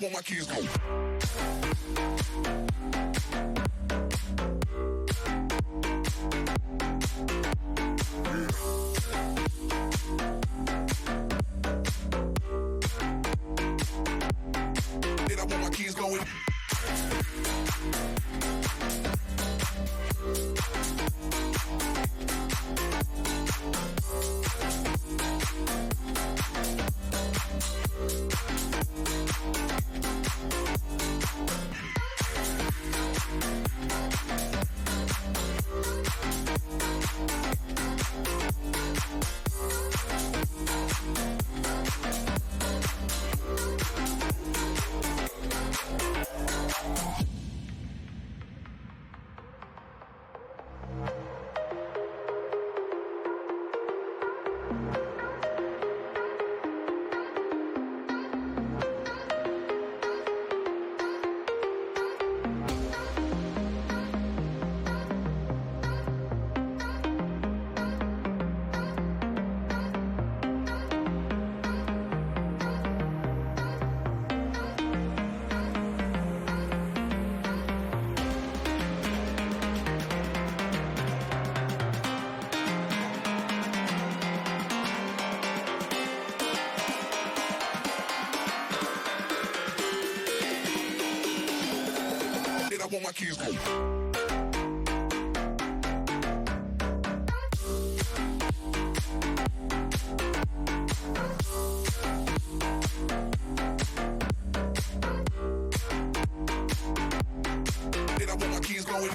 want my keys go. Then I want my keys going. I want my keys go. Then I want my keys going.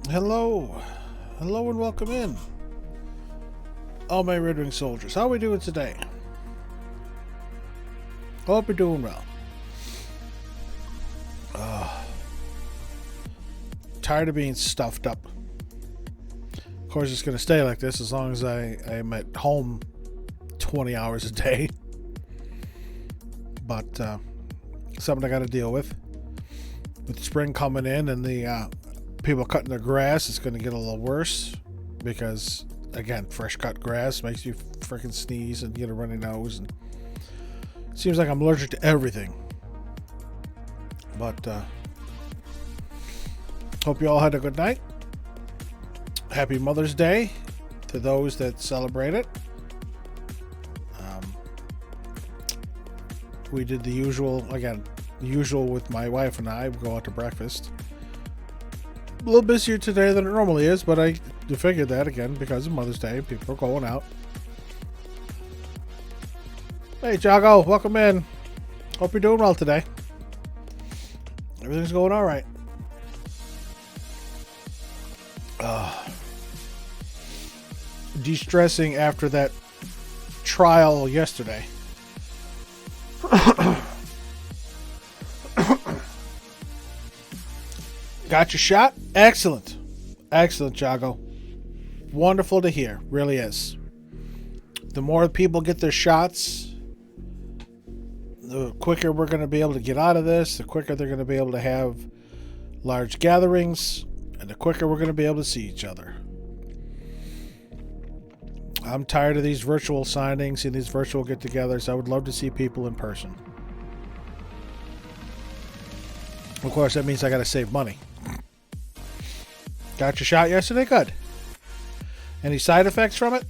Hello. Hello and welcome in. All my Red Wing soldiers. How are we doing today? Hope you're doing well. Tired of being stuffed up. Of course, it's going to stay like this as long as I'm at home 20 hours a day. But something I got to deal with. With spring coming in and the people cutting their grass, it's going to get a little worse because, again, fresh cut grass makes you freaking sneeze and get a runny nose. And it seems like I'm allergic to everything. But hope you all had a good night. Happy Mother's Day to those that celebrate it. We did the usual, with my wife and I. We go out to breakfast. A little busier today than it normally is, but I figured that again because of Mother's Day. People are going out. Hey, Jago, welcome in. Hope you're doing well today. Everything's going all right. De-stressing after that trial yesterday. Got your shot? Excellent. Excellent, Jago. Wonderful to hear. Really is. The more people get their shots, the quicker we're going to be able to get out of this, the quicker they're going to be able to have large gatherings, and the quicker we're going to be able to see each other. I'm tired of these virtual signings and these virtual get-togethers. I would love to see people in person. Of course, that means I got to save money. Got your shot yesterday? Good. Any side effects from it?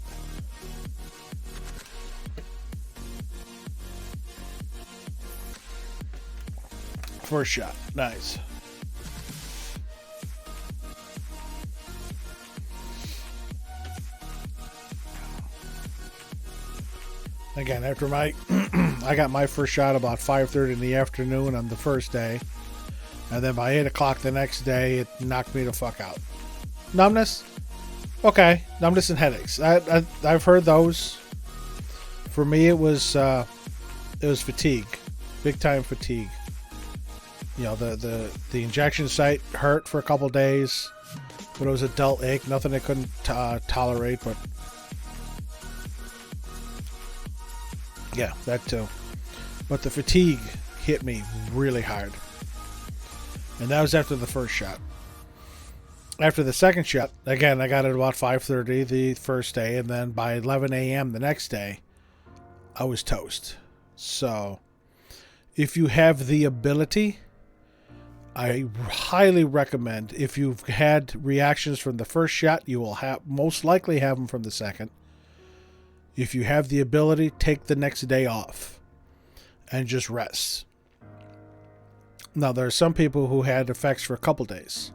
First shot. Nice. Again, after I got my first shot about 5:30 in the afternoon on the first day, and then by 8 o'clock the next day, it knocked me the fuck out. Numbness? Okay, numbness and headaches. I've heard those. For me, it was fatigue, big time fatigue. You know, the injection site hurt for a couple days, but it was a dull ache, nothing I couldn't tolerate, but. Yeah, that too. But the fatigue hit me really hard. And that was after the first shot. After the second shot, again, I got it about 5:30 the first day, and then by 11 a.m. the next day, I was toast. So, if you have the ability, I highly recommend, if you've had reactions from the first shot, you will most likely have them from the second. If you have the ability, take the next day off and just rest. Now, there are some people who had effects for a couple days.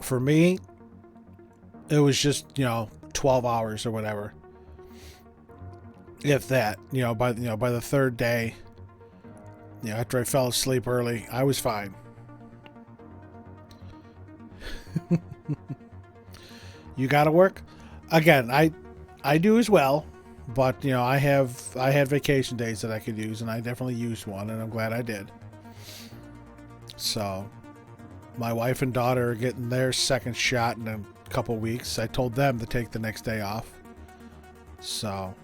For me, it was just, 12 hours or whatever. If that, by the third day, after I fell asleep early, I was fine. You got to work? Again, I do as well, but I had vacation days that I could use, and I definitely used one, and I'm glad I did. So, my wife and daughter are getting their second shot in a couple weeks. I told them to take the next day off. So,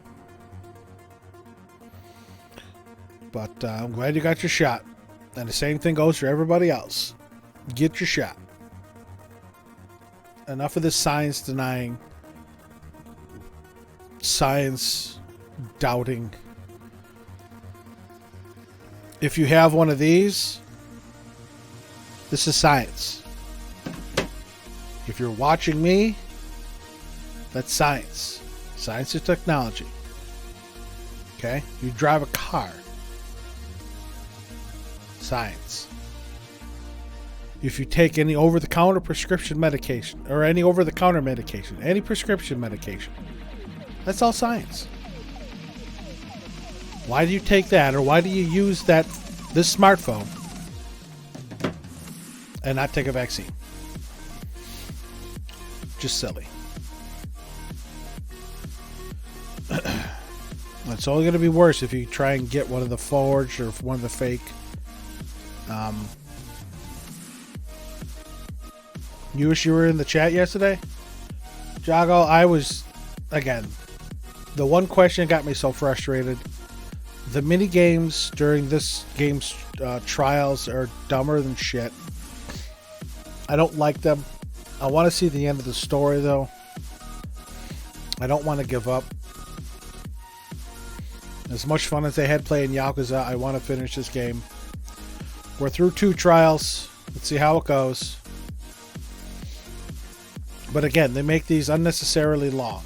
but I'm glad you got your shot, and the same thing goes for everybody else. Get your shot. Enough of this science denying. Science doubting. If you have one of these, this is science. If you're watching me, that's science. Science is technology. Okay? You drive a car. Science. If you take any over-the-counter prescription medication, or any over-the-counter medication, any prescription medication, that's all science. Why do you take that, or why do you use this smartphone and not take a vaccine? Just silly. It's only going to be worse if you try and get one of the forged or one of the fake. You wish you were in the chat yesterday? Jago, I was, again, the one question that got me so frustrated. The mini games during this game's trials are dumber than shit. I don't like them. I want to see the end of the story, though. I don't want to give up. As much fun as they had playing Yakuza, I want to finish this game. We're through 2 trials. Let's see how it goes. But again, they make these unnecessarily long.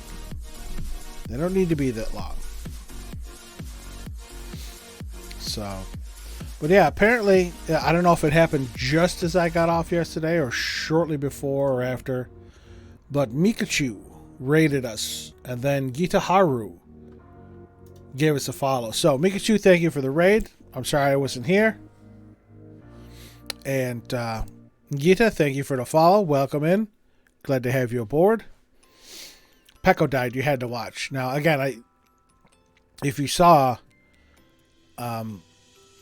They don't need to be that long. So, but yeah, apparently, I don't know if it happened just as I got off yesterday or shortly before or after, but Mikachu raided us, and then Gitaharu gave us a follow. So, Mikachu, thank you for the raid. I'm sorry I wasn't here. And Gita, thank you for the follow. Welcome in. Glad to have you aboard. Pecco died. You had to watch. Now, again, if you saw, I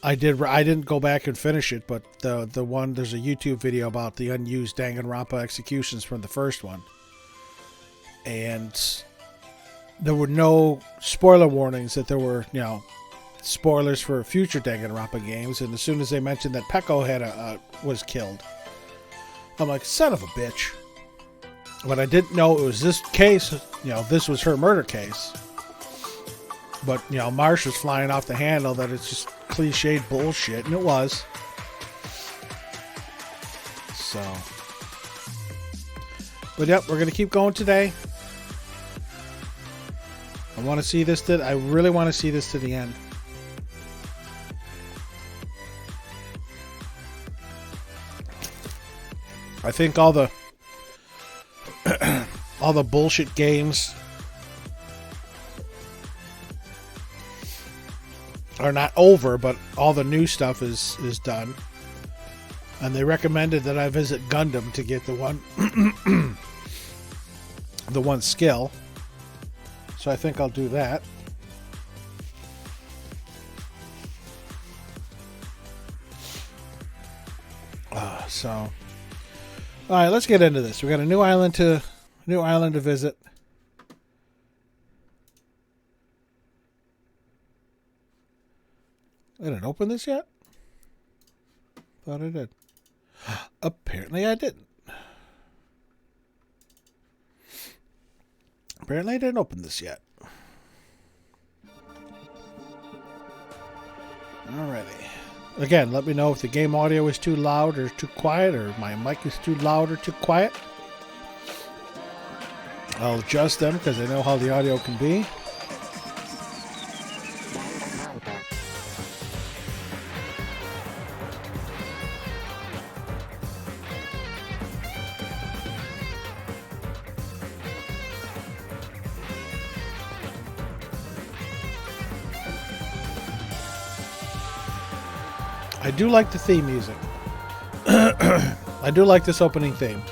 didn't go back and finish it, but the one, there's a YouTube video about the unused Danganronpa executions from the first one, and there were no spoiler warnings that there were, spoilers for future Danganronpa games. And as soon as they mentioned that Pecco was killed, I'm like, son of a bitch. But I didn't know it was this case. This was her murder case. But, Marsh was flying off the handle that it's just cliched bullshit, and it was. So. But yep, we're going to keep going today. I want to see this I really want to see this to the end. I think all the all the bullshit games are not over, but all the new stuff is done. And they recommended that I visit Gundam to get the one skill. So I think I'll do that. All right, let's get into this. We got a new island to visit. I didn't open this yet? Thought I did. Apparently I didn't. Apparently I didn't open this yet. Alrighty. Again, let me know if the game audio is too loud or too quiet, or my mic is too loud or too quiet. I'll adjust them because I know how the audio can be. I do like the theme music. I do like this opening theme.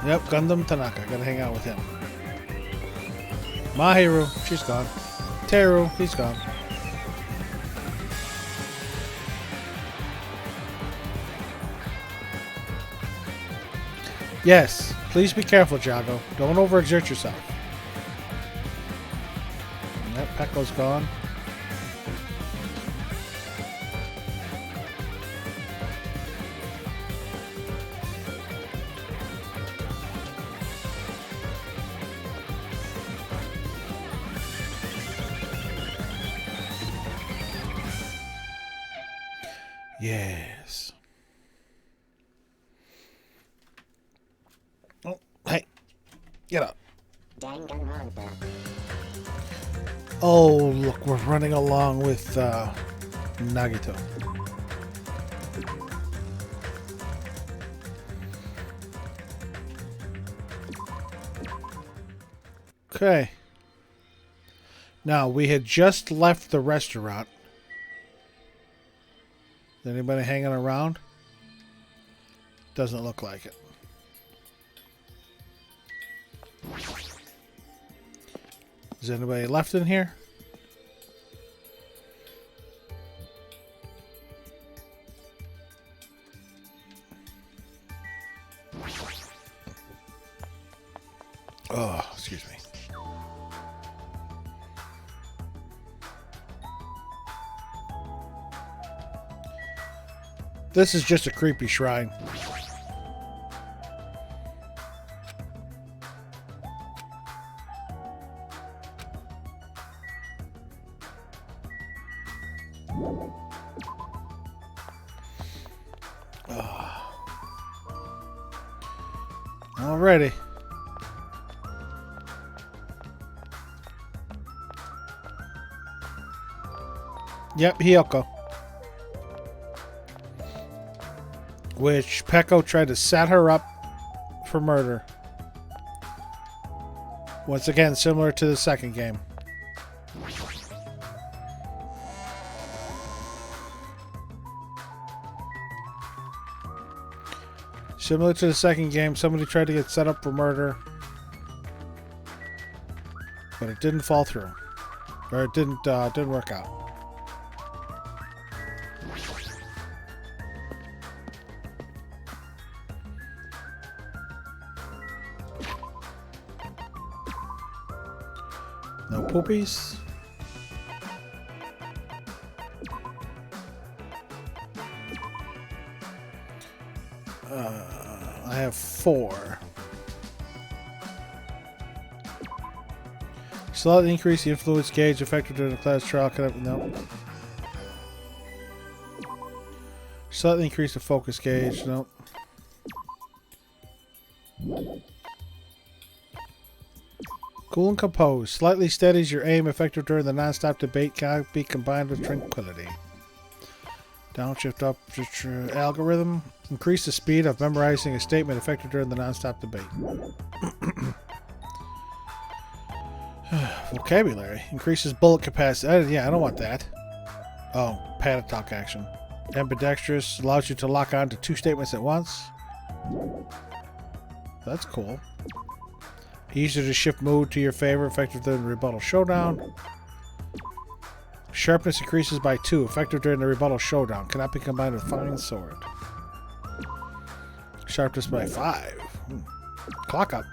Yep, Gundam Tanaka. Gotta hang out with him. Mahiru, she's gone. Teru, he's gone. Yes, please be careful, Jago. Don't overexert yourself. Yep, Pecco's gone. Yes. Oh, hey. Get up. Danganronpa. Oh, look, we're running along with Nagito. Okay. Now, we had just left the restaurant. Is anybody hanging around? Doesn't look like it. Is anybody left in here? Oh, excuse me. This is just a creepy shrine. Alrighty. Yep, Hiyoko. Which Peko tried to set her up for murder. Once again, similar to the second game. Similar to the second game, somebody tried to get set up for murder. But it didn't fall through. Or it didn't work out. No poopies. I have 4. Slightly increase the influence gauge effective during the class trial. No. Slightly increase the focus gauge. No. Cool and composed. Slightly steadies your aim effective during the non-stop debate. Cannot be combined with tranquility. Downshift up algorithm. Increase the speed of memorizing a statement effective during the non-stop debate. Vocabulary. Increases bullet capacity. Yeah, I don't want that. Oh, pad attack action. Ambidextrous. Allows you to lock on to 2 statements at once. That's cool. Easier to shift mood to your favor effective during the rebuttal showdown. Sharpness increases by 2, effective during the rebuttal showdown. Cannot be combined with fine sword. Sharpness by 5. Clock up.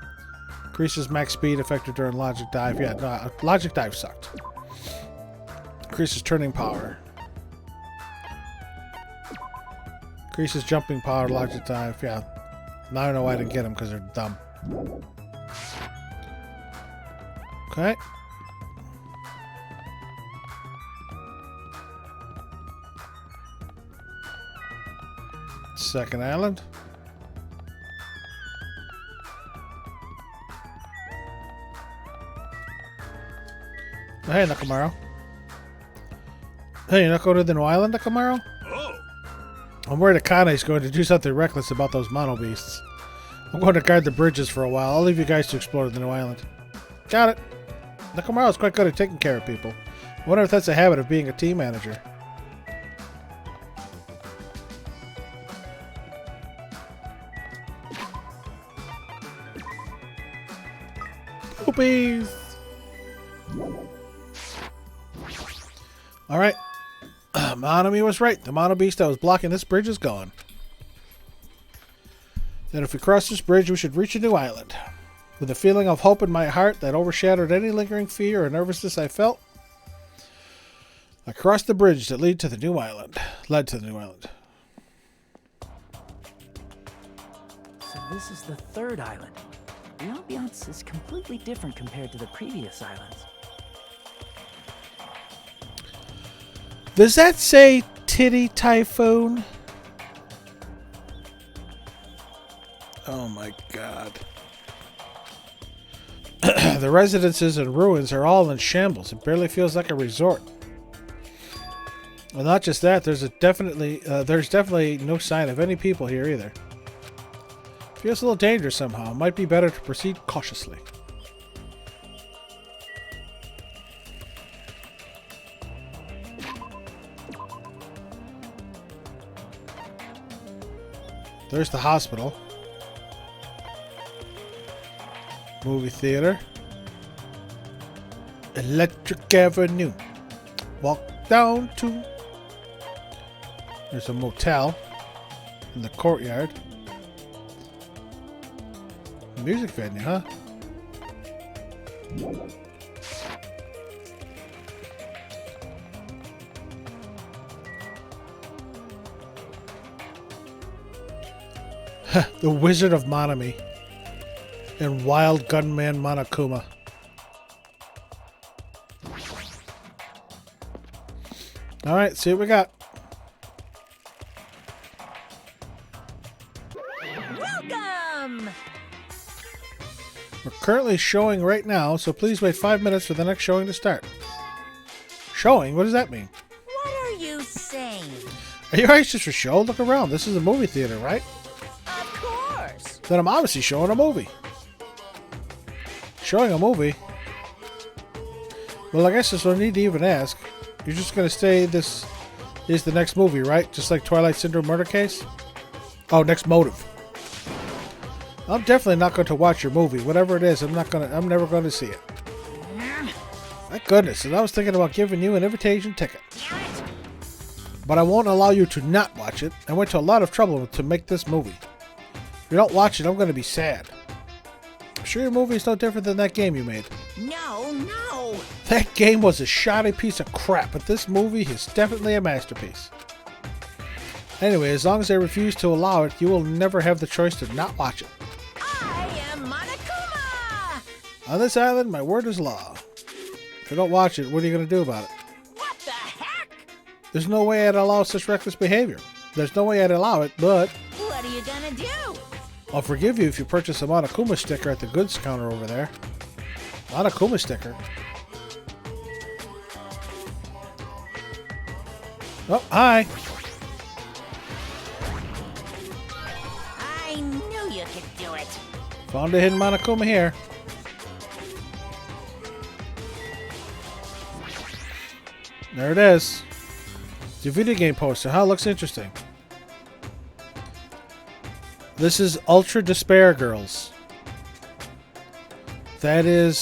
Increases max speed, effective during logic dive. Yeah, no, logic dive sucked. Increases turning power. Increases jumping power, logic dive. Yeah. Now I know why I didn't get them, because they're dumb. Okay. Second island. Hey, Nakamaro. Hey, you're not going to the new island, Nakamaro? Oh. I'm worried Akane's going to do something reckless about those mono beasts. I'm going to guard the bridges for a while. I'll leave you guys to explore the new island. Got it. Nakamaro's quite good at taking care of people. I wonder if that's a habit of being a team manager. Poopies! Alright. Monomi was right. The mono beast that was blocking this bridge is gone. Then if we cross this bridge, we should reach a new island. With a feeling of hope in my heart that overshadowed any lingering fear or nervousness I felt, I crossed the bridge that led to the new island. So this is the third island. The ambiance is completely different compared to the previous islands. Does that say Titty Typhoon? Oh my god. The residences and ruins are all in shambles. It barely feels like a resort. Well, not just that, there's definitely no sign of any people here either. Feels a little dangerous somehow. Might be better to proceed cautiously. There's the hospital. Movie theater. Electric Avenue. Walk down to. There's a motel in the courtyard. Music venue, huh? The Wizard of Monami and Wild Gunman Monokuma. Alright, see what we got. Welcome! We're currently showing right now, so please wait 5 minutes for the next showing to start. Showing? What does that mean? What are you saying? Are you anxious for show? Look around. This is a movie theater, right? Of course. Then I'm obviously showing a movie. Showing a movie? Well, I guess there's no need to even ask. You're just going to say this is the next movie, right? Just like Twilight Syndrome murder case? Oh, next motive. I'm definitely not going to watch your movie. Whatever it is, I'm never going to see it. My goodness, and I was thinking about giving you an invitation ticket. But I won't allow you to not watch it. I went to a lot of trouble to make this movie. If you don't watch it, I'm going to be sad. I'm sure your movie is no different than that game you made. No, no. That game was a shoddy piece of crap, but this movie is definitely a masterpiece. Anyway, as long as I refuse to allow it, you will never have the choice to not watch it. I am Monokuma! On this island, my word is law. If you don't watch it, what are you going to do about it? What the heck? There's no way I'd allow such reckless behavior. There's no way I'd allow it, but What are you gonna do? I'll forgive you if you purchase a Monokuma sticker at the goods counter over there. Monokuma sticker? Oh, hi. I knew you could do it. Found a hidden Monokuma here. There it is. It's a video game poster, huh? Looks interesting. This is Ultra Despair Girls. That is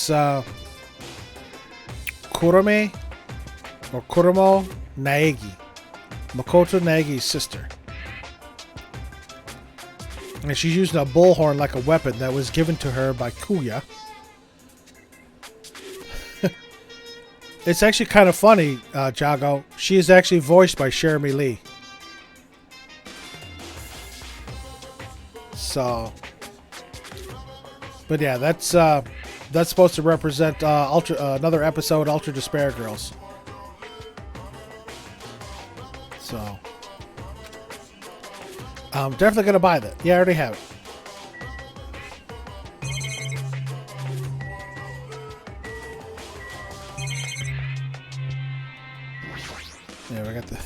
Kurome or Kuromo Naegi. Makoto Naegi's sister. And she's using a bullhorn like a weapon that was given to her by Kuya. It's actually kind of funny, Jago. She is actually voiced by Jeremy Lee. So, but yeah, that's supposed to represent another episode, Ultra Despair Girls. So, I'm definitely gonna buy that. Yeah, I already have it. Yeah, we got the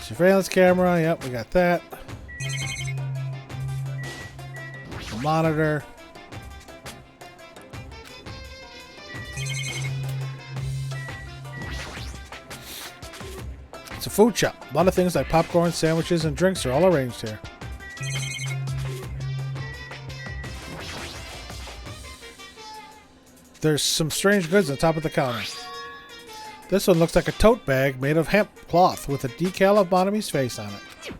surveillance camera. Yep, we got that. The monitor. It's a food shop. A lot of things like popcorn, sandwiches, and drinks are all arranged here. There's some strange goods on top of the counter. This one looks like a tote bag made of hemp cloth with a decal of Bonami's face on it.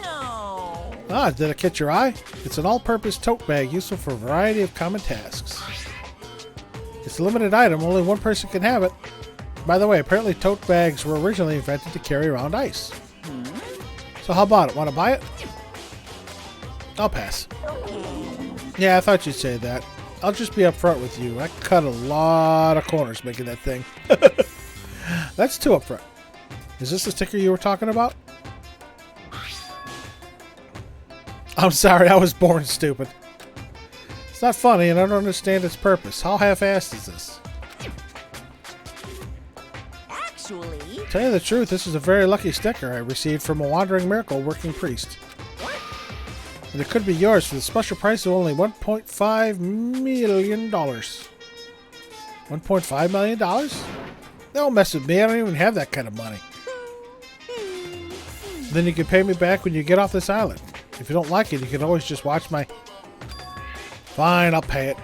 No. Ah, did it catch your eye? It's an all-purpose tote bag useful for a variety of common tasks. It's a limited item, only one person can have it. By the way, apparently tote bags were originally invented to carry around ice. So how about it? Want to buy it? I'll pass. Yeah, I thought you'd say that. I'll just be upfront with you. I cut a lot of corners making that thing. That's too upfront. Is this the sticker you were talking about? I'm sorry, I was born stupid. It's not funny and I don't understand its purpose. How half-assed is this? Actually, To tell you the truth, this is a very lucky sticker I received from a wandering miracle working priest. And it could be yours for the special price of only $1.5 million. $1.5 million? Don't mess with me, I don't even have that kind of money. Then you can pay me back when you get off this island. If you don't like it, you can always just watch my... Fine, I'll pay it.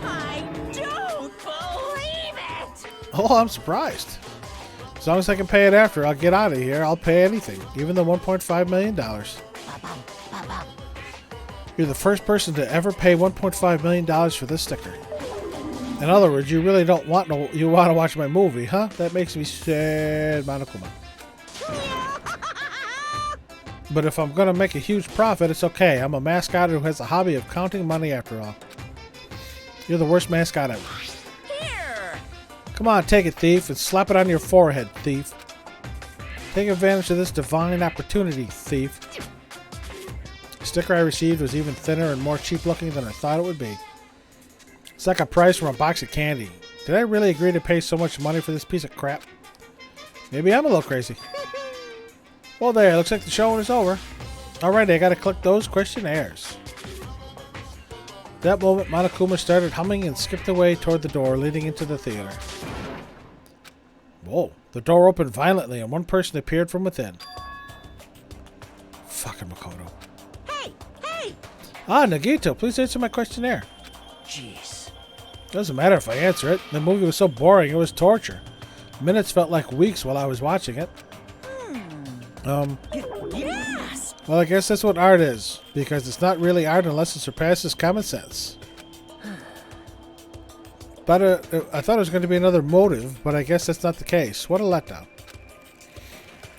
I don't believe it! Oh, I'm surprised. As long as I can pay it after, I'll get out of here. I'll pay anything, even the $1.5 million. You're the first person to ever pay $1.5 million for this sticker. In other words, you really don't want to. You want to watch my movie, huh? That makes me sad, Monokuma. But if I'm gonna make a huge profit, it's okay. I'm a mascot who has a hobby of counting money after all. You're the worst mascot ever. Here! Come on, take it, thief, and slap it on your forehead, thief. Take advantage of this divine opportunity, thief. The sticker I received was even thinner and more cheap looking than I thought it would be. It's like a price from a box of candy. Did I really agree to pay so much money for this piece of crap? Maybe I'm a little crazy. Well, there, looks like the show is over. Alrighty, I gotta click those questionnaires. At that moment, Monokuma started humming and skipped away toward the door leading into the theater. Whoa, the door opened violently and one person appeared from within. Fucking Makoto. Hey! Hey! Ah, Nagito, please answer my questionnaire. Jeez. Doesn't matter if I answer it. The movie was so boring, it was torture. Minutes felt like weeks while I was watching it. Yes! Well, I guess that's what art is, because it's not really art unless it surpasses common sense. But I thought it was going to be another motive, but I guess that's not the case. What a letdown.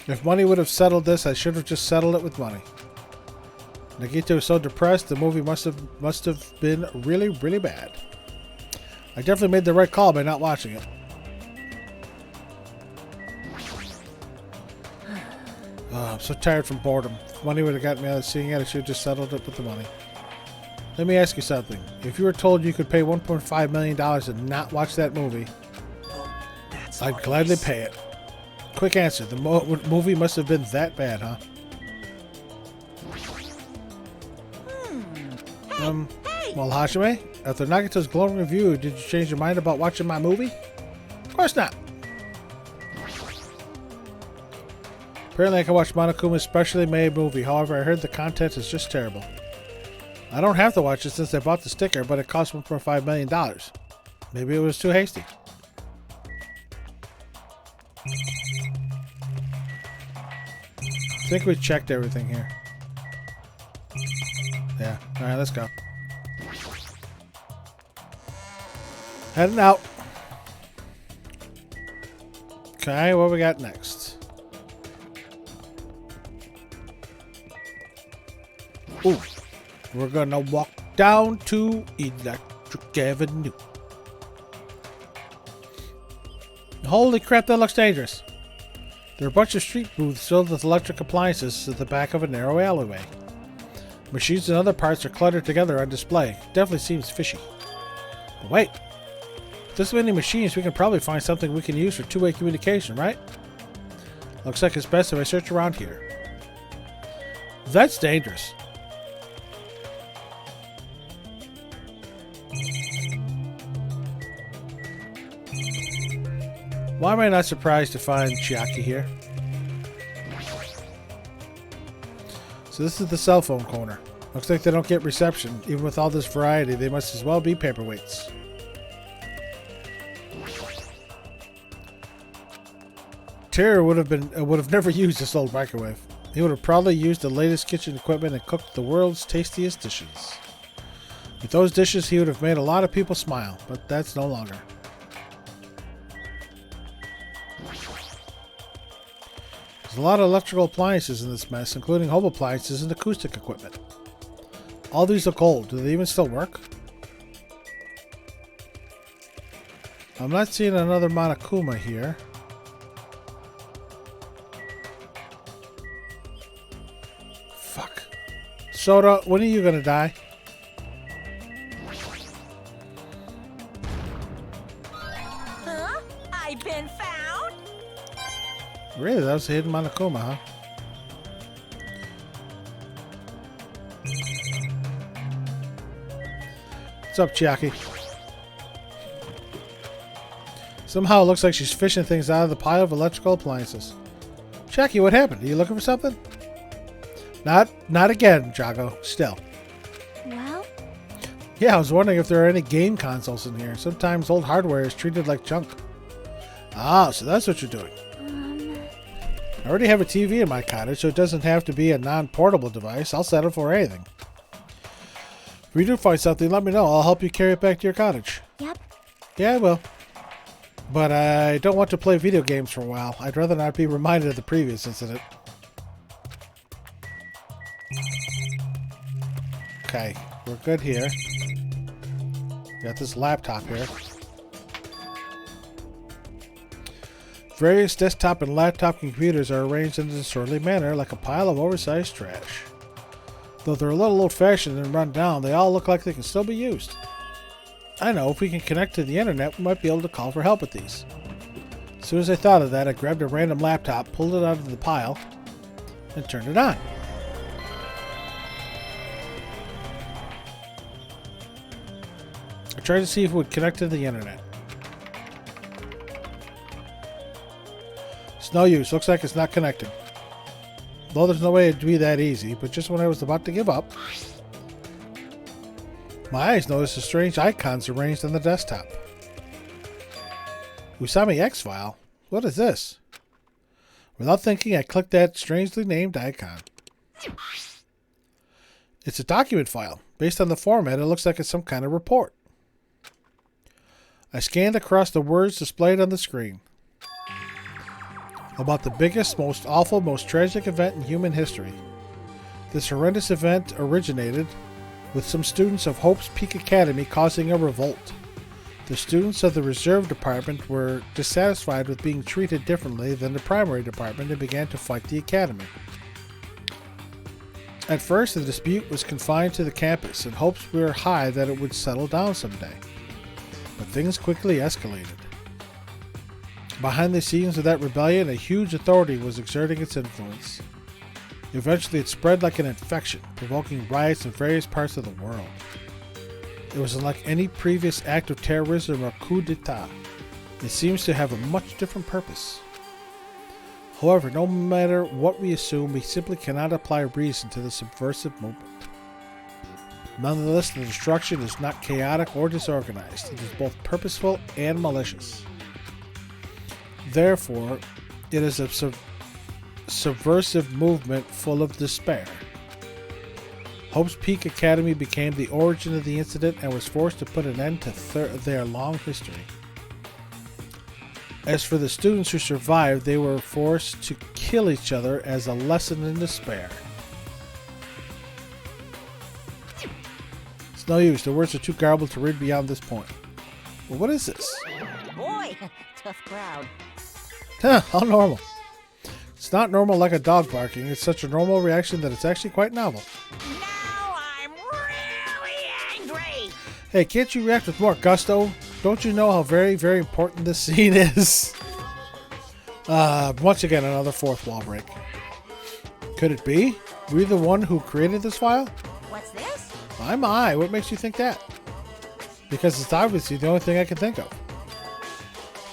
If money would have settled this, I should have just settled it with money. Nagito was so depressed, the movie must have been really, really bad. I definitely made the right call by not watching it. Oh, I'm so tired from boredom. If money would have gotten me out of seeing it, I should have just settled it with the money. Let me ask you something. If you were told you could pay $1.5 million and not watch that movie, That's I'd gladly pay it. Quick answer. The movie must have been that bad, huh? Well, Hajime, after Nagito's glowing review, did you change your mind about watching my movie? Of course not. Apparently I can watch Monokuma's specially made movie. However, I heard the content is just terrible. I don't have to watch it since I bought the sticker, but it cost $1.5 million. Maybe it was too hasty. I think we checked everything here. Yeah. Alright, let's go. Heading out. Okay, what we got next? Ooh. We're gonna walk down to Electric Avenue. Holy crap, that looks dangerous. There are a bunch of street booths filled with electric appliances at the back of a narrow alleyway. Machines and other parts are cluttered together on display. Definitely seems fishy. But wait. With this many machines, we can probably find something we can use for two-way communication, right? Looks like it's best if I search around here. That's dangerous. Why am I not surprised to find Chiaki here? So this is the cell phone corner. Looks like they don't get reception. Even with all this variety, they must as well be paperweights. Terry would have never used this old microwave. He would have probably used the latest kitchen equipment and cooked the world's tastiest dishes. With those dishes, he would have made a lot of people smile, but that's no longer. There's a lot of electrical appliances in this mess, including home appliances and acoustic equipment. All these look old. Do they even still work? I'm not seeing another Monokuma here. Fuck. Soda, when are you gonna die? Huh? I've been found? Really? That was a hidden Monokuma, huh? What's up, Chiaki? Somehow it looks like she's fishing things out of the pile of electrical appliances. Chiaki, what happened? Are you looking for something? Not again, Jago. Still. Well, Yeah, I was wondering if there are any game consoles in here. Sometimes old hardware is treated like junk. Ah, so that's what you're doing. I already have a TV in my cottage, so it doesn't have to be a non-portable device. I'll settle for anything. If you do find something, let me know. I'll help you carry it back to your cottage. yep. Yeah, I will. But I don't want to play video games for a while. I'd rather not be reminded of the previous incident. Okay, we're good here. Got this laptop here. Various desktop and laptop computers are arranged in a disorderly manner like a pile of oversized trash. Though they're a little old-fashioned and run down, they all look like they can still be used. I know, if we can connect to the internet, we might be able to call for help with these. As soon as I thought of that, I grabbed a random laptop, pulled it out of the pile, and turned it on. I tried to see if it would connect to the internet. It's no use. Looks like it's not connecting. Though there's no way it'd be that easy, but just when I was about to give up, my eyes noticed the strange icons arranged on the desktop. Usami X file? What is this? Without thinking, I clicked that strangely named icon. It's a document file. Based on the format, it looks like it's some kind of report. I scanned across the words displayed on the screen. About the biggest, most awful, most tragic event in human history. This horrendous event originated with some students of Hope's Peak Academy causing a revolt. The students of the Reserve Department were dissatisfied with being treated differently than the primary department and began to fight the academy. At first, the dispute was confined to the campus, and hopes were high that it would settle down someday. But things quickly escalated. Behind the scenes of that rebellion, a huge authority was exerting its influence. Eventually, it spread like an infection, provoking riots in various parts of the world. It was unlike any previous act of terrorism or coup d'etat. It seems to have a much different purpose. However, no matter what we assume, we simply cannot apply reason to the subversive movement. Nonetheless, the destruction is not chaotic or disorganized. It is both purposeful and malicious. Therefore, it is a subversive movement full of despair. Hope's Peak Academy became the origin of the incident and was forced to put an end to their long history. As for the students who survived, they were forced to kill each other as a lesson in despair. It's no use, the words are too garbled to read beyond this point. Well, what is this? Boy, tough crowd. Huh, how normal. It's not normal like a dog barking, it's such a normal reaction that it's actually quite novel. Now I'm really angry. Hey, can't you react with more gusto? Don't you know how very, very important this scene is? Once again, another fourth wall break. Could it be? Were you the one who created this file? What's this? My, what makes you think that? Because it's obviously the only thing I can think of.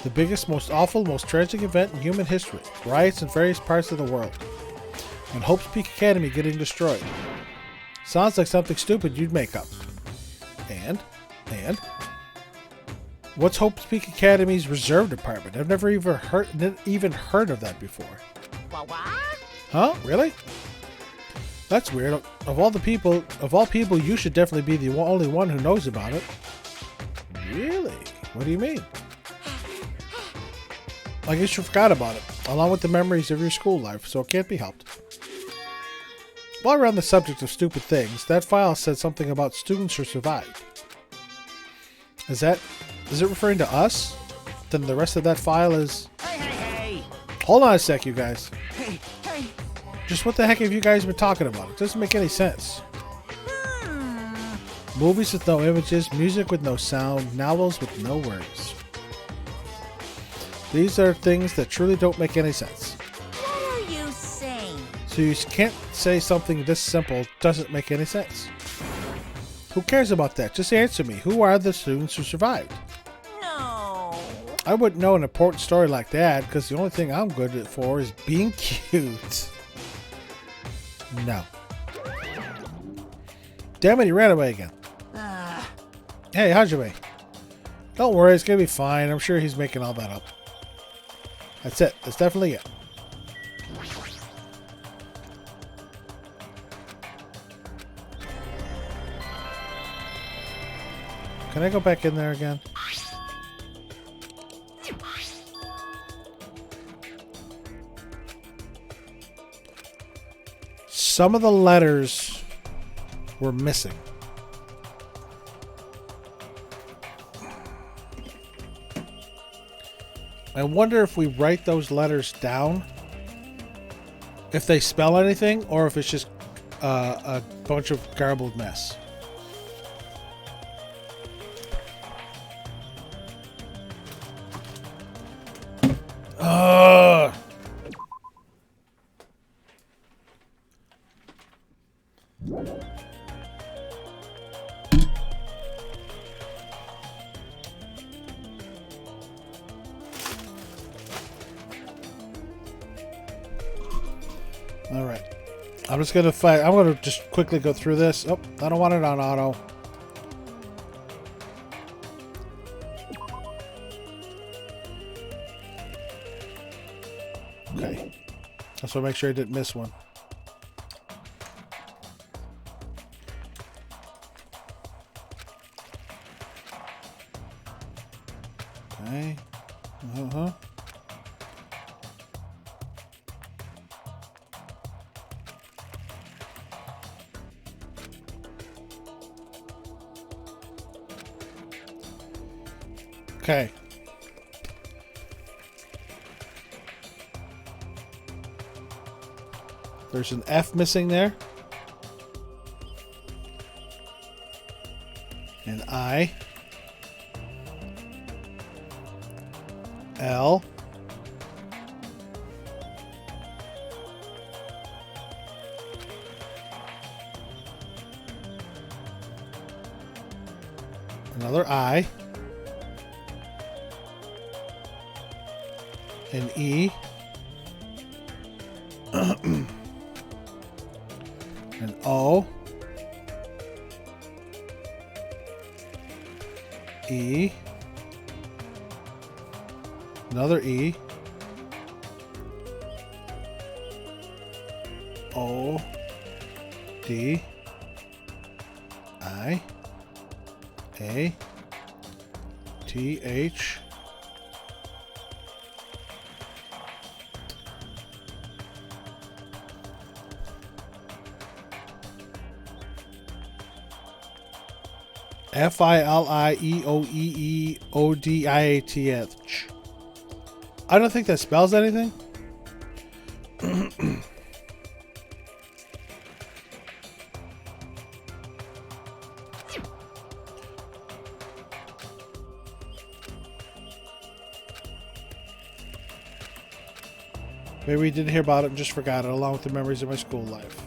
The biggest, most awful, most tragic event in human history. Riots in various parts of the world. And Hope's Peak Academy getting destroyed. Sounds like something stupid you'd make up. And? What's Hope's Peak Academy's Reserve Department? I've never even heard of that before. What? Huh? Really? That's weird. Of all people, you should definitely be the only one who knows about it. Really? What do you mean? I guess you forgot about it, along with the memories of your school life, so it can't be helped. While we're on the subject of stupid things, that file said something about students who survived. Is it referring to us? Then the rest of that file is... Hey! Hold on a sec, you guys. Hey! Just what the heck have you guys been talking about? It doesn't make any sense. Movies with no images, music with no sound, novels with no words. These are things that truly don't make any sense. What are you saying? So you can't say something this simple doesn't make any sense. Who cares about that? Just answer me. Who are the students who survived? No. I wouldn't know an important story like that because the only thing I'm good for is being cute. No. Damn it, he ran away again. Hey, Hajime. Don't worry, it's gonna be fine. I'm sure he's making all that up. That's it. That's definitely it. Can I go back in there again? Some of the letters were missing. I wonder if we write those letters down, if they spell anything, or if it's just a bunch of garbled mess. Alright. I'm just gonna fight. I'm gonna just quickly go through this. Oh, I don't want it on auto. Okay. That's why I make sure I didn't miss one. Okay. Uh-huh. Okay. There's an F missing there. An I. L. Another I. An E. An O. E. Another E. O. D. I. A. T. H. Filieeodeeodath. I don't think that spells anything. Maybe we didn't hear about it and just forgot it, along with the memories of my school life.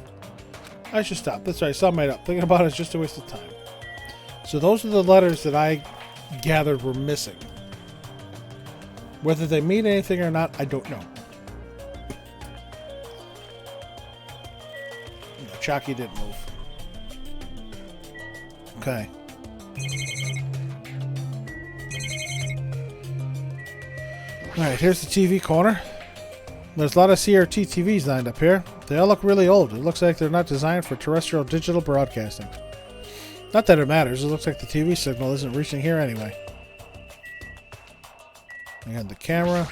I should stop. That's right, something made up. Thinking about it is just a waste of time. So those are the letters that I gathered were missing. Whether they mean anything or not, I don't know. No, Chucky didn't move. Okay. Alright, here's the TV corner. There's a lot of CRT TVs lined up here. They all look really old. It looks like they're not designed for terrestrial digital broadcasting. Not that it matters. It looks like the TV signal isn't reaching here anyway. We have the camera.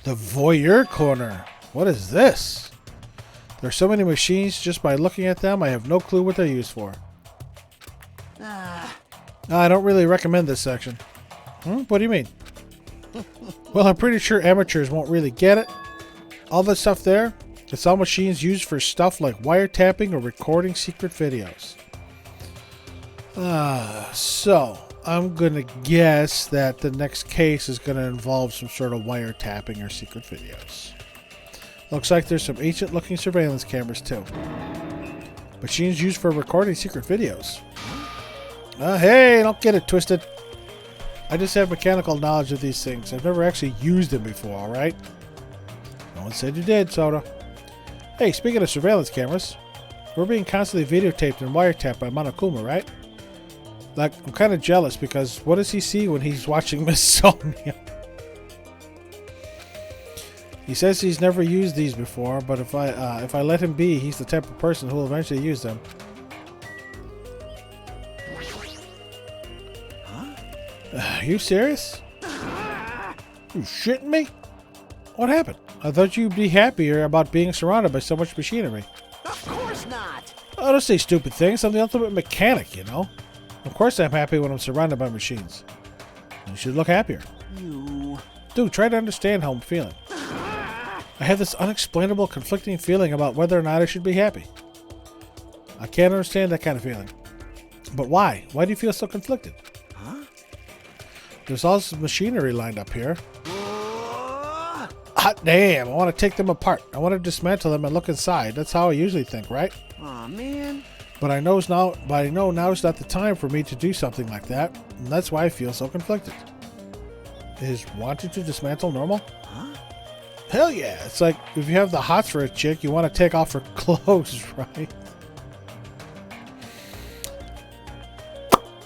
The voyeur corner. What is this? There's so many machines, just by looking at them, I have no clue what they're used for. I don't really recommend this section. What do you mean? Well, I'm pretty sure amateurs won't really get it. All this stuff there, it's all machines used for stuff like wiretapping or recording secret videos. So, I'm going to guess that the next case is going to involve some sort of wiretapping or secret videos. Looks like there's some ancient-looking surveillance cameras, too. Machines used for recording secret videos. Hey, don't get it twisted. I just have mechanical knowledge of these things. I've never actually used them before, alright? No one said you did, Soda. Hey, speaking of surveillance cameras, we're being constantly videotaped and wiretapped by Monokuma, right? Like, I'm kind of jealous because what does he see when he's watching Miss Sonia? He says he's never used these before, but if I let him be, he's the type of person who will eventually use them. Are you serious? You shitting me? What happened? I thought you'd be happier about being surrounded by so much machinery. Of course not. Oh, don't say stupid things. I'm the ultimate mechanic, you know? Of course I'm happy when I'm surrounded by machines. You should look happier. You. Dude, try to understand how I'm feeling. I have this unexplainable, conflicting feeling about whether or not I should be happy. I can't understand that kind of feeling. But why? Why do you feel so conflicted? Huh? There's all this machinery lined up here. Hot damn, I want to take them apart. I want to dismantle them and look inside. That's how I usually think, right? Aw, man. But I know now is not the time for me to do something like that, and that's why I feel so conflicted. Is wanting to dismantle normal? Huh? Hell yeah! It's like if you have the hots for a chick, you want to take off her clothes, right?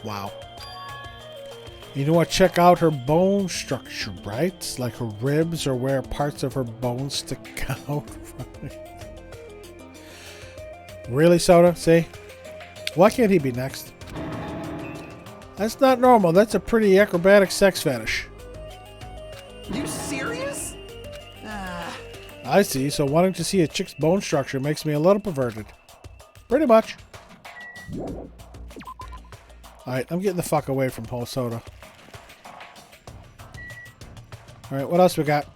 Wow. You want to check out her bone structure, right? Like her ribs or where parts of her bones stick out. Right? Really, Soda? See? Why can't he be next? That's not normal. That's a pretty acrobatic sex fetish. You serious? I see. So wanting to see a chick's bone structure makes me a little perverted. Pretty much. Alright, I'm getting the fuck away from whole Soda. Alright, what else we got?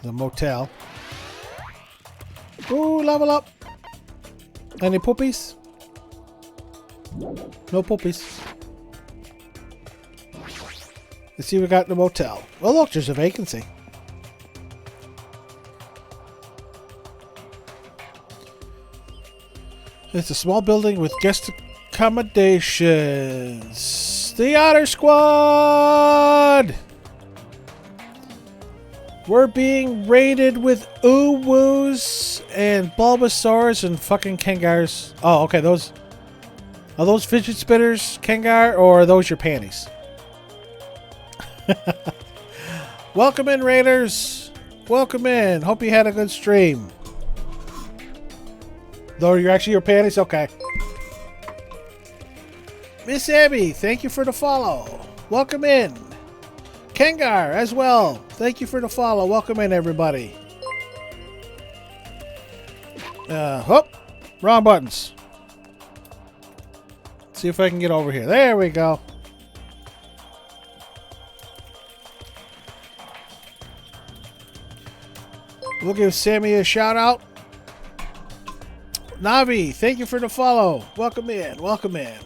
The motel. Ooh, level up. Any poopies? No poopies. Let's see what we got in the motel. Well, look, there's a vacancy. It's a small building with guest accommodations. The Otter Squad! We're being raided with Uwoos and Bulbasaurs and fucking Kangars. Oh, okay, those... Are those fidget spinners, Kangar, or are those your panties? Welcome in, Raiders! Welcome in. Hope you had a good stream. Though you're actually your panties? Okay. Miss Abby, thank you for the follow. Welcome in. Kangar as well. Thank you for the follow. Welcome in, everybody. Wrong buttons. See if I can get over here. There we go. We'll give Sammy a shout out. Navi, thank you for the follow. Welcome in. Welcome in.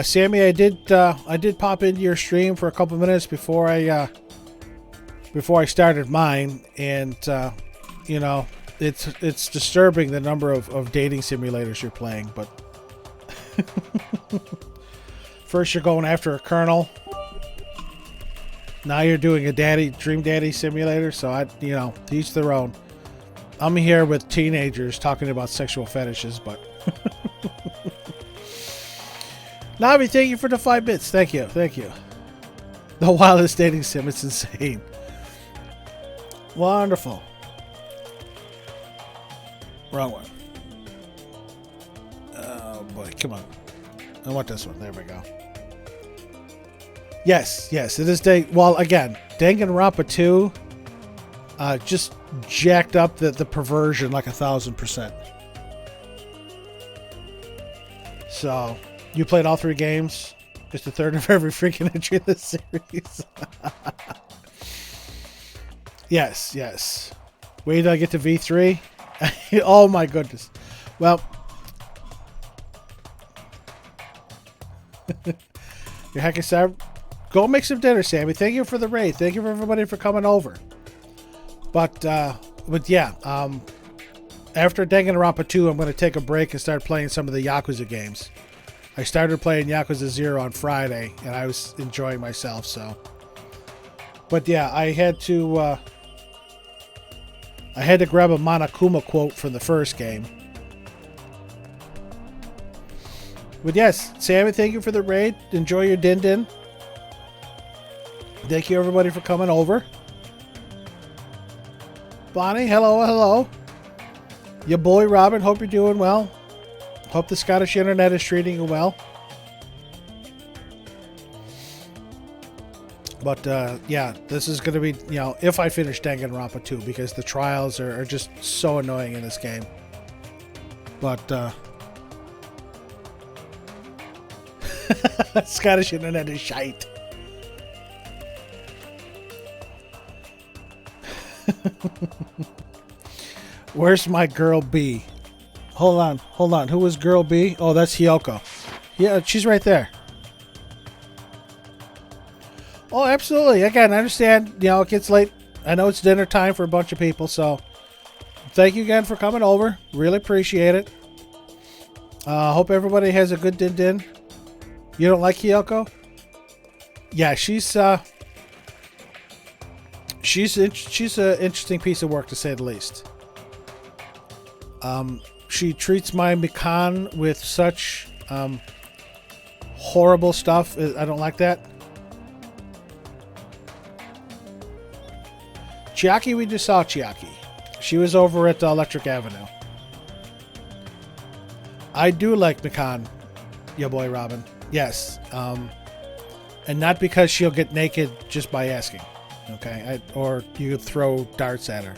Sammy, I did pop into your stream for a couple minutes before I started mine, and you know, it's disturbing the number of dating simulators you're playing. But first you're going after a colonel. Now you're doing a dream daddy simulator. So you know, to each their own. I'm here with teenagers talking about sexual fetishes, but Navi, thank you for the 5 bits. Thank you. Thank you. The wildest dating sim. It's insane. Wonderful. Wrong one. Oh boy, come on. I want this one. There we go. Yes, it is well, again, Danganronpa 2 just jacked up the perversion like 1,000%. So, you played all 3 games. It's the third of every freaking entry in the series. Yes. Wait till I get to V3. Oh my goodness. Well, your hacking side. Go make some dinner, Sammy. Thank you for the raid. Thank you for everybody for coming over. But yeah, after Danganronpa 2, I'm going to take a break and start playing some of the Yakuza games. I started playing Yakuza 0 on Friday, and I was enjoying myself, so But yeah, I had to grab a Monokuma quote from the first game. But yes, Sammy, thank you for the raid. Enjoy your din din. Thank you everybody for coming over. Bonnie, hello, hello. Your boy Robin, hope you're doing well. Hope the Scottish internet is treating you well. But yeah, this is going to be, you know, if I finish Danganronpa 2, because the trials are just so annoying in this game. But Scottish internet is shite. Where's my girl B? Hold on. Who was girl B? Oh, that's Hyoko. Yeah, she's right there. Oh, absolutely. Again, I understand, you know, it gets late. I know it's dinner time for a bunch of people, so thank you again for coming over. Really appreciate it. Hope everybody has a good din-din. You don't like Hyoko? Yeah, she's an interesting piece of work, to say the least. She treats my Mikan with such horrible stuff. I don't like that. Chiaki, we just saw Chiaki. She was over at Electric Avenue. I do like Mikan, your boy Robin. Yes. And not because she'll get naked just by asking. Okay? Or you throw darts at her.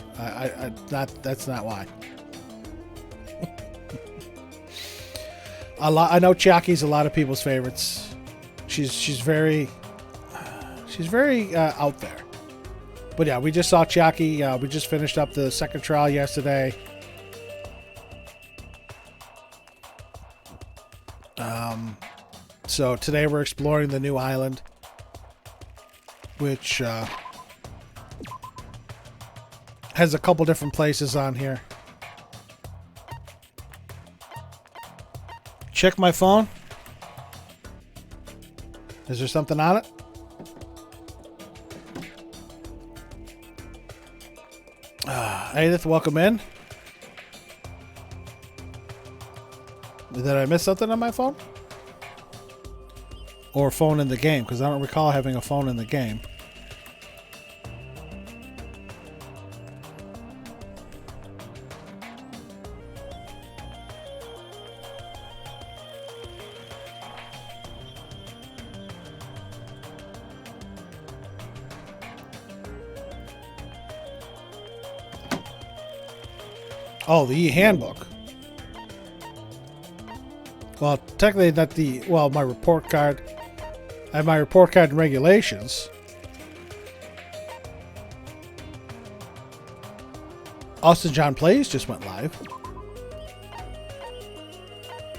That's not why. I know Chiaki's a lot of people's favorites. She's very out there. But yeah, we just saw Chiaki. We just finished up the second trial yesterday. So today we're exploring the new island, which has a couple different places on here. Check my phone. Is there something on it? Edith, welcome in. Did I miss something on my phone? Or phone in the game, because I don't recall having a phone in the game. Oh, the e-handbook. Well, technically not the... Well, my report card. I have my report card and regulations. Austin John Plays just went live.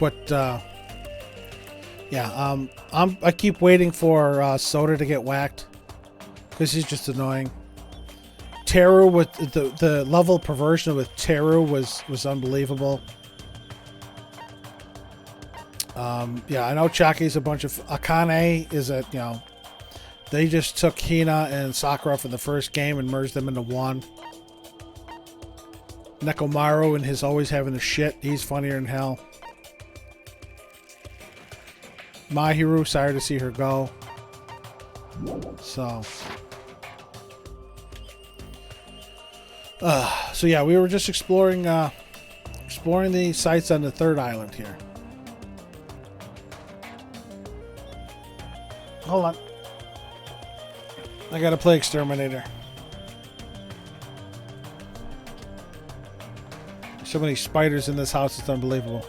But, yeah, I keep waiting for Soda to get whacked. Because he's just annoying. Teru with the level of perversion with Teru was unbelievable. Yeah, I know Chaki's a bunch of... Akane is a, you know... They just took Hina and Sakura from the first game and merged them into one. Nekomaru and his always having the shit. He's funnier than hell. Mahiru, sorry to see her go. So yeah, we were just exploring the sites on the third island here. Hold on. I gotta play Exterminator. So many spiders in this house, it's unbelievable.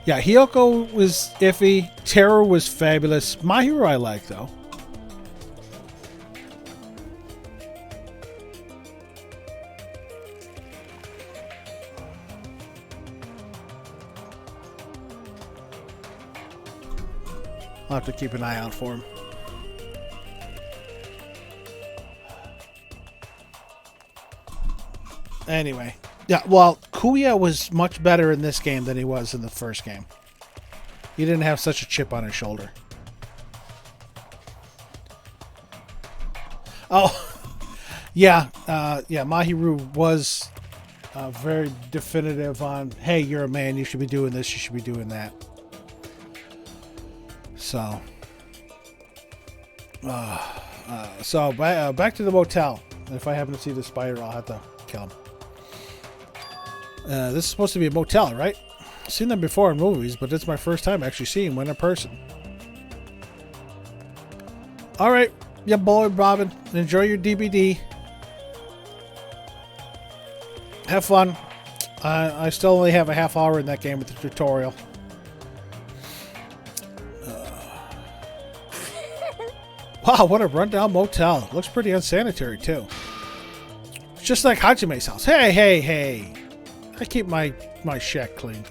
Yeah, Hyoko was iffy. Teru was fabulous. My Hero I like, though. I'll have to keep an eye out for him. Anyway. Yeah, well, Kuya was much better in this game than he was in the first game. He didn't have such a chip on his shoulder. Oh, yeah. Yeah, Mahiru was very definitive on, hey, you're a man, you should be doing this, you should be doing that. So, back to the motel. If I happen to see the spider, I'll have to kill him. This is supposed to be a motel, right? I've seen them before in movies, but it's my first time actually seeing one in person. Alright, yeah, boy, Robin. Enjoy your DVD. Have fun. I still only have a half hour in that game with the tutorial. Wow, what a rundown motel. Looks pretty unsanitary, too. It's just like Hajime's house. Hey, hey, hey. I keep my shack clean.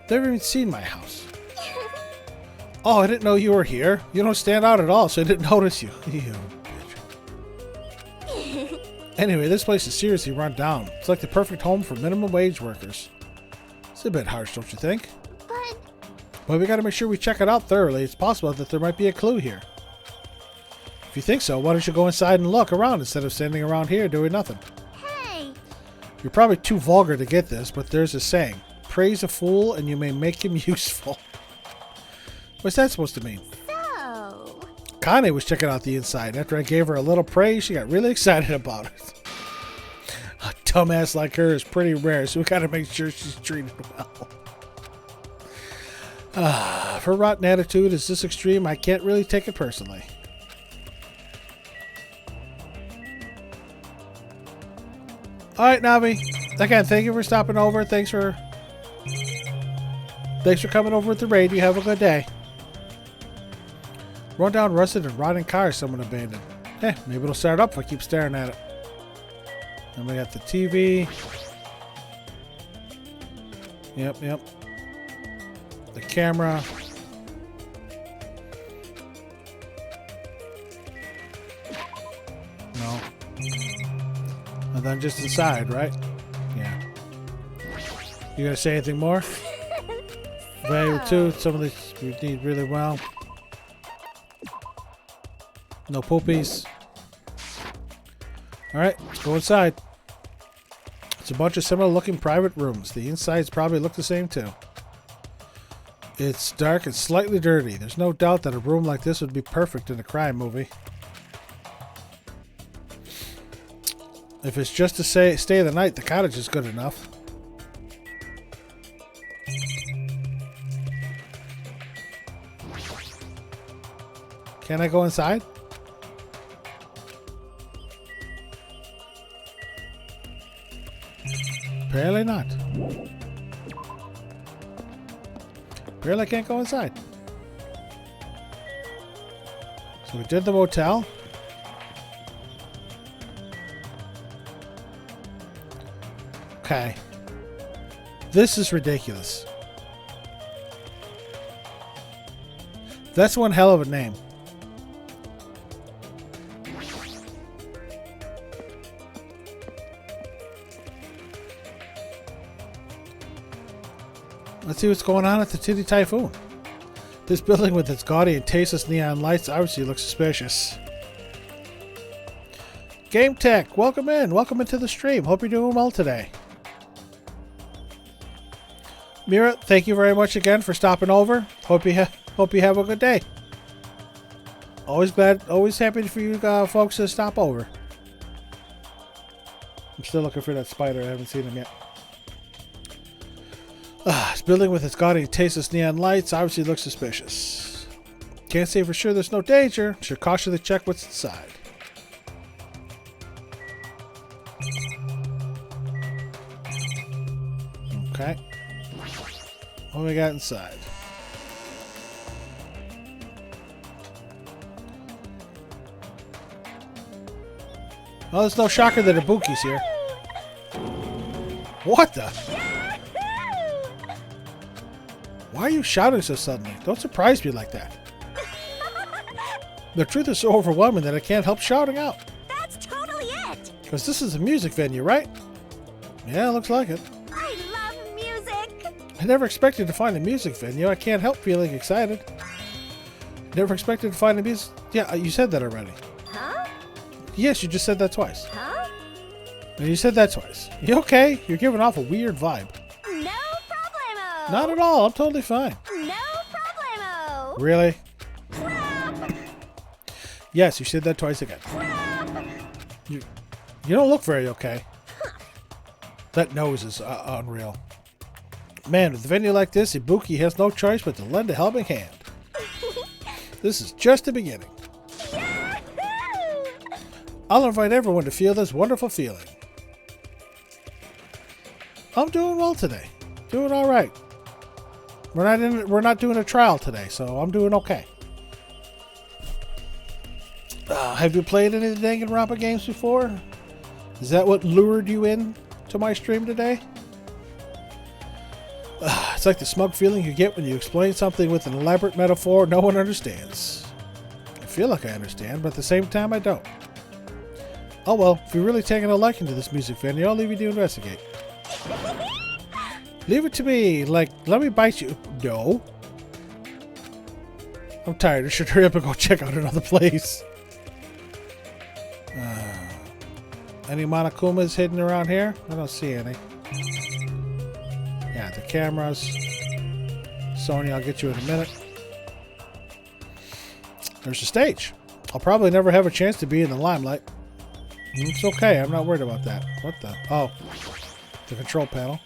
Never even seen my house. Oh, I didn't know you were here. You don't stand out at all, so I didn't notice you. You bitch. Anyway, this place is seriously run down. It's like the perfect home for minimum wage workers. It's a bit harsh, don't you think? But we gotta make sure we check it out thoroughly. It's possible that there might be a clue here. If you think so, why don't you go inside and look around instead of standing around here doing nothing? Hey! You're probably too vulgar to get this, but there's a saying. Praise a fool and you may make him useful. What's that supposed to mean? So... Connie was checking out the inside. After I gave her a little praise, she got really excited about it. A dumbass like her is pretty rare, so we gotta make sure she's treated well. If her rotten attitude is this extreme, I can't really take it personally. Alright, Navi. Again, thank you for stopping over. Thanks for coming over with the raid. You have a good day. Run down rusted and rotting car someone abandoned. Maybe it'll start up if I keep staring at it. Then we got the TV. Yep. The camera. No. And then just the side, right? Yeah. You gonna say anything more? Value 2, some of these we need really well. No poopies. Alright, let's go inside. It's a bunch of similar looking private rooms. The insides probably look the same too. It's dark and slightly dirty. There's no doubt that a room like this would be perfect in a crime movie. If it's just to stay the night, the cottage is good enough. Can I go inside? Apparently not. Apparently I can't go inside. So we did the motel. Okay. This is ridiculous. That's one hell of a name. Let's see what's going on at the Titty Typhoon. This building with its gaudy and tasteless neon lights obviously looks suspicious. Game Tech, welcome in. Welcome into the stream. Hope you're doing well today. Mira, thank you very much again for stopping over. Hope you have a good day. Always happy for you folks to stop over. I'm still looking for that spider. I haven't seen him yet. This building with its gaudy and tasteless neon lights obviously looks suspicious. Can't say for sure there's no danger. Should cautiously check what's inside. Okay. What do we got inside? Well, it's no shocker that Ibuki's here. What the? Why are you shouting so suddenly? Don't surprise me like that. The truth is so overwhelming that I can't help shouting out. That's totally it! Because this is a music venue, right? Yeah, looks like it. I love music! I never expected to find a music venue. I can't help feeling excited. Never expected to find a music... Yeah, you said that already. Huh? Yes, you just said that twice. Huh? You said that twice. You okay? You're giving off a weird vibe. No problemo. Not at all. I'm totally fine. No problemo. Really? Crap. Yes, you said that twice again. You don't look very okay. That nose is unreal. Man, with a venue like this, Ibuki has no choice but to lend a helping hand. This is just the beginning. Yahoo! I'll invite everyone to feel this wonderful feeling. I'm doing well today. Doing all right. We're not doing a trial today, so I'm doing okay. Have you played any of the Danganronpa games before? Is that what lured you in to my stream today? It's like the smug feeling you get when you explain something with an elaborate metaphor no one understands. I feel like I understand, but at the same time I don't. Oh well, if you're really taking a liking to this music venue, I'll leave you to investigate. Leave it to me, like, let me bite you. No. I'm tired, I should hurry up and go check out another place. Any Monokumas hidden around here? I don't see any. Yeah, the cameras. Sony, I'll get you in a minute. There's the stage. I'll probably never have a chance to be in the limelight. It's okay, I'm not worried about that. What the? Oh, the control panel.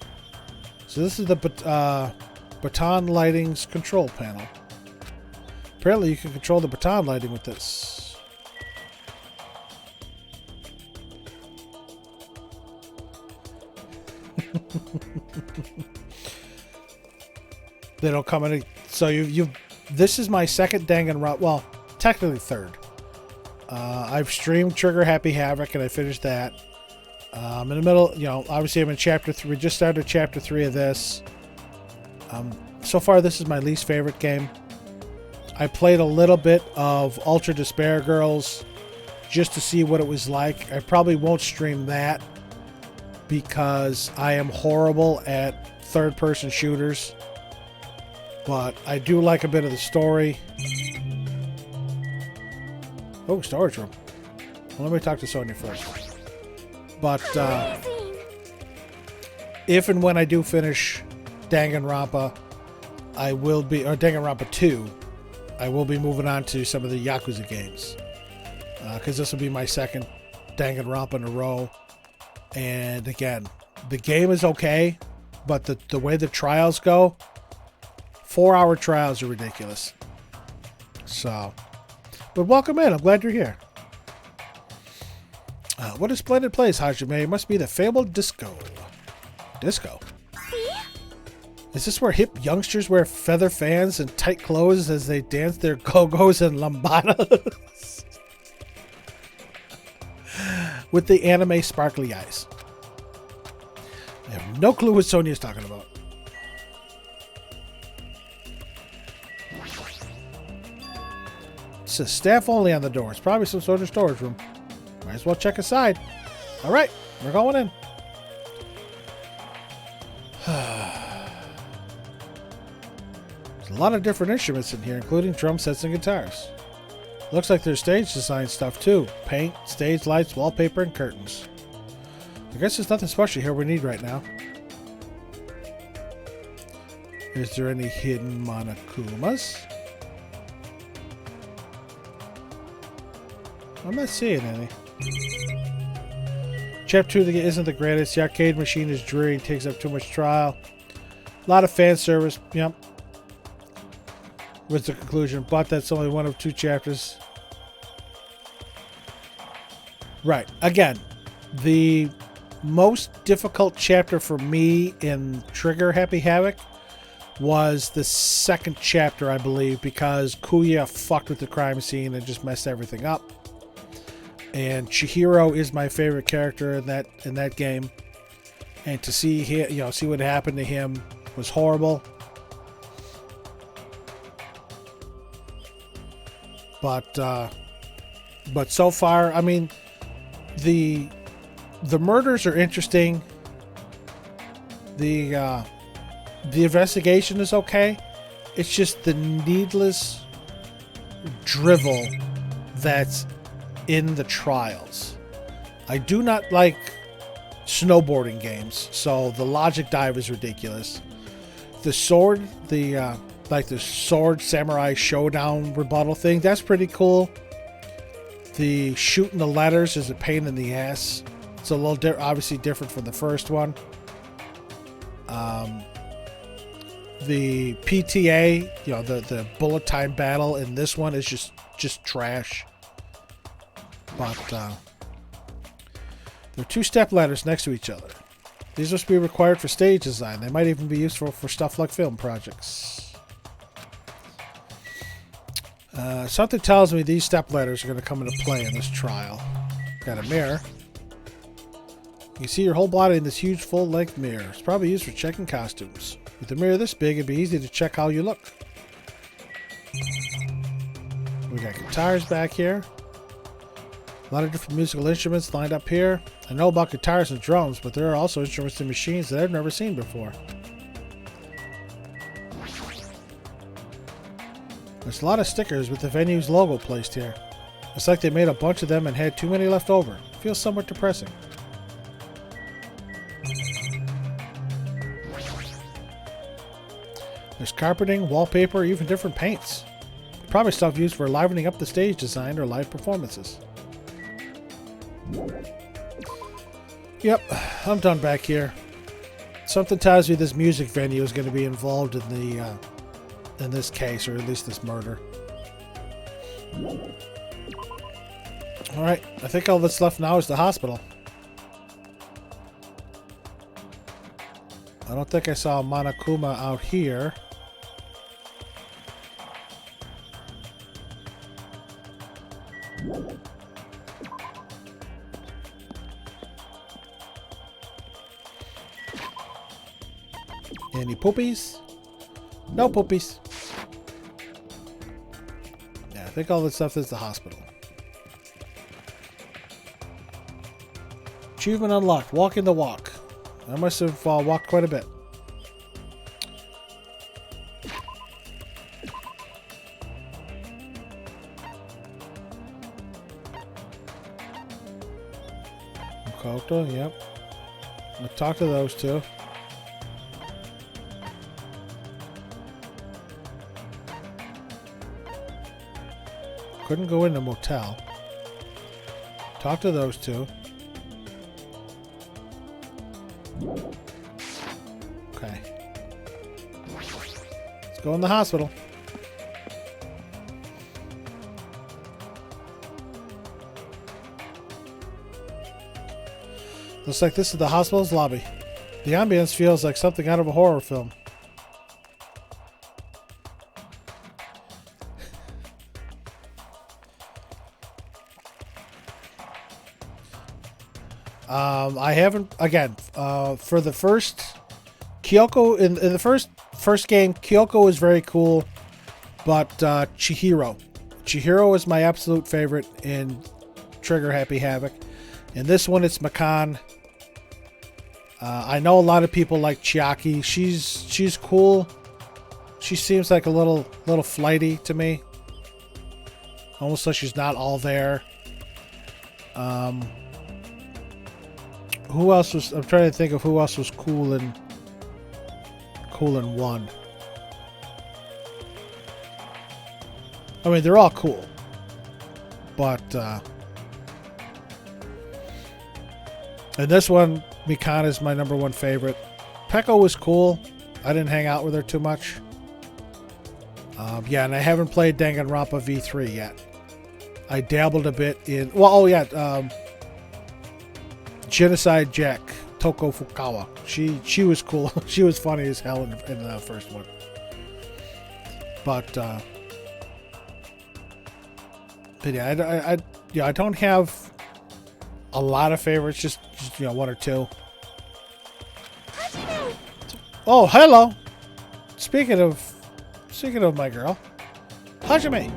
So this is the baton lighting's control panel. Apparently you can control the baton lighting with this. They don't come in. So you this is my second Danganronpa. Well, technically third. I've streamed Trigger Happy Havoc and I finished that. In the middle, obviously I'm in chapter 3. We just started chapter 3 of this. So far, this is my least favorite game. I played a little bit of Ultra Despair Girls just to see what it was like. I probably won't stream that because I am horrible at third-person shooters. But I do like a bit of the story. Oh, storage room. Well, let me talk to Sonya first. But if and when I do finish Danganronpa, I will be, or Danganronpa 2, I will be moving on to some of the Yakuza games. Because this will be my second Danganronpa in a row. And again, the game is okay, but the way the trials go, 4-hour trials are ridiculous. So, but welcome in. I'm glad you're here. What a splendid place, Hajime. It must be the fabled disco. Disco? See? Is this where hip youngsters wear feather fans and tight clothes as they dance their go-go's and lambadas? With the anime sparkly eyes. I have no clue what Sonya's talking about. It says staff only on the door. It's probably some sort of storage room. Might as well check aside. Alright, we're going in. There's a lot of different instruments in here, including drum sets and guitars. Looks like there's stage design stuff too. Paint, stage lights, wallpaper, and curtains. I guess there's nothing special here we need right now. Is there any hidden Monokumas? I'm not seeing any. Chapter 2 isn't the greatest. The arcade machine is dreary and takes up too much trial. A lot of fan service. Yep. Was the conclusion, but that's only one of 2 chapters. Right. Again, the most difficult chapter for me in Trigger Happy Havoc was the second chapter, I believe, because Kuya fucked with the crime scene and just messed everything up. And Chihiro is my favorite character in that game, and to see him, see what happened to him was horrible. But so far, I mean, the murders are interesting. The investigation is okay. It's just the needless drivel that's in the trials. I do not like snowboarding games, so the logic dive is ridiculous. The sword, the sword samurai showdown rebuttal thing, that's pretty cool. The shooting the letters is a pain in the ass. It's a little obviously different from the first one. The PTA, you know, the bullet time battle in this one is just trash. But there are 2-step ladders next to each other. These must be required for stage design. They might even be useful for stuff like film projects. Something tells me these step ladders are going to come into play in this trial. Got a mirror. You can see your whole body in this huge full-length mirror. It's probably used for checking costumes. With a mirror this big, it'd be easy to check how you look. We got guitars back here. A lot of different musical instruments lined up here. I know about guitars and drums, but there are also instruments and machines that I've never seen before. There's a lot of stickers with the venue's logo placed here. It's like they made a bunch of them and had too many left over. Feels somewhat depressing. There's carpeting, wallpaper, even different paints. Probably stuff used for livening up the stage design or live performances. Yep, I'm done back here. Something tells me this music venue is going to be involved in this case, or at least this murder. Alright, I think all that's left now is the hospital. I don't think I saw Monokuma out here. Any poopies? No poopies. Yeah, I think all this stuff is the hospital. Achievement unlocked. Walking the walk. I must have walked quite a bit. Makoto, yep. I'll talk to those two. Couldn't go in the motel. Talk to those two. Okay. Let's go in the hospital. Looks like this is the hospital's lobby. The ambience feels like something out of a horror film. I haven't, again, for the first Kyoko, in the first game, Kyoko was very cool, but Chihiro is my absolute favorite in Trigger Happy Havoc. In this one, it's Makan. I know a lot of people like Chiaki. She's cool. She seems like a little flighty to me. Almost like she's not all there. Who else was? I'm trying to think of who else was cool in 1. I mean, they're all cool, but in this one, Mikan is my #1 favorite. Peko was cool. I didn't hang out with her too much. Yeah, and I haven't played Danganronpa V3 yet. I dabbled a bit in. Well, oh yeah. Genocide Jack, Toko Fukawa. She was cool. She was funny as hell in the first one. But yeah, I don't have a lot of favorites. Just 1 or 2. Oh, hello. Speaking of my girl, Hajime.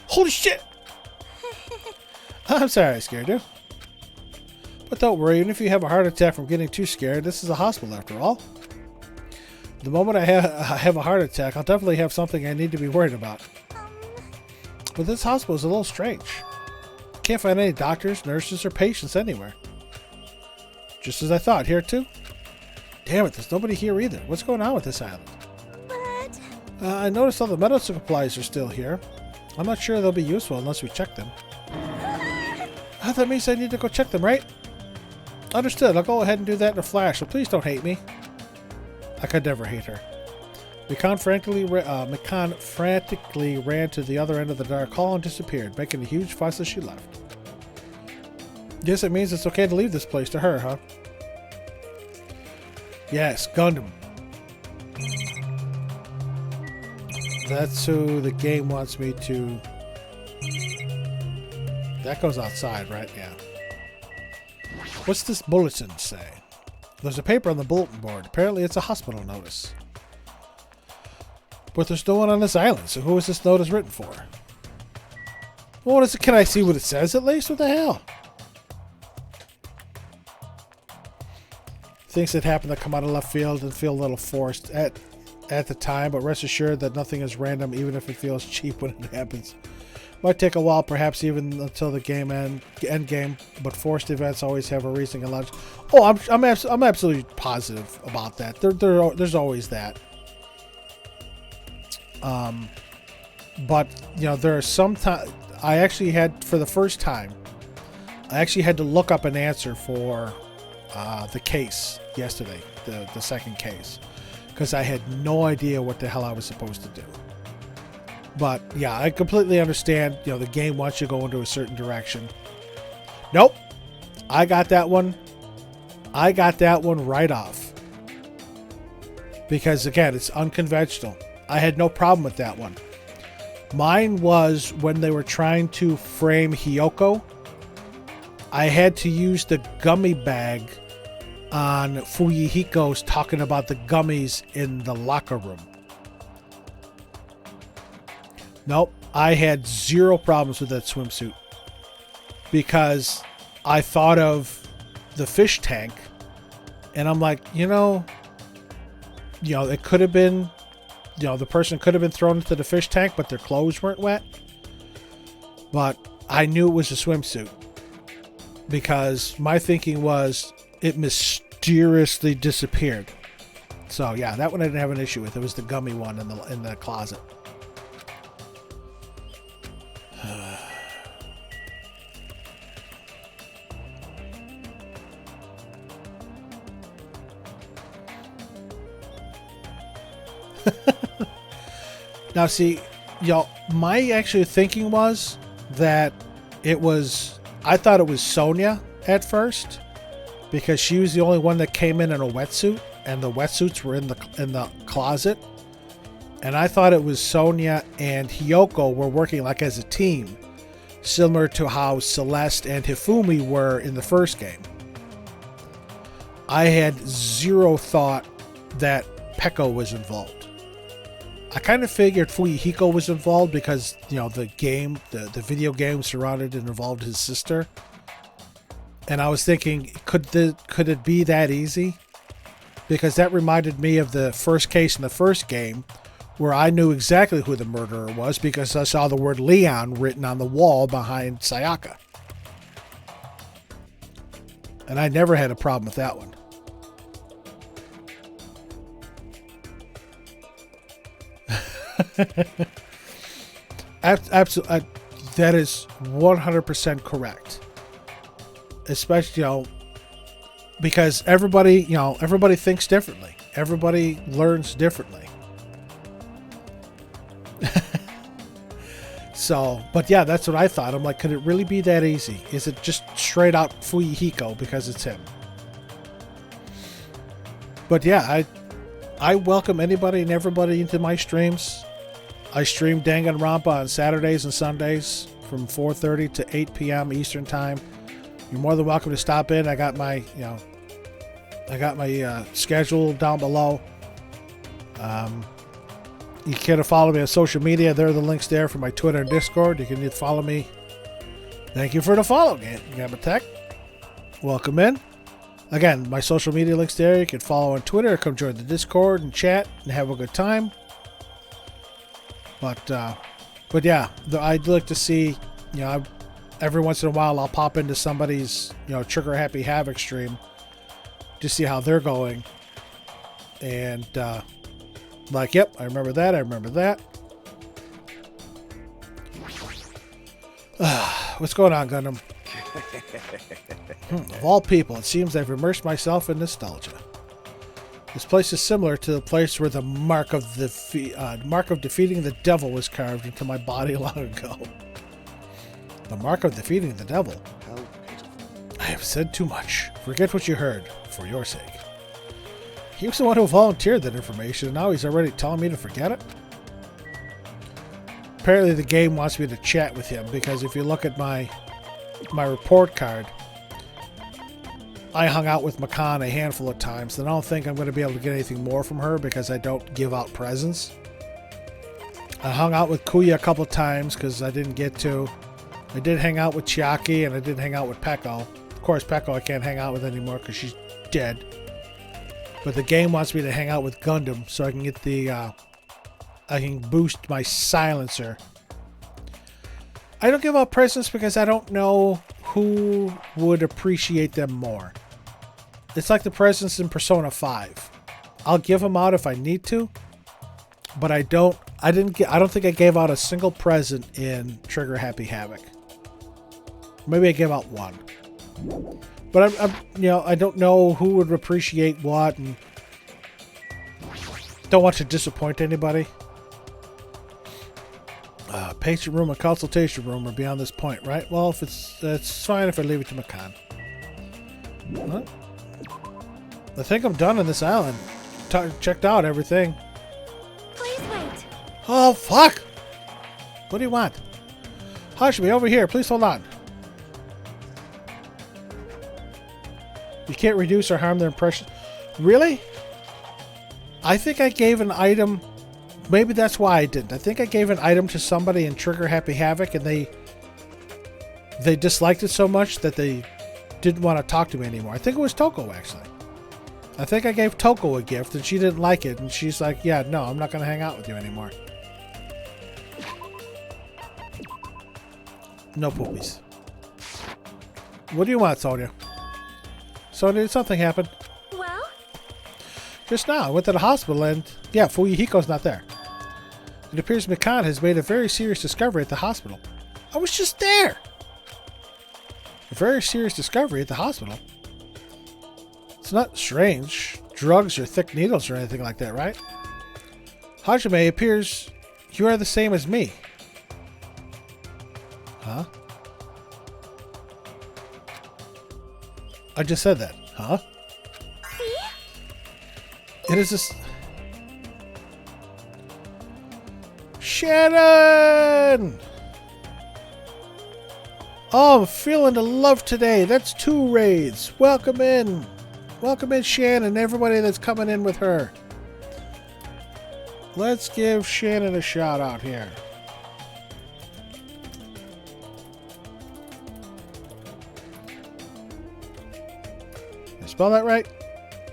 Holy shit! I'm sorry I scared you. But don't worry, even if you have a heart attack from getting too scared, this is a hospital after all. The moment I have a heart attack, I'll definitely have something I need to be worried about. But this hospital is a little strange. Can't find any doctors, nurses, or patients anywhere. Just as I thought. Here too? Damn it, there's nobody here either. What's going on with this island? But I noticed all the medical supplies are still here. I'm not sure they'll be useful unless we check them. That means I need to go check them, right? Understood. I'll go ahead and do that in a flash, so please don't hate me. I could never hate her. Mikan frantically ran to the other end of the dark hall and disappeared, making a huge fuss as she left. Guess it means it's okay to leave this place to her, huh? Yes, Gundam. That's who the game wants me to... That goes outside, right? Yeah. What's this bulletin say? There's a paper on the bulletin board. Apparently it's a hospital notice. But there's no one on this island, so who is this notice written for? Well, what is it? Can I see what it says at least? What the hell? Things that happen that come out of left field and feel a little forced at the time, but rest assured that nothing is random, even if it feels cheap when it happens. Might take a while, perhaps even until the game end game, but forced events always have a reason and logic. Oh, I'm absolutely positive about that. There's always that. But you know, there are some times I actually had, for the first time, I actually had to look up an answer for the case yesterday, the second case, because I had no idea what the hell I was supposed to do. But yeah, I completely understand. You know, the game wants you to go into a certain direction. Nope, I got that one. I got that one right off because again, it's unconventional. I had no problem with that one. Mine was when they were trying to frame Hiyoko. I had to use the gummy bag on Fuyuhiko's talking about the gummies in the locker room. Nope, I had zero problems with that swimsuit because I thought of the fish tank and I'm like, you know, it could have been, the person could have been thrown into the fish tank, but their clothes weren't wet. But I knew it was a swimsuit because my thinking was it mysteriously disappeared. So yeah, that one I didn't have an issue with. It was the gummy one in the closet. Now see, my actual thinking was that I thought it was Sonia at first because she was the only one that came in a wetsuit and the wetsuits were in the closet. And I thought it was Sonia and Hiyoko were working like as a team, similar to how Celeste and Hifumi were in the first game. I had zero thought that Peko was involved. I kind of figured Fuyuhiko was involved because, the video game surrounded and involved his sister. And I was thinking, could it be that easy? Because that reminded me of the first case in the first game where I knew exactly who the murderer was because I saw the word Leon written on the wall behind Sayaka. And I never had a problem with that one. Absolutely, that is 100% correct. Especially, because everybody thinks differently. Everybody learns differently. So, but yeah, that's what I thought. I'm like, could it really be that easy? Is it just straight out Fuyuhiko because it's him? But yeah, I welcome anybody and everybody into my streams. I stream Danganronpa on Saturdays and Sundays from 4:30 to 8 p.m. Eastern Time. You're more than welcome to stop in. I got my schedule down below. You can follow me on social media. There are the links there for my Twitter and Discord. You can follow me. Thank you for the follow, Gamma Tech. Welcome in. Again, my social media links there. You can follow on Twitter. Come join the Discord and chat and have a good time. But yeah, I'd like to see, every once in a while I'll pop into somebody's, Trigger Happy Havoc stream to see how they're going. And, like, yep, I remember that, What's going on, Gundam? Of all people, it seems I've immersed myself in nostalgia. This place is similar to the place where the mark of defeating the devil was carved into my body long ago. The mark of defeating the devil. How pitiful. I have said too much. Forget what you heard, for your sake. He was the one who volunteered that information, and now he's already telling me to forget it? Apparently the game wants me to chat with him, because if you look at my report card, I hung out with Makan a handful of times, and I don't think I'm going to be able to get anything more from her because I don't give out presents. I hung out with Kuya a couple of times because I didn't get to. I did hang out with Chiaki, and I did hang out with Peko. Of course, Peko I can't hang out with anymore because she's dead. But the game wants me to hang out with Gundam so I can get I can boost my silencer. I don't give out presents because I don't know who would appreciate them more. It's like the presents in Persona 5. I'll give them out if I need to, but I don't think I gave out a single present in Trigger Happy Havoc. Maybe I gave out one. But I don't know who would appreciate what, and don't want to disappoint anybody. Patient room and consultation room are beyond this point, right? Well, if it's fine if I leave it to Makan. Huh? I think I'm done on this island. Checked out everything. Please wait. Oh, fuck! What do you want? Hashimi, over here. Please hold on. You can't reduce or harm their impression. Really? I think I gave an item. Maybe that's why I didn't. I think I gave an item to somebody in Trigger Happy Havoc, and they disliked it so much that they didn't want to talk to me anymore. I think it was Toko, actually. I think I gave Toko a gift, and she didn't like it, and she's like, yeah, no, I'm not going to hang out with you anymore. No poopies. What do you want, Sonia? Sonia, did something happen? Well? Just now, I went to the hospital, and yeah, Fuyuhiko's not there. It appears Mikan has made a very serious discovery at the hospital. I was just there! A very serious discovery at the hospital? It's not strange. Drugs or thick needles or anything like that, right? Hajime, it appears you are the same as me. Huh? I just said that. Huh? See? It is this... Shannon! Oh, I'm feeling the love today. That's 2 raids. Welcome in. Welcome in, Shannon, everybody that's coming in with her. Let's give Shannon a shout out here. Did I spell that right?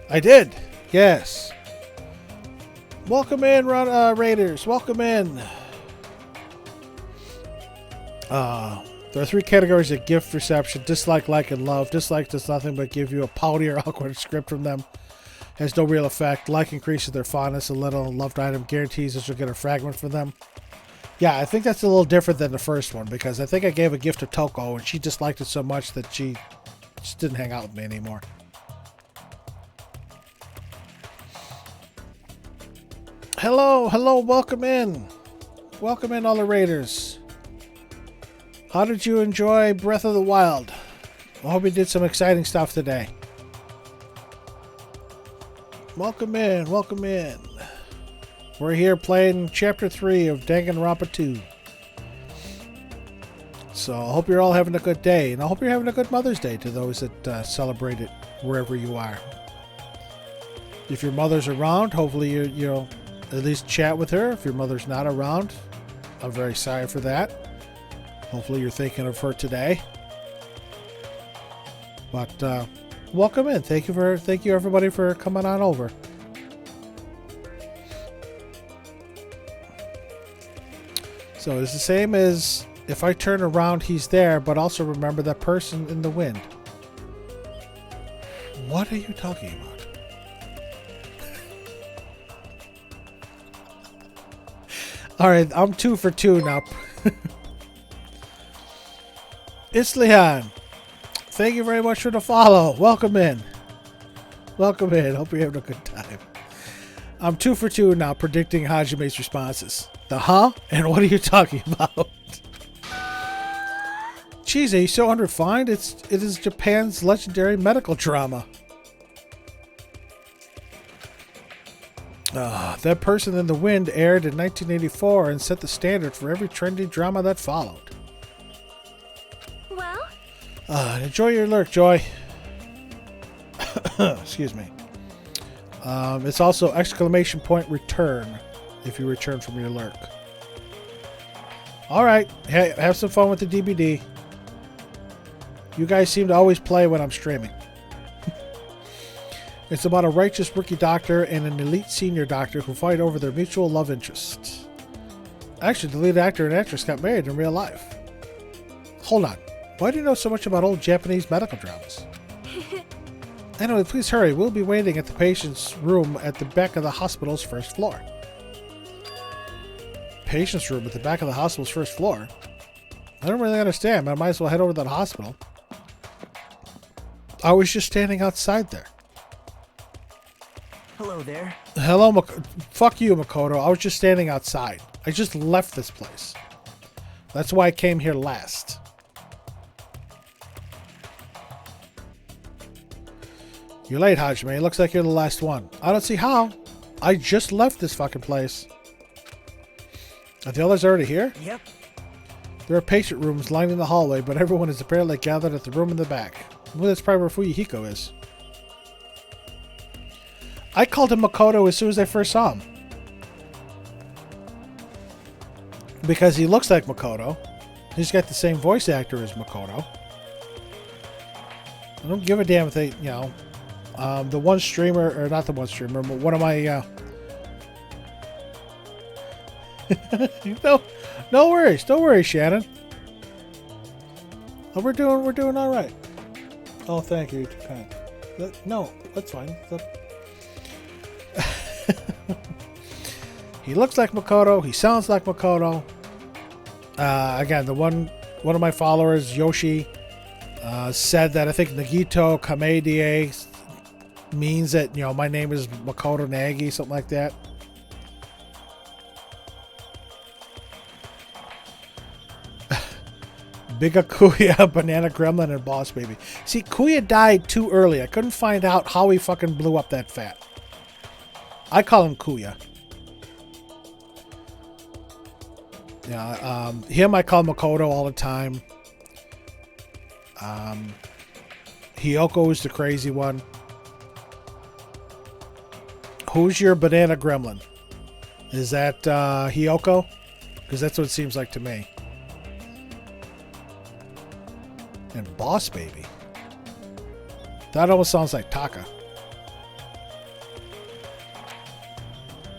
I did. Yes. Welcome in, Raiders. Welcome in. There are 3 categories of gift reception: dislike, like, and love. Dislike does nothing but give you a pouty or awkward script from them. Has no real effect. Like increases their fondness a little. Loved item guarantees that you'll get a fragment from them. Yeah, I think that's a little different than the first one, because I think I gave a gift to Toko and she disliked it so much that she just didn't hang out with me anymore. Hello, hello, welcome in. Welcome in, all the Raiders. How did you enjoy Breath of the Wild? I hope you did some exciting stuff today. Welcome in, welcome in. We're here playing Chapter 3 of Danganronpa 2. So I hope you're all having a good day, and I hope you're having a good Mother's Day to those that celebrate it wherever you are. If your mother's around, hopefully you'll at least chat with her. If your mother's not around, I'm very sorry for that. Hopefully you're thinking of her today. But welcome in. Thank you everybody for coming on over. So it's the same as If I turn around, he's there, but also remember that person in the wind. What are you talking about? Alright, I'm 2 for 2 now. Islihan, thank you very much for the follow. Welcome in. Welcome in. Hope you're having a good time. I'm 2 for 2 now predicting Hajime's responses. The huh? And what are you talking about? Jeez, are you so unrefined? It is Japan's legendary medical drama. That Person in the Wind aired in 1984 and set the standard for every trendy drama that followed. Well? Enjoy your lurk, Joy. Excuse me. It's also exclamation point return if you return from your lurk. Alright, hey, have some fun with the DVD. You guys seem to always play when I'm streaming. It's about a righteous rookie doctor and an elite senior doctor who fight over their mutual love interests. Actually, the lead actor and actress got married in real life. Hold on. Why do you know so much about old Japanese medical dramas? Anyway, please hurry. We'll be waiting at the patient's room at the back of the hospital's first floor. Patient's room at the back of the hospital's first floor? I don't really understand, but I might as well head over to the hospital. I was just standing outside there. Hello there. Hello, fuck you, Makoto. I was just standing outside. I just left this place. That's why I came here last. You're late, Hajime. It looks like you're the last one. I don't see how. I just left this fucking place. Are the others already here? Yep. There are patient rooms lining the hallway, but everyone is apparently gathered at the room in the back. Well, that's probably where Fuyuhiko is. I called him Makoto as soon as I first saw him. Because he looks like Makoto. He's got the same voice actor as Makoto. I don't give a damn if they, you know, the one streamer, or not the one streamer, but one of my, no worries. Don't worry, Shannon. Oh, we're doing all right. Oh, thank you, Japan. No, that's fine. He looks like Makoto. He sounds like Makoto. Again, one of my followers, Yoshi, said that I think Nagito Kamedie means that, you know, my name is Makoto Nagi, something like that. Big Kuya, Banana Gremlin, and Boss Baby. See, Kuya died too early. I couldn't find out how he fucking blew up that fat. I call him Kuya. Yeah, him I call Makoto all the time. Hiyoko is the crazy one. Who's your banana gremlin? Is that Hiyoko? Because that's what it seems like to me. And Boss Baby. That almost sounds like Taka.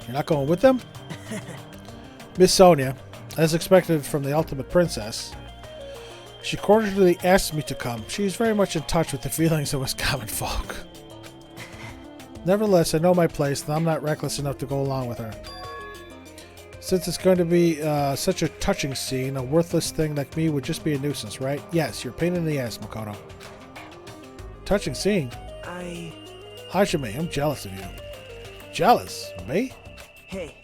You're not going with them? Miss Sonia, as expected from the Ultimate Princess, she cordially asked me to come. She is very much in touch with the feelings of us common folk. Nevertheless, I know my place, and I'm not reckless enough to go along with her. Since it's going to be such a touching scene, a worthless thing like me would just be a nuisance, right? Yes, you're a pain in the ass, Makoto. Touching scene? Hajime, I'm jealous of you. Jealous? Me? Hey.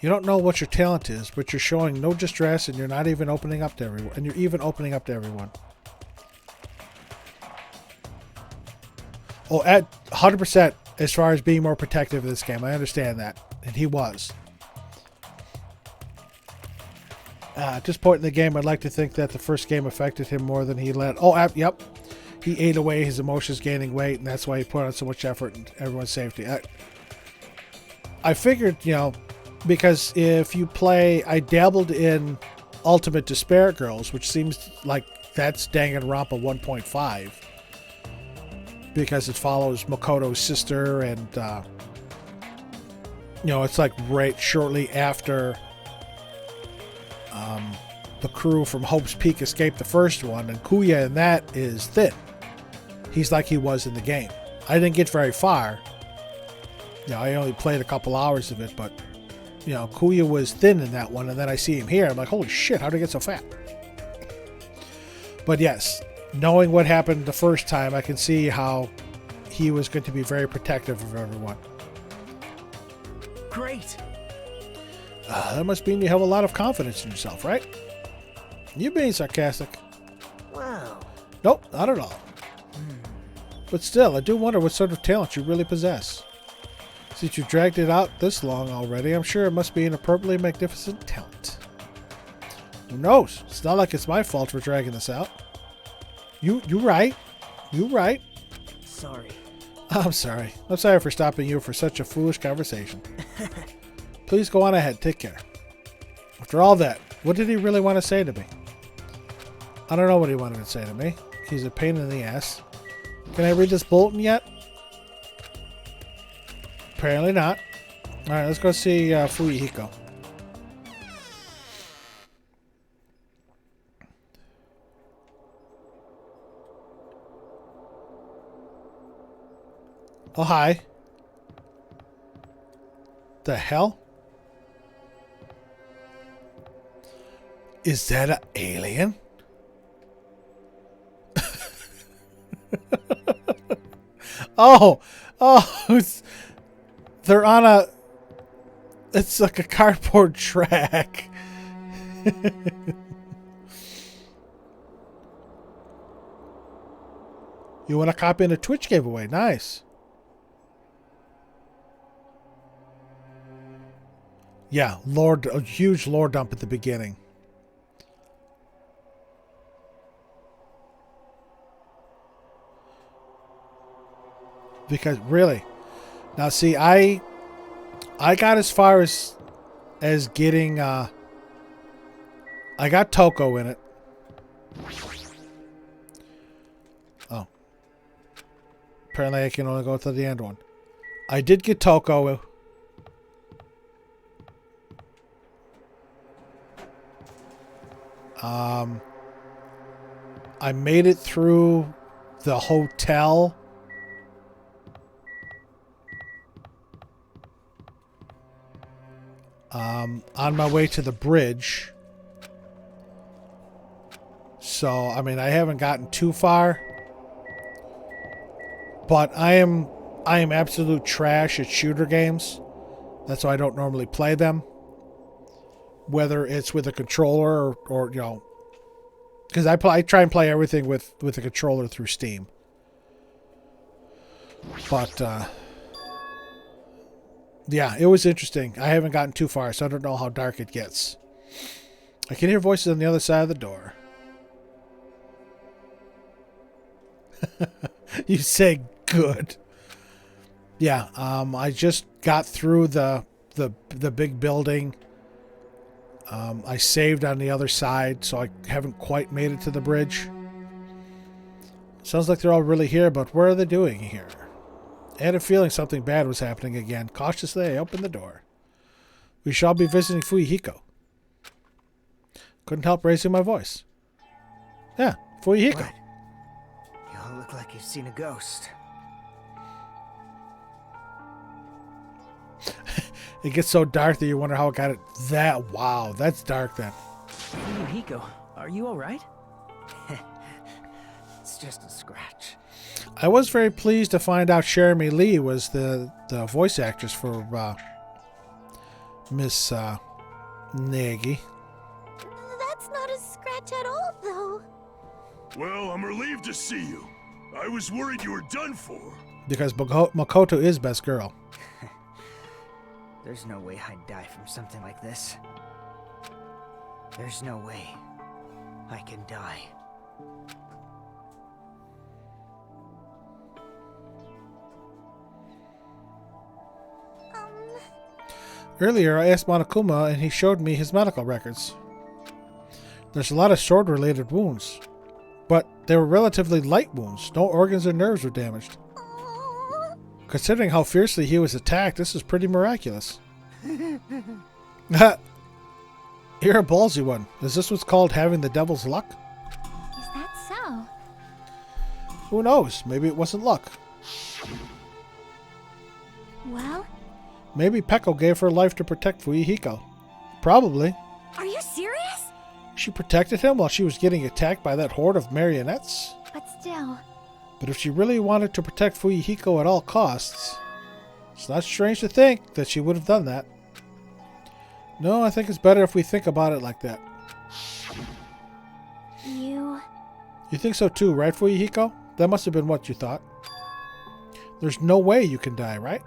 You don't know what your talent is, but you're showing no distress, and you're not even opening up to everyone. And you're even opening up to everyone. Oh, at 100% as far as being more protective of this game. I understand that. And he was. At this point in the game, I'd like to think that the first game affected him more than he let. Oh, yep. He ate away his emotions gaining weight, and that's why he put on so much effort in everyone's safety. I figured, you know, because if you play, I dabbled in Ultimate Despair Girls, which seems like that's Danganronpa 1.5. Because it follows Makoto's sister, and, you know, it's like right shortly after the crew from Hope's Peak escaped the first one, and Kuya in that is thin. He's like he was in the game. I didn't get very far. I only played a couple hours of it, but Kuya was thin in that one, and then I see him here. I'm like, holy shit, how did he get so fat? But yes, knowing what happened the first time, I can see how he was going to be very protective of everyone. Great. That must mean you have a lot of confidence in yourself, right? You being sarcastic. Wow. Nope, not at all. But still, I do wonder what sort of talent you really possess. Since you dragged it out this long already, I'm sure it must be an appropriately magnificent talent. Who knows? It's not like it's my fault for dragging this out. You right. You right. Sorry. I'm sorry. I'm sorry for stopping you for such a foolish conversation. Please go on ahead. Take care. After all that, what did he really want to say to me? I don't know what he wanted to say to me. He's a pain in the ass. Can I read this bulletin yet? Apparently not. Alright, let's go see Fuyuhiko. Oh, hi. The hell? Is that an alien? Oh, they're on a, it's like a cardboard track. You want to copy in a Twitch giveaway? Nice. Yeah, a huge lore dump at the beginning. Because really, now see, I got as far as getting I got Toko in it. Oh, apparently I can only go to the end one. I did get Toko. I made it through the hotel. On my way to the bridge. So, I mean, I haven't gotten too far. But I am absolute trash at shooter games. That's why I don't normally play them. Whether it's with a controller or because I try and play everything with a controller through Steam. But yeah, it was interesting. I haven't gotten too far, so I don't know how dark it gets. I can hear voices on the other side of the door. You say good. Yeah, I just got through the big building. I saved on the other side, so I haven't quite made it to the bridge. Sounds like they're all really here, but what are they doing here? I had a feeling something bad was happening again. Cautiously, I opened the door. We shall be visiting Fuyuhiko. Couldn't help raising my voice. Yeah, Fuyuhiko. What? You all look like you've seen a ghost. It gets so dark that you wonder how it got it that. Wow, that's dark then. Fuyuhiko, are you alright? It's just a scratch. I was very pleased to find out Jeremy Lee was the voice actress for Miss Nagy. That's not a scratch at all, though. Well, I'm relieved to see you. I was worried you were done for. Because Makoto is best girl. There's no way I'd die from something like this. There's no way I can die. Earlier, I asked Monokuma, and he showed me his medical records. There's a lot of sword-related wounds, but they were relatively light wounds. No organs or nerves were damaged. Considering how fiercely he was attacked, this is pretty miraculous. You're a ballsy one. Is this what's called having the devil's luck? Is that so? Who knows? Maybe it wasn't luck. Well, Maybe Peko gave her life to protect Fuyuhiko. Probably. are you serious? She protected him while she was getting attacked by that horde of marionettes. But still, But if she really wanted to protect Fuyuhiko at all costs, it's not strange to think that she would have done that. No, I think it's better if we think about it like that. you... You think so too, right, Fuyuhiko? That must have been what you thought. There's no way you can die, right?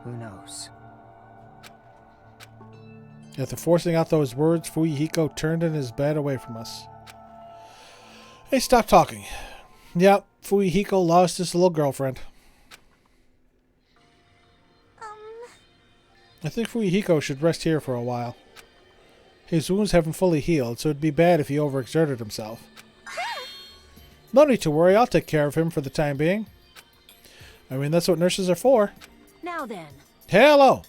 Who knows? After forcing out those words, Fuyuhiko turned in his bed away from us. Hey, stop talking. Yep, Fuyuhiko lost his little girlfriend. I think Fuyuhiko should rest here for a while. His wounds haven't fully healed, so it'd be bad if he overexerted himself. No need to worry, I'll take care of him for the time being. I mean, that's what nurses are for. Now then, Hello!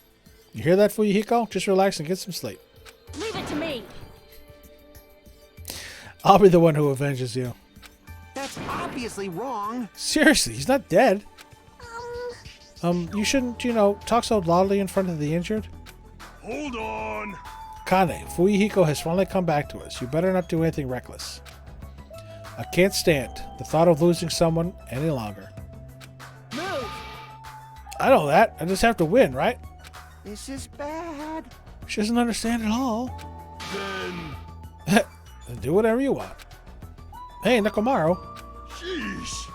You hear that, Fuyuhiko? Just relax and get some sleep. leave it to me. I'll be the one who avenges you. That's obviously wrong. Seriously, he's not dead. You shouldn't, talk so loudly in front of the injured. Hold on. Kane, Fuyuhiko has finally come back to us. You better not do anything reckless. I can't stand the thought of losing someone any longer. Move. I know that. I just have to win, right? This is bad. She doesn't understand at all. Then, Then do whatever you want. Hey, Nekomaru, sheesh.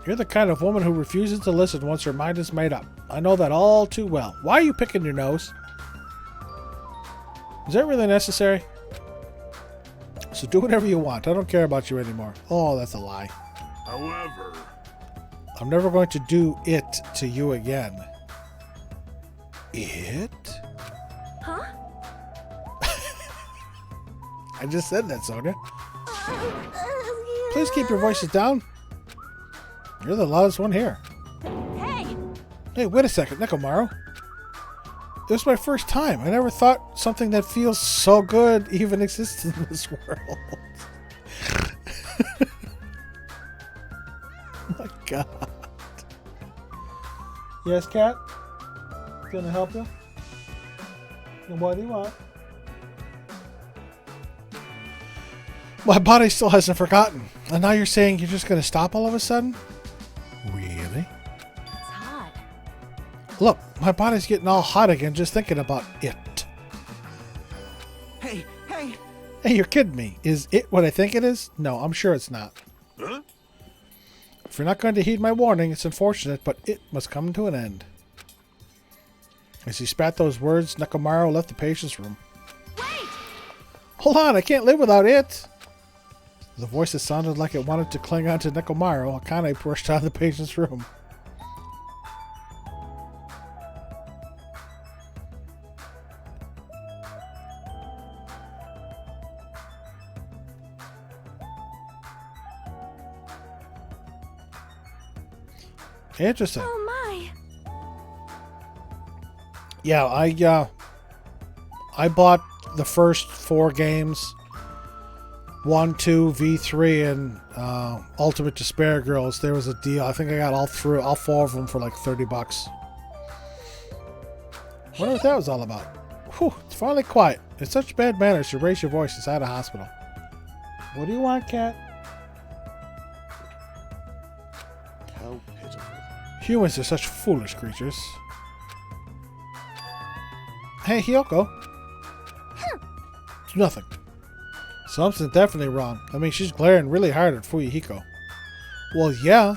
you're the kind of woman who refuses to listen once her mind is made up. I know that all too well. Why are you picking your nose? Is that really necessary? So do whatever you want. I don't care about you anymore. Oh, that's a lie. However, I'm never going to do it to you again. It? Huh? I just said that, Sonia. Please keep your voices down. You're the loudest one here. Hey! Hey, wait a second, Nekomaru. It was my first time. I never thought something that feels so good even exists in this world. My God. Yes, Cat? Can I help you? And what do you want? My body still hasn't forgotten. And now you're saying you're just going to stop all of a sudden? Really? It's hot. Look, my body's getting all hot again just thinking about it. Hey, hey. Hey, you're kidding me. Is it what I think it is? No, I'm sure it's not. huh? If you're not going to heed my warning, it's unfortunate, but it must come to an end. As he spat those words, Nekomaru left the patient's room. Wait! Hold on, I can't live without it! The voice that sounded like it wanted to cling on to Nekomaru, Akane pushed out of the patient's room. Interesting. Oh my! Yeah, I bought the first 4 games, 1, 2, V3, and Ultimate Despair Girls. There was a deal. I think I got all 4 of them for like $30. Wonder what that was all about. Whew, it's finally quiet. It's such bad manners to raise your voice inside a hospital. What do you want, Cat? How pitiful. Humans are such foolish creatures. Hey, Hiyoko. It's nothing. Something's definitely wrong. I mean, she's glaring really hard at Fuyuhiko. Well, yeah.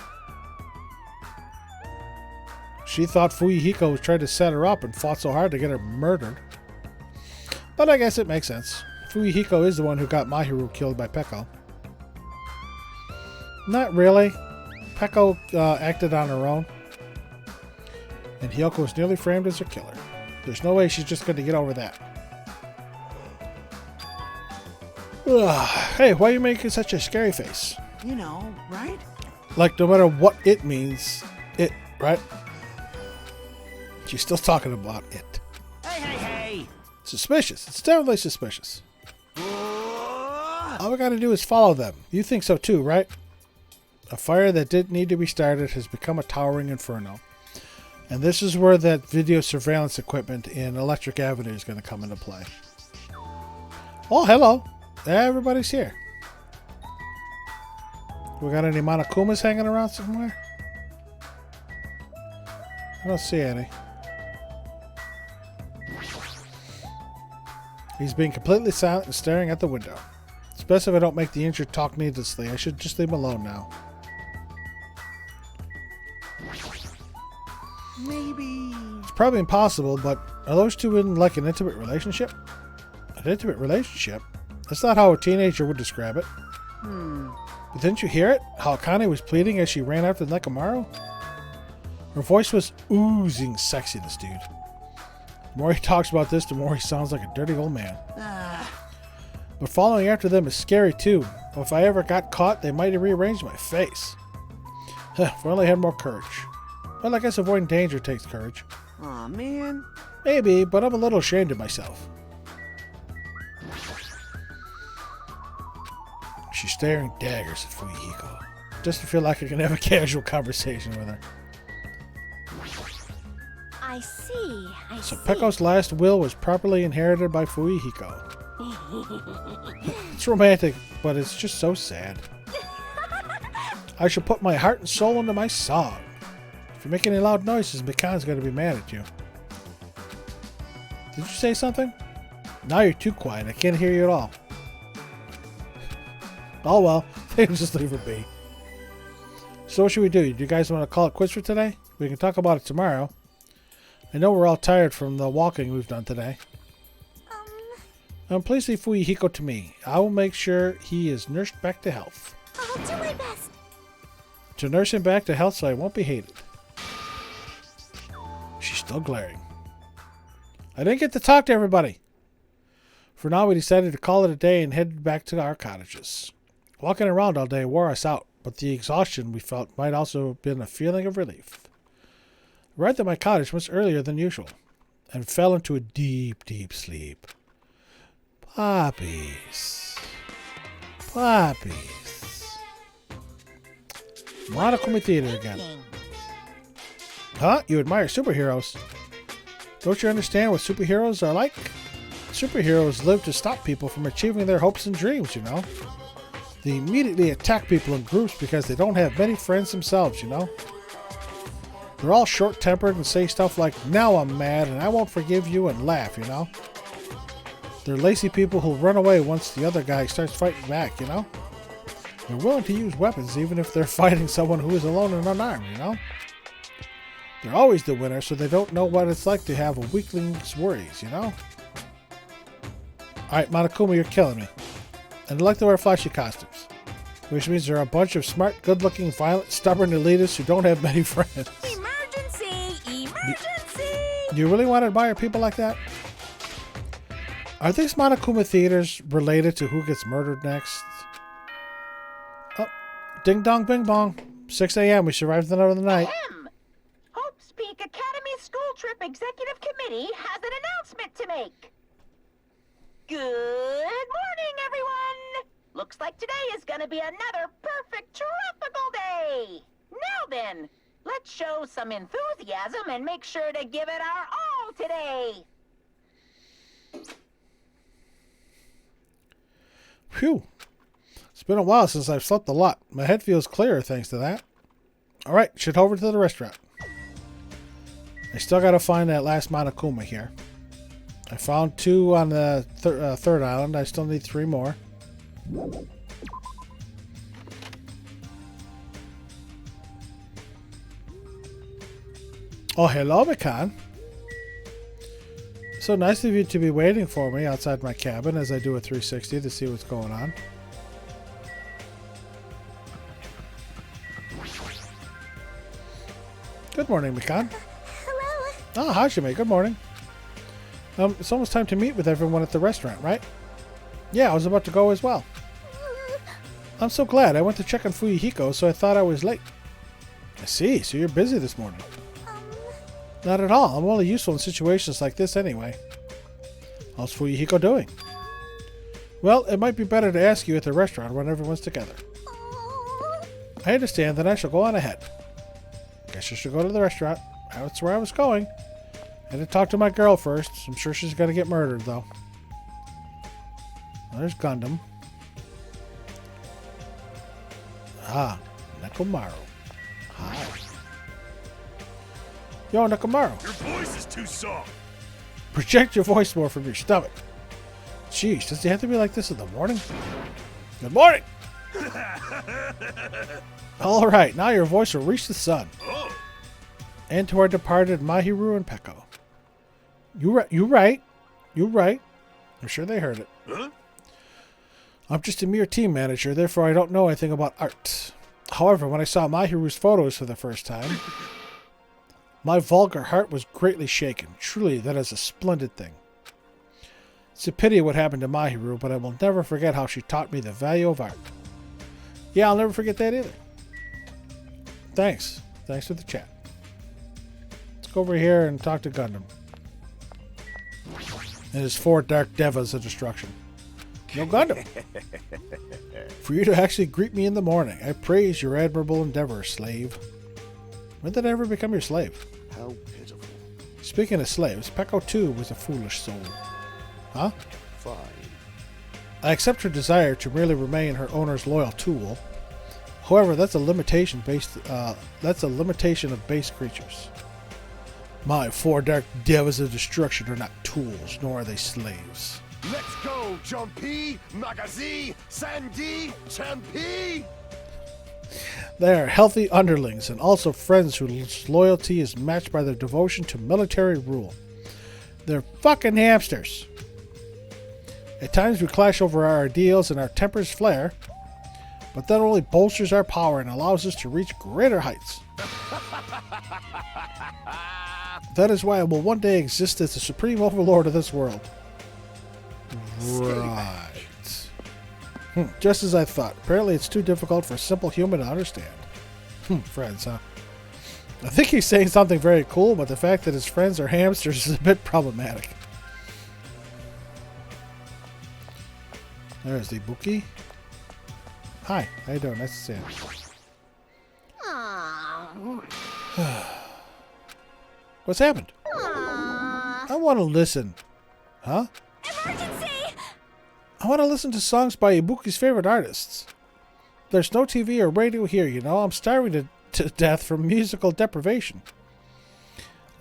She thought Fuyuhiko was trying to set her up and fought so hard to get her murdered. But I guess it makes sense. Fuyuhiko is the one who got Mahiru killed by Peko. Not really. Peko acted on her own. And Hiyoko was nearly framed as her killer. There's no way she's just going to get over that. Ugh. Hey, why are you making such a scary face? You know, right? Like, no matter what it means, it, right? She's still talking about it. Hey, hey, hey! Suspicious. It's definitely suspicious. All we gotta do is follow them. You think so too, right? A fire that didn't need to be started has become a towering inferno. And this is where that video surveillance equipment in Electric Avenue is going to come into play. Oh, hello. Everybody's here. We got any Monokumas hanging around somewhere? I don't see any. He's being completely silent and staring at the window. It's best if I don't make the injured talk needlessly. I should just leave him alone now. Maybe. It's probably impossible, but are those two in like an intimate relationship? An intimate relationship? That's not how a teenager would describe it. But didn't you hear it? How Akane was pleading as she ran after Nekomaru? Her voice was oozing sexiness, dude. The more he talks about this, the more he sounds like a dirty old man. But following after them is scary too. If I ever got caught, they might have rearranged my face. If I only had more courage. Well, I guess avoiding danger takes courage. Aw, man. Maybe, but I'm a little ashamed of myself. She's staring daggers at Fuyuhiko, just to feel like I can have a casual conversation with her. I see. So Pekko's last will was properly inherited by Fuyuhiko. It's romantic, but it's just so sad. I should put my heart and soul into my song. If you make any loud noises, Mikan's going to be mad at you. Did you say something? Now you're too quiet. I can't hear you at all. Oh well, just leave her be. So what should we do? Do you guys want to call it quits for today? We can talk about it tomorrow. I know we're all tired from the walking we've done today. Please leave Fuyuhiko to me. I will make sure he is nursed back to health. I'll do my best. To nurse him back to health so I won't be hated. She's still glaring. I didn't get to talk to everybody. For now, we decided to call it a day and head back to our cottages. Walking around all day wore us out, but the exhaustion we felt might also have been a feeling of relief. I arrived at my cottage much earlier than usual, and fell into a deep, deep sleep. Puppies. Puppies. Monokuma Theater again. Huh? You admire superheroes. Don't you understand what superheroes are like? Superheroes live to stop people from achieving their hopes and dreams, you know. They immediately attack people in groups because they don't have many friends themselves, you know. They're all short-tempered and say stuff like, now I'm mad and I won't forgive you, and laugh, you know. They're lazy people who'll run away once the other guy starts fighting back, you know. They're willing to use weapons even if they're fighting someone who is alone and unarmed, you know. They're always the winner, so they don't know what it's like to have a weakling's worries, you know. Alright, Monokuma, you're killing me. And I like to wear flashy costumes. Which means there are a bunch of smart, good-looking, violent, stubborn elitists who don't have many friends. Emergency! Emergency! Do you really want to admire people like that? Are these Monokuma theaters related to who gets murdered next? Oh, ding dong bing bong. 6 a.m. We survived another night. Hope's Peak Academy School Trip Executive Committee has an announcement to make. Good morning, everyone! Looks like today is gonna be another perfect tropical day! Now then, let's show some enthusiasm and make sure to give it our all today! Phew. It's been a while since I've slept a lot. My head feels clearer thanks to that. Alright, should head over to the restaurant. I still gotta find that last Monokuma here. I found 2 on the third island. I still need 3 more. Oh, hello, Mikan. So nice of you to be waiting for me outside my cabin as I do a 360 to see what's going on. Good morning, Mikan. Hello. Oh, Hajime, good morning. It's almost time to meet with everyone at the restaurant, right? Yeah, I was about to go as well. I'm so glad. I went to check on Fuyuhiko, so I thought I was late. I see, so you're busy this morning. Not at all. I'm only useful in situations like this anyway. How's Fuyuhiko doing? Well, it might be better to ask you at the restaurant when everyone's together. I understand, then I shall go on ahead. Guess I should go to the restaurant. That's where I was going. I had to talk to my girl first. I'm sure she's going to get murdered, though. There's Gundam. Ah, Nekomaru. Hi. Yo, Nekomaru. Your voice is too soft. Project your voice more from your stomach. Jeez, does it have to be like this in the morning? Good morning! Alright, now your voice will reach the sun. Oh. And to our departed Mahiru and Peko. You right. I'm sure they heard it. Huh? I'm just a mere team manager, therefore I don't know anything about art. However, when I saw Mahiru's photos for the first time, my vulgar heart was greatly shaken. Truly, that is a splendid thing. It's a pity what happened to Mahiru, but I will never forget how she taught me the value of art. Yeah, I'll never forget that either. Thanks. Thanks for the chat. Let's go over here and talk to Gundam. And his 4 dark devas of destruction. No Gundam. For you to actually greet me in the morning, I praise your admirable endeavor, slave. When did I ever become your slave? How pitiful. Speaking of slaves, Peko too was a foolish soul. Huh? Fine. I accept her desire to merely remain her owner's loyal tool. However, that's a limitation of base creatures. My 4 dark devas of destruction are not tools, nor are they slaves. Let's go, Jumpy, Magazi, Sandy, Champy. They are healthy underlings and also friends whose loyalty is matched by their devotion to military rule. They're fucking hamsters. At times we clash over our ideals and our tempers flare, but that only bolsters our power and allows us to reach greater heights. That is why I will one day exist as the supreme overlord of this world. Right. Just as I thought. Apparently it's too difficult for a simple human to understand. Friends, huh? I think he's saying something very cool, but the fact that his friends are hamsters is a bit problematic. There's the Ibuki. Hi, how you doing? Nice to see you. What's happened? I want to listen. Huh? Emergency! I want to listen to songs by Ibuki's favorite artists. There's no TV or radio here, you know. I'm starving to death from musical deprivation.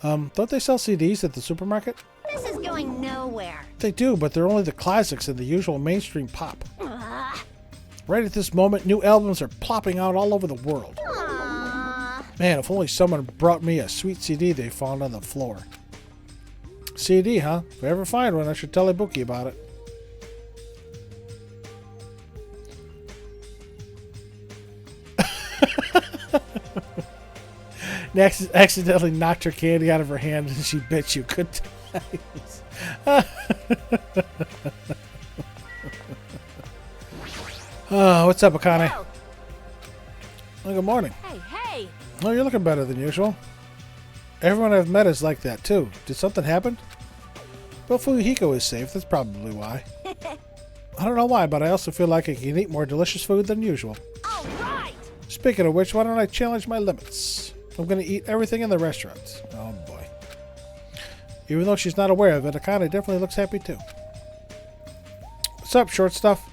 Don't they sell CDs at the supermarket? This is going nowhere. They do, but they're only the classics and the usual mainstream pop. Right at this moment, new albums are plopping out all over the world. Man, if only someone brought me a sweet CD they found on the floor. CD, huh? If I ever find one, I should tell Ibuki about it. Next, accidentally knocked her candy out of her hand and she bit you. Good times. Oh, what's up, Akane? Whoa. Oh, good morning. Hey! Oh, you're looking better than usual. Everyone I've met is like that, too. Did something happen? Well, Fuyuhiko is safe. That's probably why. I don't know why, but I also feel like I can eat more delicious food than usual. All right! Speaking of which, why don't I challenge my limits? I'm going to eat everything in the restaurant. Oh, boy. Even though she's not aware of it, Akane definitely looks happy, too. What's up, short stuff?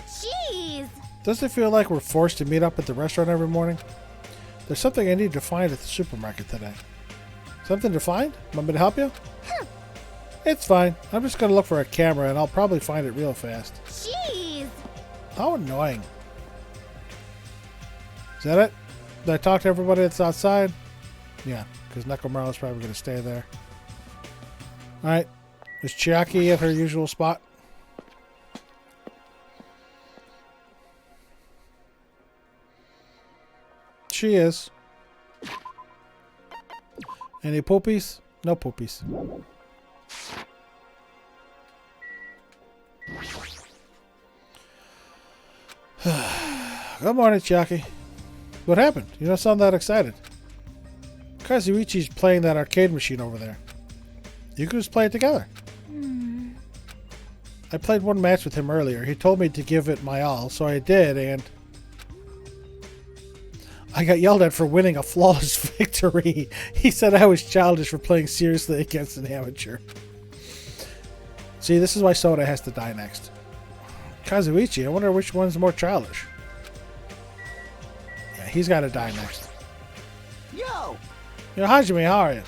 Jeez! Does it feel like we're forced to meet up at the restaurant every morning? There's something I need to find at the supermarket today. Something to find? Want me to help you? It's fine. I'm just going to look for a camera and I'll probably find it real fast. Jeez! How annoying. Is that it? Did I talk to everybody that's outside? Yeah, because Nekomaru's probably going to stay there. Alright. Is Chiaki at her usual spot? She is. Any poopies? No poopies. Good morning, Chiaki. What happened? You don't sound that excited. Kazuichi's playing that arcade machine over there. You could just play it together. I played one match with him earlier. He told me to give it my all, so I did, and I got yelled at for winning a flawless victory. He said I was childish for playing seriously against an amateur. See, this is why Soda has to die next. Kazuichi, I wonder which one's more childish. Yeah, he's got to die next. Yo! Yo, Hajime, how are you?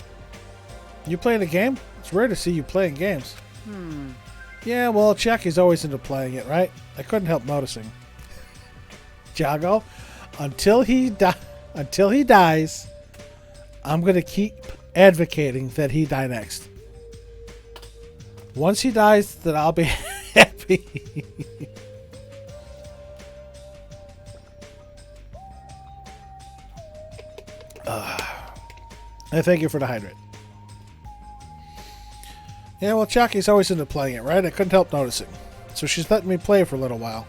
You playing a game? It's rare to see you playing games. Yeah, well, Chucky's always into playing it, right? I couldn't help noticing. Jago, until he dies, I'm gonna keep advocating that he die next. Once he dies, then I'll be happy. I thank you for the hydrate. Yeah, well, Chucky's always into playing it, right? I couldn't help noticing. So she's letting me play for a little while.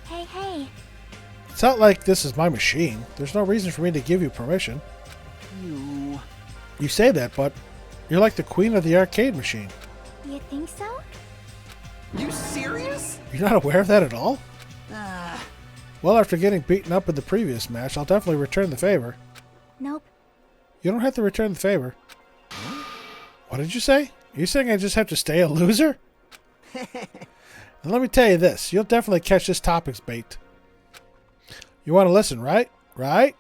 Hey. It's not like this is my machine. There's no reason for me to give you permission. You say that, but you're like the queen of the arcade machine. You think so? You serious? You're not aware of that at all? Well, after getting beaten up in the previous match, I'll definitely return the favor. Nope. You don't have to return the favor. What did you say? Are you saying I just have to stay a loser? And let me tell you this. You'll definitely catch this topic's bait. You want to listen, right? Right?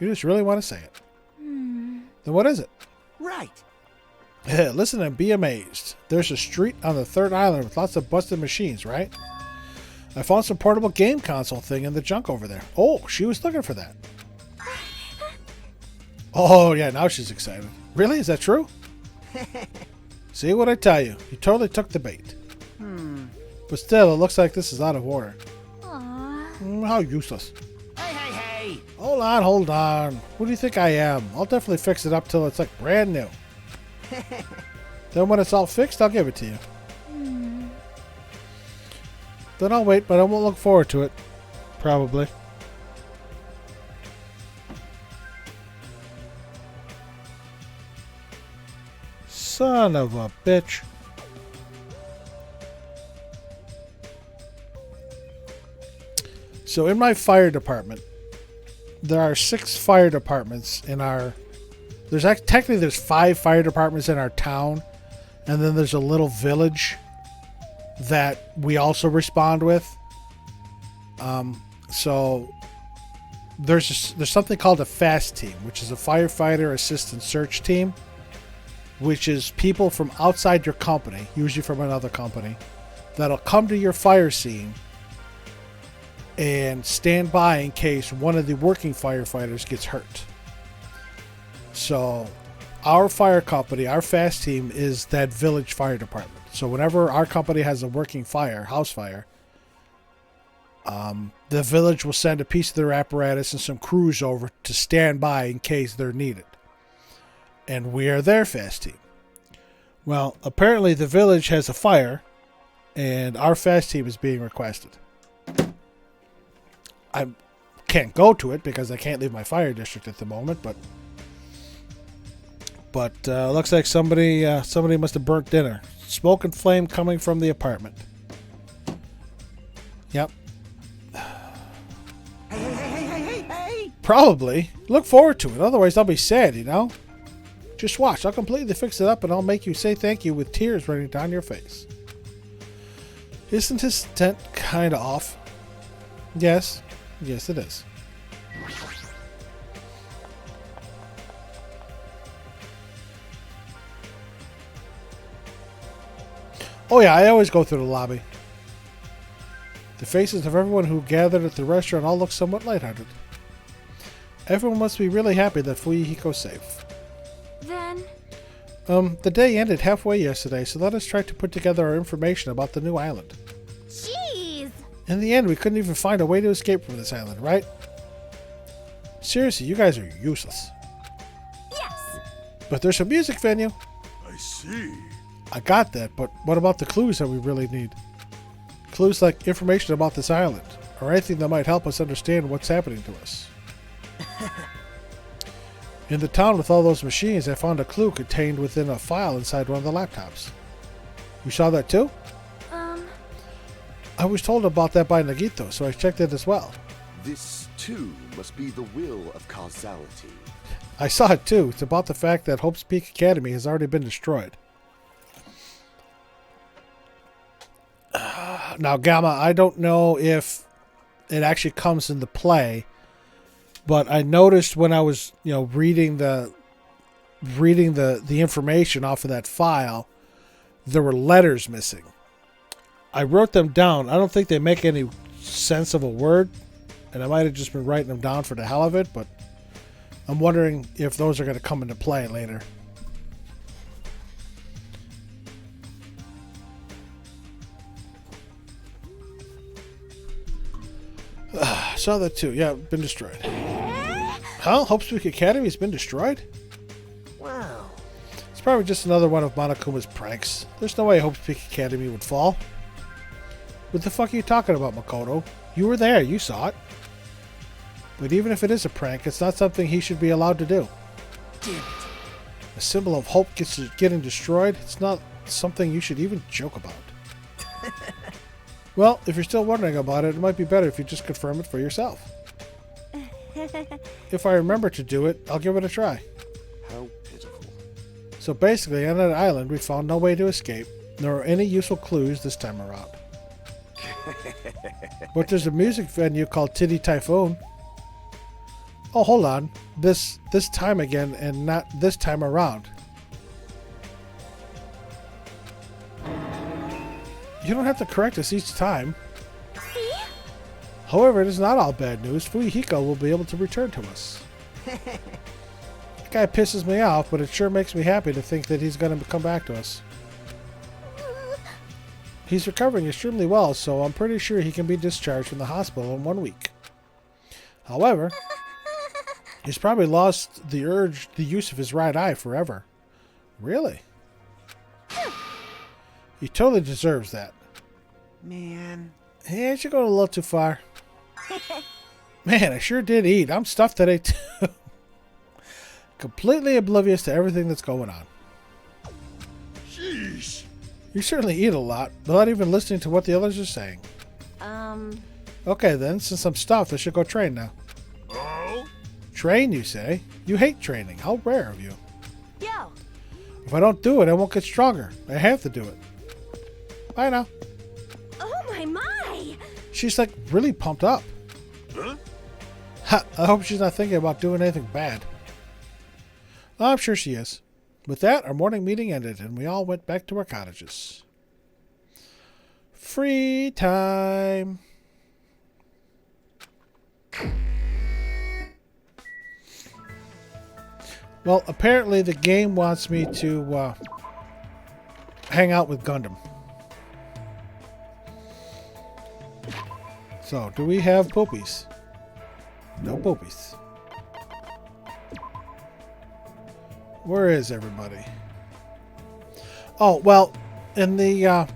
You just really want to say it. Then what is it? Right. Listen and be amazed. There's a street on the third island with lots of busted machines, right? I found some portable game console thing in the junk over there. Oh, she was looking for that. Oh, yeah, now she's excited. Really? Is that true? See what I tell you? You totally took the bait. But still, it looks like this is out of order. Aww. How useless. Hey! Hold on. Who do you think I am? I'll definitely fix it up till it's like brand new. Then when it's all fixed, I'll give it to you. Then I'll wait, but I won't look forward to it. Probably. Son of a bitch. So in my fire department, there are 6 fire departments in our... Technically there's 5 fire departments in our town, and then there's a little village that we also respond with. So there's something called a FAST team, which is a firefighter assistant search team, which is people from outside your company, usually from another company, that'll come to your fire scene and stand by in case one of the working firefighters gets hurt. So our fire company, our FAST team, is that village fire department. So whenever our company has a working fire, house fire, the village will send a piece of their apparatus and some crews over to stand by in case they're needed. And we are their FAST team. Well, apparently the village has a fire, and our FAST team is being requested. I can't go to it because I can't leave my fire district at the moment, but looks like somebody must have burnt dinner. Smoke and flame coming from the apartment. Yep. Hey! Probably. Look forward to it. Otherwise, I'll be sad, you know? Just watch. I'll completely fix it up and I'll make you say thank you with tears running down your face. Isn't his intent kind of off? Yes. Yes, it is. Oh yeah, I always go through the lobby. The faces of everyone who gathered at the restaurant all look somewhat lighthearted. Everyone must be really happy that Fuyuhiko's safe. Then... The day ended halfway yesterday, so let us try to put together our information about the new island. Jeez! In the end, we couldn't even find a way to escape from this island, right? Seriously, you guys are useless. Yes! But there's a music venue. I see. I got that, but what about the clues that we really need? Clues like information about this island, or anything that might help us understand what's happening to us. In the town with all those machines, I found a clue contained within a file inside one of the laptops. You saw that too? I was told about that by Nagito, so I checked it as well. This, too, must be the will of causality. I saw it too. It's about the fact that Hope's Peak Academy has already been destroyed. Now, Gamma, I don't know if it actually comes into play, but I noticed when I was, reading the information off of that file, there were letters missing. I wrote them down. I don't think they make any sense of a word, and I might have just been writing them down for the hell of it, but I'm wondering if those are going to come into play later. Saw that too. Yeah, been destroyed. Huh? Hope's Peak Academy has been destroyed? Wow. It's probably just another one of Monokuma's pranks. There's no way Hope's Peak Academy would fall. What the fuck are you talking about, Makoto? You were there. You saw it. But even if it is a prank, it's not something he should be allowed to do. Damn it. A symbol of hope getting destroyed? It's not something you should even joke about. Well, if you're still wondering about it, it might be better if you just confirm it for yourself. If I remember to do it, I'll give it a try. How pitiful. So basically, on that island, we found no way to escape, nor any useful clues this time around. But there's a music venue called Titty Typhoon. Oh, hold on. This time again, and not this time around. You don't have to correct us each time. See? However, it is not all bad news. Fuyuhiko will be able to return to us. That guy pisses me off, but it sure makes me happy to think that he's going to come back to us. He's recovering extremely well, so I'm pretty sure he can be discharged from the hospital in 1 week. However, he's probably lost the use of his right eye forever. Really? He totally deserves that. Man. Yeah, you're going a little too far. Man, I sure did eat. I'm stuffed today, too. Completely oblivious to everything that's going on. Sheesh. You certainly eat a lot, without even listening to what the others are saying. Okay, then, since I'm stuffed, I should go train now. Oh? Train, you say? You hate training. How rare of you. Yo. If I don't do it, I won't get stronger. I have to do it. Bye now. Oh my. She's like really pumped up. Huh? Ha, I hope she's not thinking about doing anything bad. Oh, I'm sure she is. With that, our morning meeting ended, and we all went back to our cottages. Free time. Well, apparently the game wants me to hang out with Gundam. So, do we have poopies? No poopies. Where is everybody? Oh, well, in the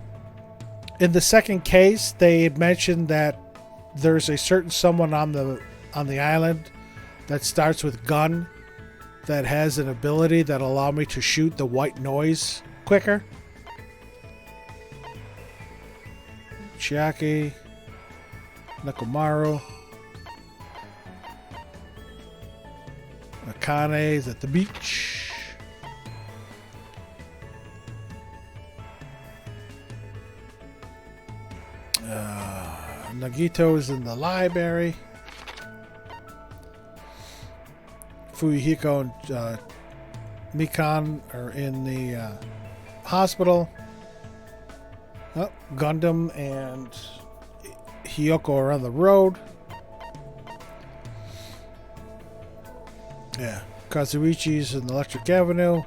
second case, they mentioned that there's a certain someone on the island that starts with gun that has an ability that allow me to shoot the white noise quicker. Chiaki, Nekomaru, Akane is at the beach. Nagito is in the library. Fuyuhiko and Mikan are in the hospital. Oh, Gundam and Hiyoko are on the road. Yeah. Kazuichi's in Electric Avenue.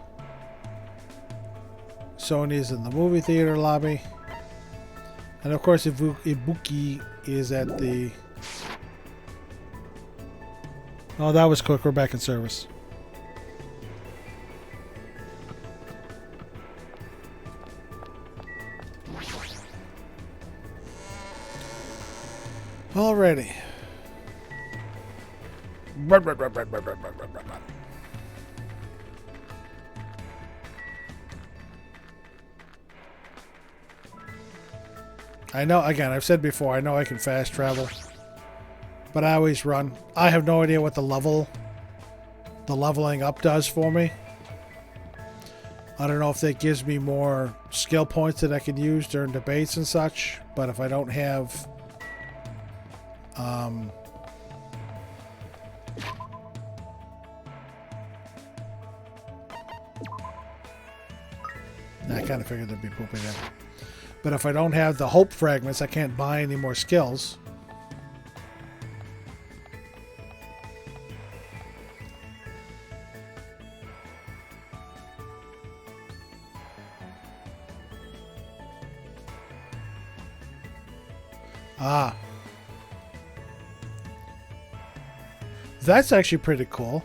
Sony's in the movie theater lobby. And of course, Ibuki is at the... Oh, that was quick. We're back in service. Alrighty. I know, again, I've said before, I know I can fast travel. But I always run. I have no idea what the leveling up does for me. I don't know if that gives me more skill points that I can use during debates and such. But if I don't have... I kind of figured there'd be pooping there. But if I don't have the hope fragments, I can't buy any more skills. Ah. That's actually pretty cool.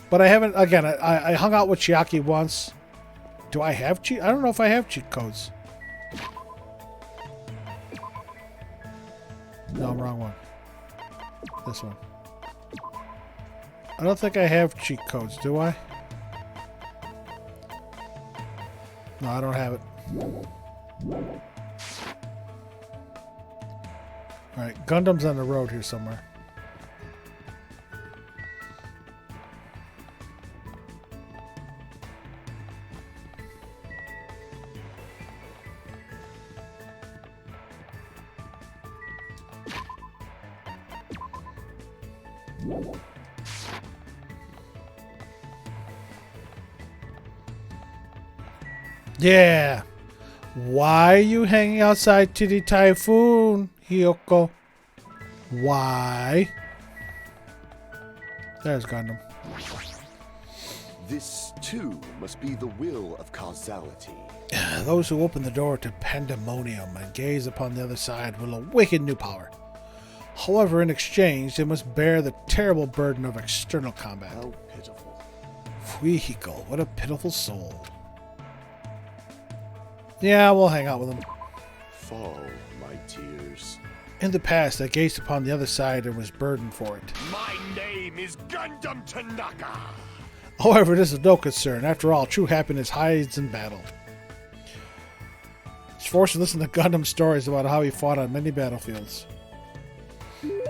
But I haven't, again, I hung out with Chiaki once. Do I have cheat? I don't know if I have cheat codes. No, I'm wrong one. This one. I don't think I have cheat codes, do I? No, I don't have it. Alright, Gundam's on the road here somewhere. Yeah. Why are you hanging outside to the typhoon, Hyoko? Why? There's Gundam. This, too, must be the will of causality. Those who open the door to pandemonium and gaze upon the other side will awaken new power. However, in exchange, they must bear the terrible burden of external combat. How pitiful. Fuihiko, what a pitiful soul. Yeah, we'll hang out with him. Fall, my tears. In the past, I gazed upon the other side and was burdened for it. My name is Gundam Tanaka. However, this is no concern. After all, true happiness hides in battle. He's forced to listen to Gundam stories about how he fought on many battlefields. You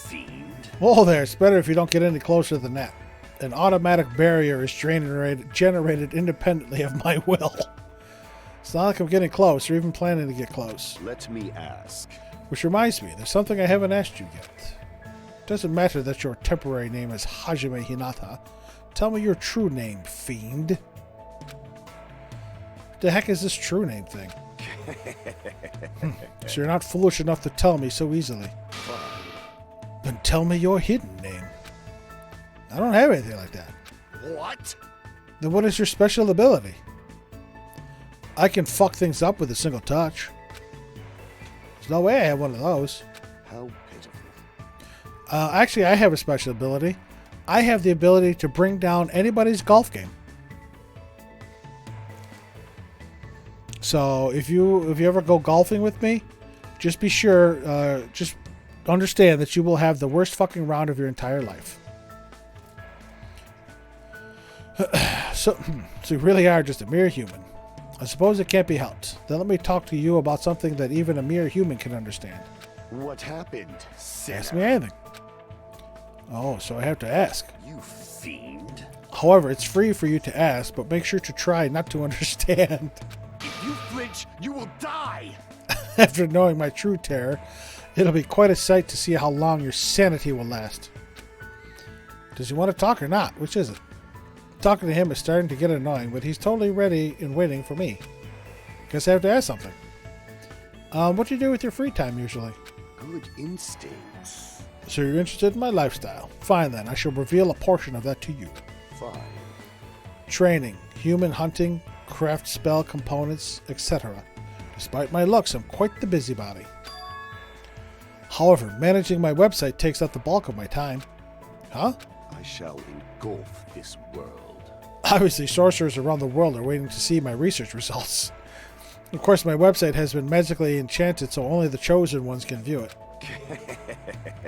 fiend. Whoa there, it's better if you don't get any closer than that. An automatic barrier is generated independently of my will. It's not like I'm getting close or even planning to get close. Let me ask. Which reminds me, there's something I haven't asked you yet. It doesn't matter that your temporary name is Hajime Hinata. Tell me your true name, fiend. What the heck is this true name thing? So you're not foolish enough to tell me so easily. Then tell me your hidden name. I don't have anything like that. What? Then what is your special ability? I can fuck things up with a single touch. There's no way I have one of those. How pitiful. Actually, I have a special ability. I have the ability to bring down anybody's golf game. So if you ever go golfing with me, just be sure, just understand that you will have the worst fucking round of your entire life. So you really are just a mere human. I suppose it can't be helped. Then let me talk to you about something that even a mere human can understand. What happened, sinner? Ask me anything. Oh, so I have to ask. You fiend. However, it's free for you to ask, but make sure to try not to understand. If you flinch, you will die. After knowing my true terror, it'll be quite a sight to see how long your sanity will last. Does he want to talk or not? Which is it? Talking to him is starting to get annoying, but he's totally ready and waiting for me. Guess I have to ask something. What do you do with your free time usually? Good instincts. So you're interested in my lifestyle. Fine then, I shall reveal a portion of that to you. Fine. Training, human hunting, craft spell components, etc. Despite my looks, I'm quite the busybody. However, managing my website takes up the bulk of my time. Huh? I shall engulf this world. Obviously, sorcerers around the world are waiting to see my research results. Of course, my website has been magically enchanted so only the chosen ones can view it.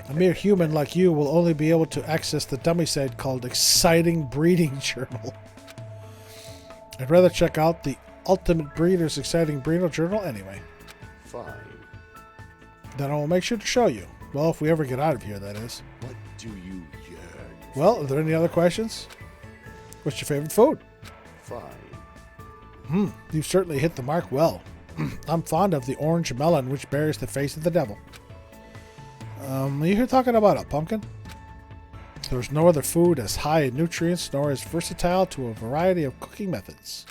A mere human like you will only be able to access the dummy site called Exciting Breeding Journal. I'd rather check out the Ultimate Breeder's Exciting Breeder Journal anyway. Fine. Then I will make sure to show you. Well, if we ever get out of here, that is. What do you yearn? Well, are there any other questions? What's your favorite food? Fine. You've certainly hit the mark well. I'm fond of the orange melon which bears the face of the devil. Are you here talking about a pumpkin? There's no other food as high in nutrients nor as versatile to a variety of cooking methods.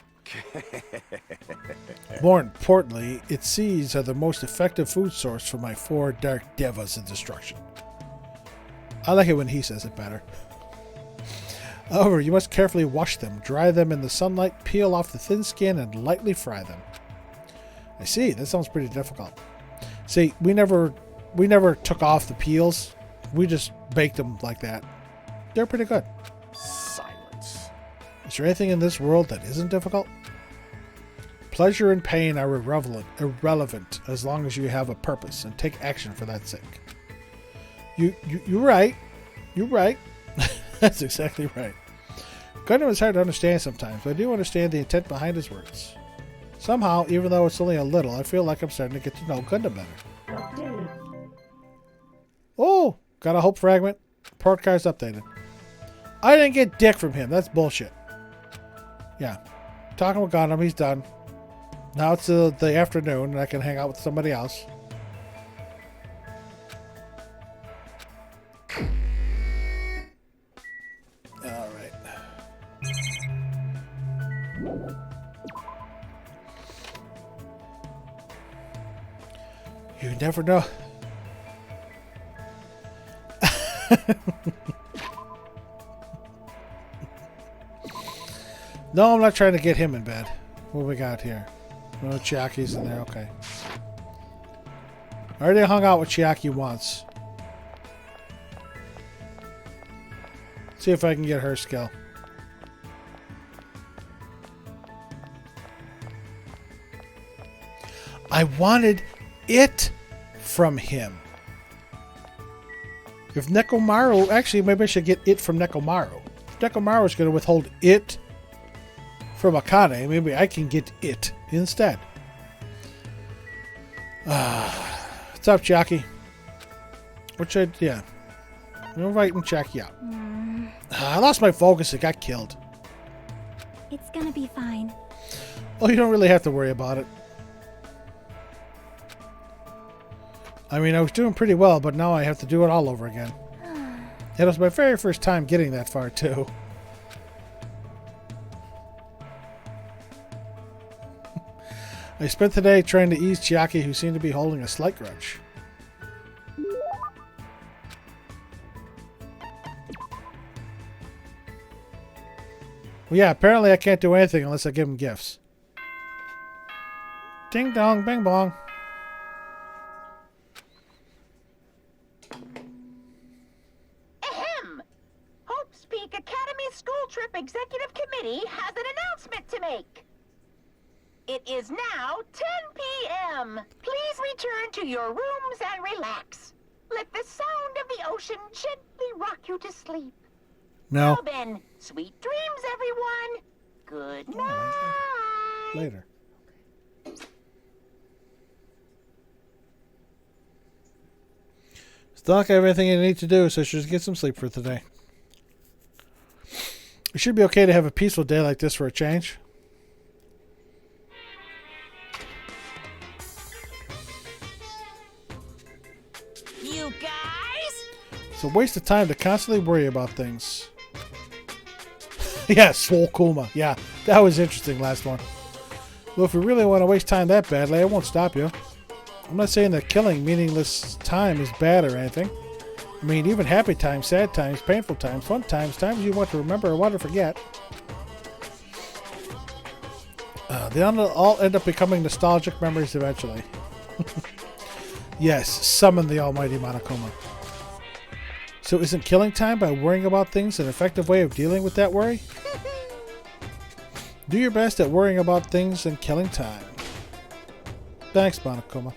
More importantly, its seeds are the most effective food source for my 4 dark devas of destruction. I like it when he says it better. However, you must carefully wash them, dry them in the sunlight, peel off the thin skin, and lightly fry them. I see. That sounds pretty difficult. See, we never took off the peels. We just baked them like that. They're pretty good. Silence. Is there anything in this world that isn't difficult? Pleasure and pain are irrelevant as long as you have a purpose and take action for that sake. You're right. You're right. That's exactly right. Gundam is hard to understand sometimes, but I do understand the intent behind his words. Somehow, even though it's only a little, I feel like I'm starting to get to know Gundam better. Oh, got a hope fragment. Port card's updated. I didn't get dick from him. That's bullshit. Yeah. Talking with Gundam, he's done. Now it's the afternoon and I can hang out with somebody else. Alright. You never know. No, I'm not trying to get him in bed. What we got here? No Chiaki's in there. Okay. I already hung out with Chiaki once. See if I can get her skill. I wanted it from him. If Nekomaru... Actually, maybe I should get it from Nekomaru. If Nekomaru is going to withhold it from Akane, maybe I can get it instead. What's up, Chiaki? Yeah. I'm inviting Chiaki out. I lost my focus. It got killed. It's gonna be fine. Well, you don't really have to worry about it. I mean, I was doing pretty well, but now I have to do it all over again. It was my very first time getting that far, too. I spent the day trying to ease Chiaki, who seemed to be holding a slight grudge. Well, yeah, apparently I can't do anything unless I give him gifts. Ding dong, bing bong. Ahem! Hope's Peak Academy School Trip Executive Committee has an announcement to make. It is now 10 p.m. Please return to your rooms and relax. Let the sound of the ocean gently rock you to sleep. No. Now then, sweet dreams, everyone. Good night. Later. Still not got everything I need to do, so I should just get some sleep for today. It should be okay to have a peaceful day like this for a change. You guys? It's a waste of time to constantly worry about things. Yeah, Swole Kuma. Yeah, that was interesting, last one. Well, if you really want to waste time that badly, I won't stop you. I'm not saying that killing meaningless time is bad or anything. I mean, even happy times, sad times, painful times, fun times, times you want to remember or want to forget. They all end up becoming nostalgic memories eventually. Yes, summon the almighty Monokuma. So isn't killing time by worrying about things an effective way of dealing with that worry? Do your best at worrying about things and killing time. Thanks, Monokuma.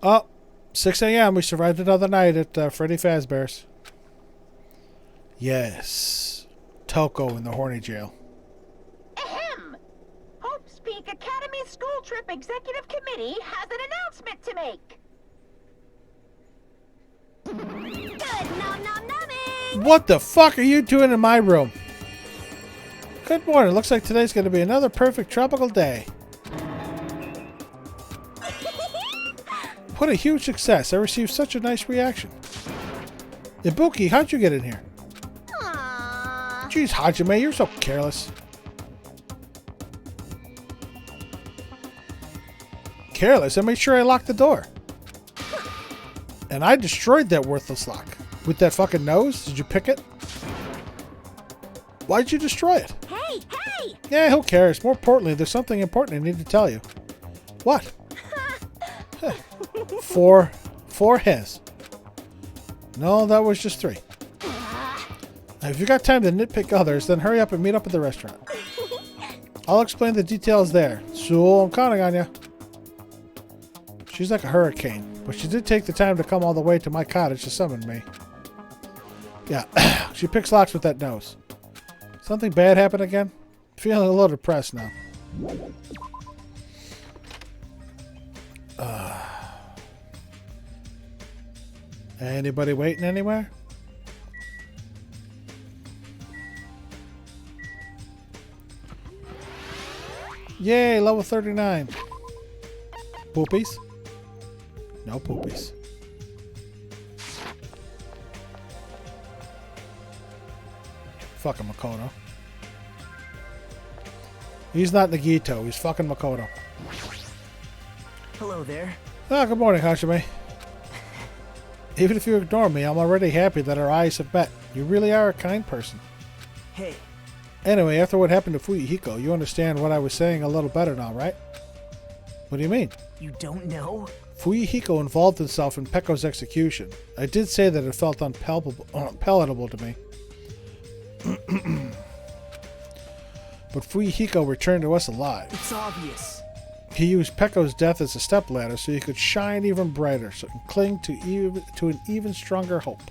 Oh, 6 a.m. We survived another night at Freddy Fazbear's. Yes. Toko in the horny jail. Ahem! Hope's Peak Academy School Trip Executive Committee has an announcement to make. Good nom nom numbing! What the fuck are you doing in my room? Good morning. Looks like today's going to be another perfect tropical day. What a huge success. I received such a nice reaction. Ibuki, how'd you get in here? Aww. Jeez, Hajime, you're so careless. Careless? I made sure I locked the door. And I destroyed that worthless lock. With that fucking nose? Did you pick it? Why'd you destroy it? Hey, hey! Yeah, who cares? More importantly, there's something important I need to tell you. What? Four has. No, that was just 3. Now, if you got time to nitpick others, then hurry up and meet up at the restaurant. I'll explain the details there. So I'm counting on you. She's like a hurricane, but she did take the time to come all the way to my cottage to summon me. Yeah, she picks locks with that nose. Something bad happened again? Feeling a little depressed now. Anybody waiting anywhere? Yay, level 39. Poopies? No poopies. Fucking Makoto. He's not Nagito, he's fucking Makoto. Hello there. Ah, good morning, Hashime. Even if you ignore me, I'm already happy that our eyes have met. You really are a kind person. Hey, Anyway, after what happened to Fuyuhiko, you understand what I was saying a little better now, right? What do you mean? you don't know? Fuyuhiko involved himself in Pekko's execution. I did say that it felt unpalatable to me. But Fuyuhiko returned to us alive. It's obvious. He used Pekko's death as a stepladder so he could shine even brighter, so and cling to an even stronger hope.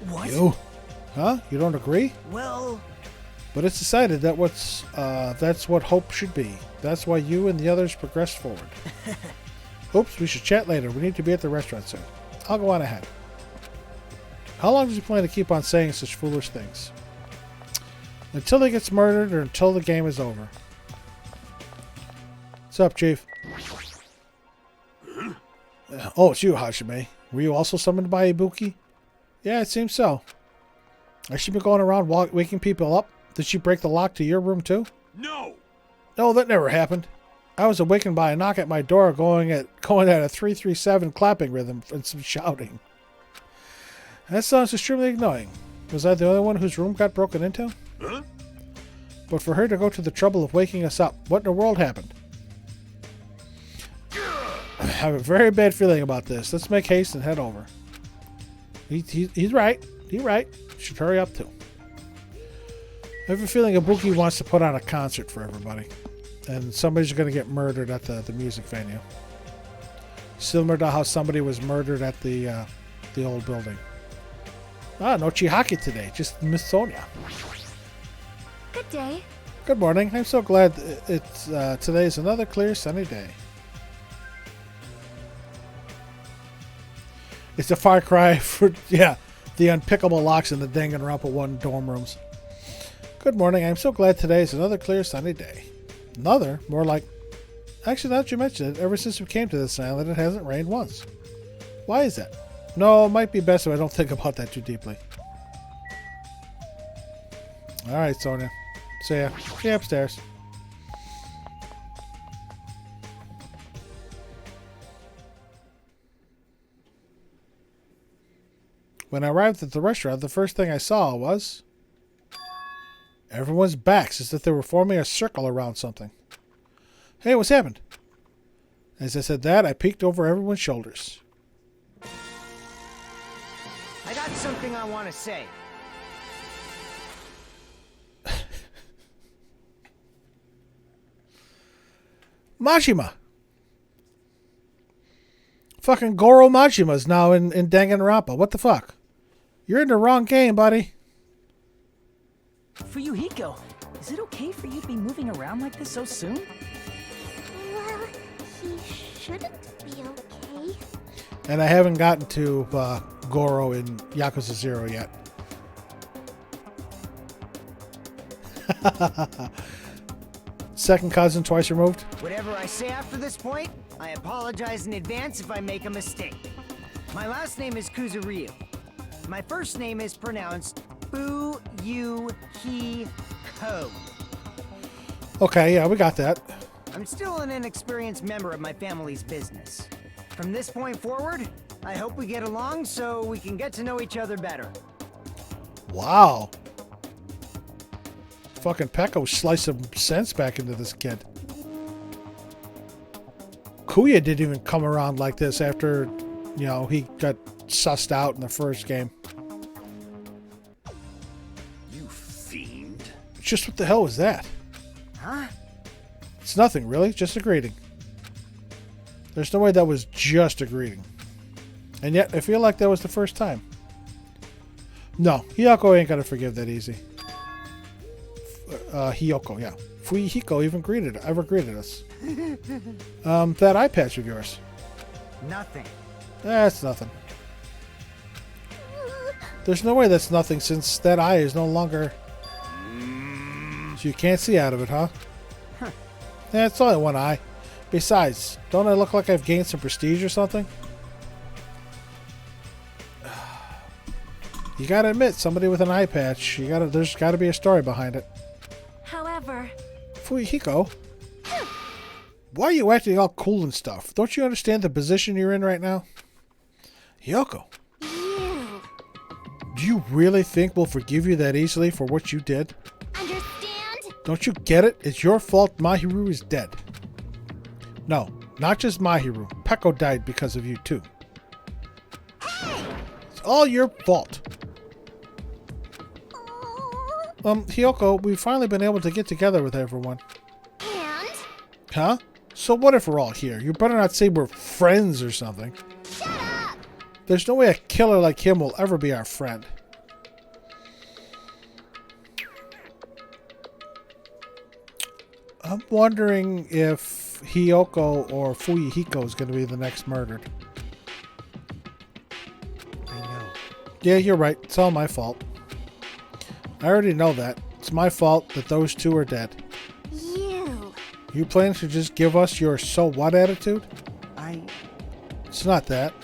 What? You? Huh? You don't agree? Well, But it's decided that that's what hope should be. That's why you and the others progressed forward. Oops, we should chat later. We need to be at the restaurant soon. I'll go on ahead. How long does he plan to keep on saying such foolish things? Until he gets murdered or until the game is over. What's up, Chief? Oh, it's you, Hashime. Were you also summoned by Ibuki? Yeah, it seems so. Has she been going around waking people up? Did she break the lock to your room too? No! No, that never happened. I was awakened by a knock at my door going at a 337 clapping rhythm and some shouting. That sounds extremely annoying. Was I the only one whose room got broken into? Huh? But for her to go to the trouble of waking us up, what in the world happened? I have a very bad feeling about this. Let's make haste and head over. He's right. He's right. Should hurry up too. I have a feeling Ibuki wants to put on a concert for everybody. And somebody's going to get murdered at the music venue. Similar to how somebody was murdered at the old building. Ah, no Chihaki today. Just Miss Sonia. Good day. Good morning. I'm so glad it's today's another clear sunny day. It's a far cry for, yeah, the unpickable locks in the Danganronpa 1 dorm rooms. Good morning. I'm so glad today is another clear sunny day. Another? More like... Actually, now that you mention it, ever since we came to this island, it hasn't rained once. Why is that? No, it might be best if I don't think about that too deeply. Alright, Sonia. See ya. See ya upstairs. When I arrived at the restaurant, the first thing I saw was... everyone's backs, as if they were forming a circle around something. Hey, what's happened? As I said that, I peeked over everyone's shoulders. I got something I want to say. Majima! Fucking Goro Majima's now in Danganronpa. What the fuck? You're in the wrong game, buddy. Fuyuhiko, is it okay for you to be moving around like this so soon? Well, he shouldn't be okay. And I haven't gotten to Goro in Yakuza 0 yet. Second cousin twice removed. Whatever I say after this point, I apologize in advance if I make a mistake. My last name is Kuzuryu. My first name is pronounced Fu-Yu-Hi-Ko. Okay, yeah, we got that. I'm still an inexperienced member of my family's business. From this point forward, I hope we get along so we can get to know each other better. Wow. Fucking Pecco sliced some sense back into this kid. Kuya didn't even come around like this after, you know, he got sussed out in the first game. You fiend. Just what the hell was that? Huh? It's nothing, really. Just a greeting. There's no way that was just a greeting. And yet, I feel like that was the first time. No, Hiyoko ain't gonna forgive that easy. Hiyoko, yeah. Fuyuhiko ever greeted us. That eye patch of yours. Nothing. That's nothing. There's no way that's nothing since that eye is no longer... So you can't see out of it, huh? Yeah, it's only one eye. Besides, don't I look like I've gained some prestige or something? You gotta admit, somebody with an eye patch, there's gotta be a story behind it. However... Fuyuhiko? Why are you acting all cool and stuff? Don't you understand the position you're in right now? Hiyoko, You... do you really think we'll forgive you that easily for what you did? understand? Don't you get it? It's your fault Mahiru is dead. No, not just Mahiru. Pecco died because of you too. It's all your fault. Hiyoko, we've finally been able to get together with everyone. And? Huh? So what if we're all here? You better not say we're friends or something. Shut up! There's no way a killer like him will ever be our friend. I'm wondering if Hiyoko or Fuyuhiko is going to be the next murdered. I know. Yeah, you're right. It's all my fault. I already know that. It's my fault that those two are dead. You... You plan to just give us your so what attitude? I... It's not that.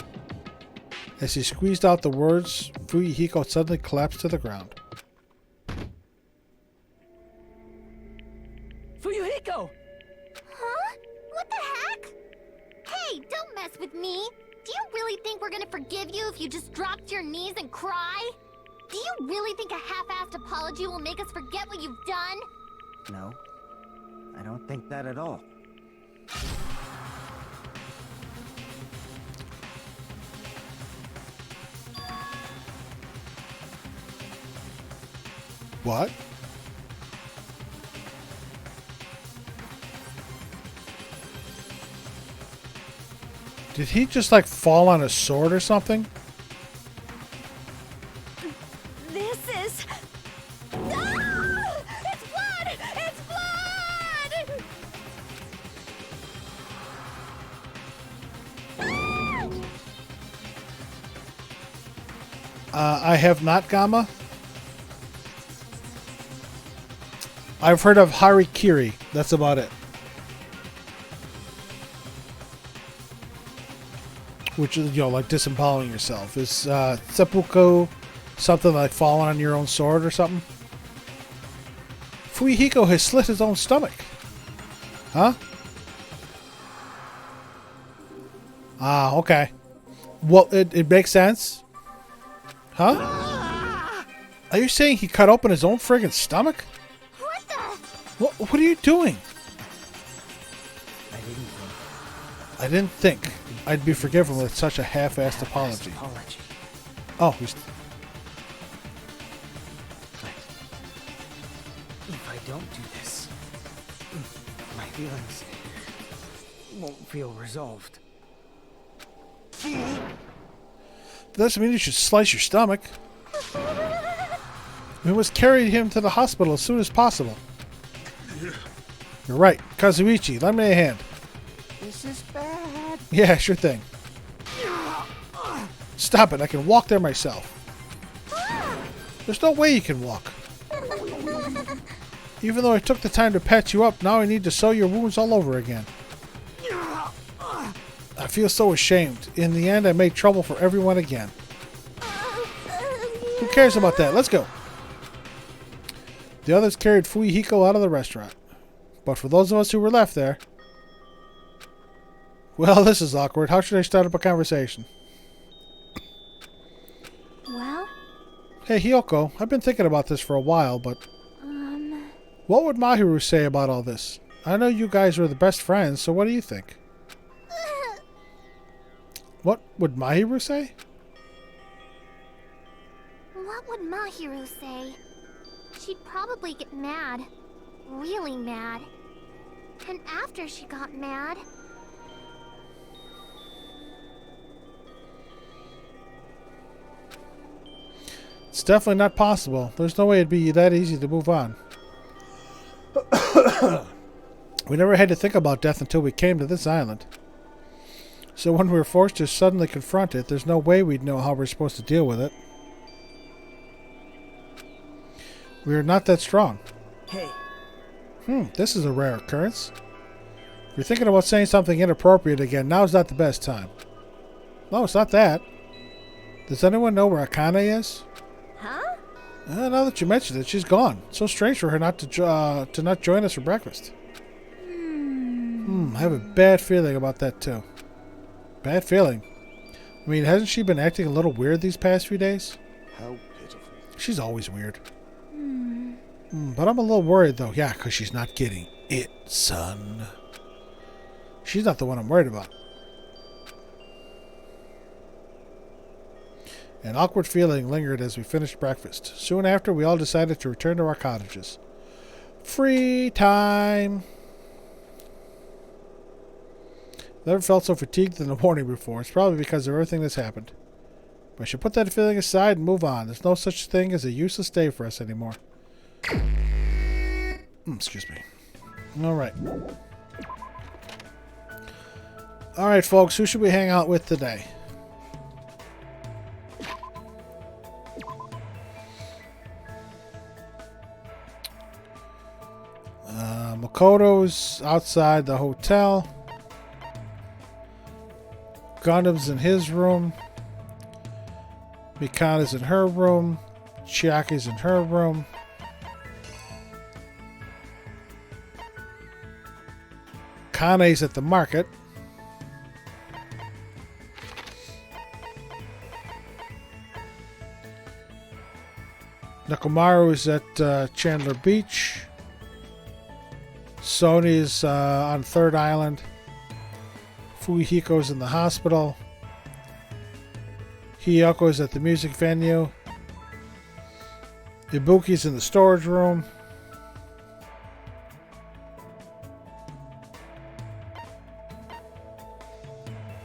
As he squeezed out the words, Fuyuhiko suddenly collapsed to the ground. Fuyuhiko! Huh? What the heck? Hey, don't mess with me. Do you really think we're gonna forgive you if you just drop to your knees and cry? Do you really think a half-assed apology will make us forget what you've done? No. I don't think that at all. What? Did he just like fall on a sword or something? This is... Ah! It's blood! It's blood! I have not, Gamma. I've heard of Harikiri. That's about it. Which is, you know, like disemboweling yourself. Is seppuku something like falling on your own sword or something? Fuyuhiko has slit his own stomach. Huh? Ah, okay. Well, it makes sense. Huh? Are you saying he cut open his own friggin' stomach? What the... What are you doing? I didn't think. I didn't think I'd be forgiven with such a half-assed apology. Oh, he's... But if I don't do this, my feelings won't feel resolved. fool! That doesn't mean you should slice your stomach. We must carry him to the hospital as soon as possible. You're right. Kazuichi, lend me a hand. This is bad. Yeah, sure thing. Stop it. I can walk there myself. There's no way you can walk. Even though I took the time to patch you up, now I need to sew your wounds all over again. I feel so ashamed. In the end, I made trouble for everyone again. Who cares about that? Let's go. The others carried Fuyuhiko out of the restaurant. But for those of us who were left there... Well, this is awkward. How should I start up a conversation? Well? Hey, Hiyoko, I've been thinking about this for a while, but... What would Mahiru say about all this? I know you guys were the best friends, so what do you think? What would Mahiru say? What would Mahiru say? She'd probably get mad. Really mad. And after she got mad... It's definitely not possible. There's no way it'd be that easy to move on. We never had to think about death until we came to this island. So when we were forced to suddenly confront it, there's no way we'd know how we're supposed to deal with it. We are not that strong. Hey. This is a rare occurrence. If you're thinking about saying something inappropriate again, now's not the best time. No, it's not that. Does anyone know where Akane is? Huh? Now that you mentioned it, she's gone. It's so strange for her not to not join us for breakfast. I have a bad feeling about that too. Bad feeling. I mean, hasn't she been acting a little weird these past few days? How pitiful. She's always weird. But I'm a little worried though. Yeah, because she's not getting it, son. She's not the one I'm worried about. An awkward feeling lingered as we finished breakfast. Soon after, we all decided to return to our cottages. Free time! Never felt so fatigued in the morning before. It's probably because of everything that's happened. But I should put that feeling aside and move on. There's no such thing as a useless day for us anymore. Excuse me. Alright. Alright, folks. Who should we hang out with today? Makoto's outside the hotel. Gundam's in his room. Mikana's in her room. Chiaki's in her room. Kane's at the market. Nakomaru's at Chandler Beach. Sony's on Third Island. Fuyuhiko's in the hospital. Hiyoko's at the music venue. Ibuki's in the storage room.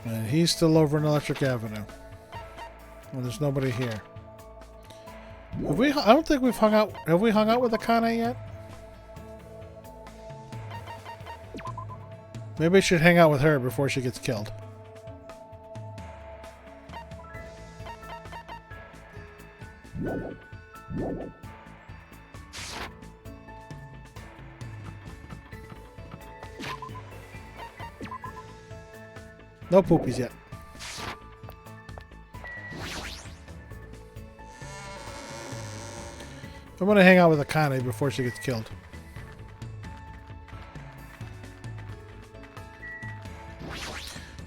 And he's still over in Electric Avenue. Well, there's nobody here. Have we? I don't think we've hung out. Have we hung out with Akane yet? Maybe I should hang out with her before she gets killed. No poopies yet. I'm gonna hang out with Akane before she gets killed.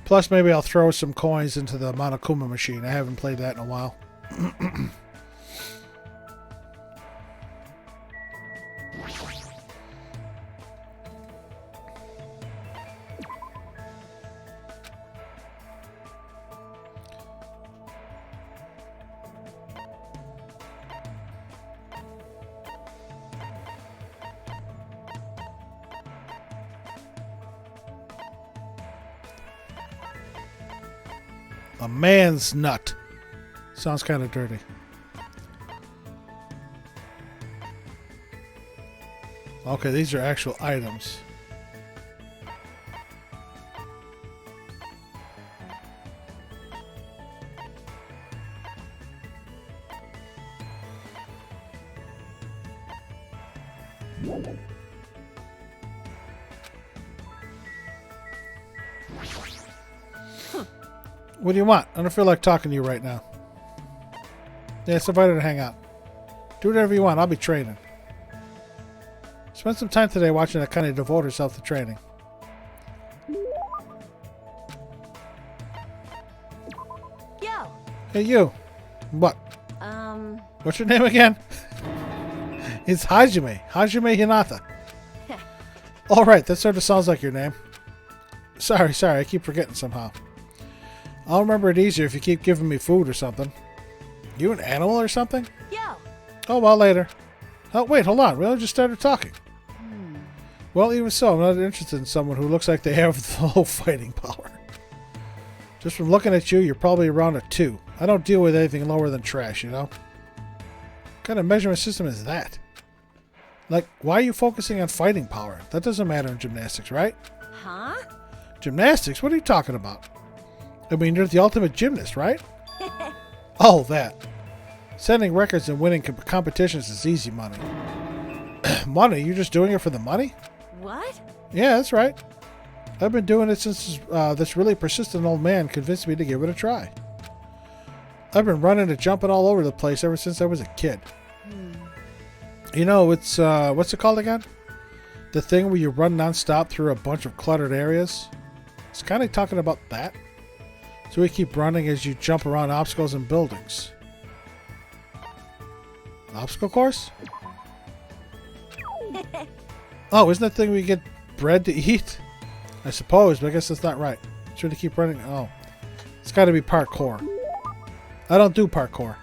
Plus, maybe I'll throw some coins into the Monokuma machine. I haven't played that in a while. A man's nut. Sounds kind of dirty. Okay, these are actual items. What do you want? I don't feel like talking to you right now. Yeah, it's invited to hang out. Do whatever you want. I'll be training. Spend some time today watching Akane devote herself to training. Yo. Hey, you. What? What's your name again? It's Hajime. Hajime Hinata. All right, that sort of sounds like your name. Sorry, I keep forgetting somehow. I'll remember it easier if you keep giving me food or something. You an animal or something? Yo. Oh, well, later. Oh, wait, hold on. We only just started talking. Well, even so, I'm not interested in someone who looks like they have the whole fighting power. Just from looking at you, you're probably around a 2. I don't deal with anything lower than trash, you know? What kind of measurement system is that? Like, why are you focusing on fighting power? That doesn't matter in gymnastics, right? Huh? Gymnastics? What are you talking about? I mean, you're the ultimate gymnast, right? Oh, that. Setting records and winning competitions is easy money. Money? You're just doing it for the money? What? Yeah, that's right. I've been doing it since this really persistent old man convinced me to give it a try. I've been running and jumping all over the place ever since I was a kid. You know, it's, what's it called again? The thing where you run non-stop through a bunch of cluttered areas? It's kind of talking about that. So we keep running as you jump around obstacles and buildings. Obstacle course? Oh, isn't that thing where you get bread to eat? I suppose, but I guess that's not right. Should to keep running? Oh. It's got to be parkour. I don't do parkour.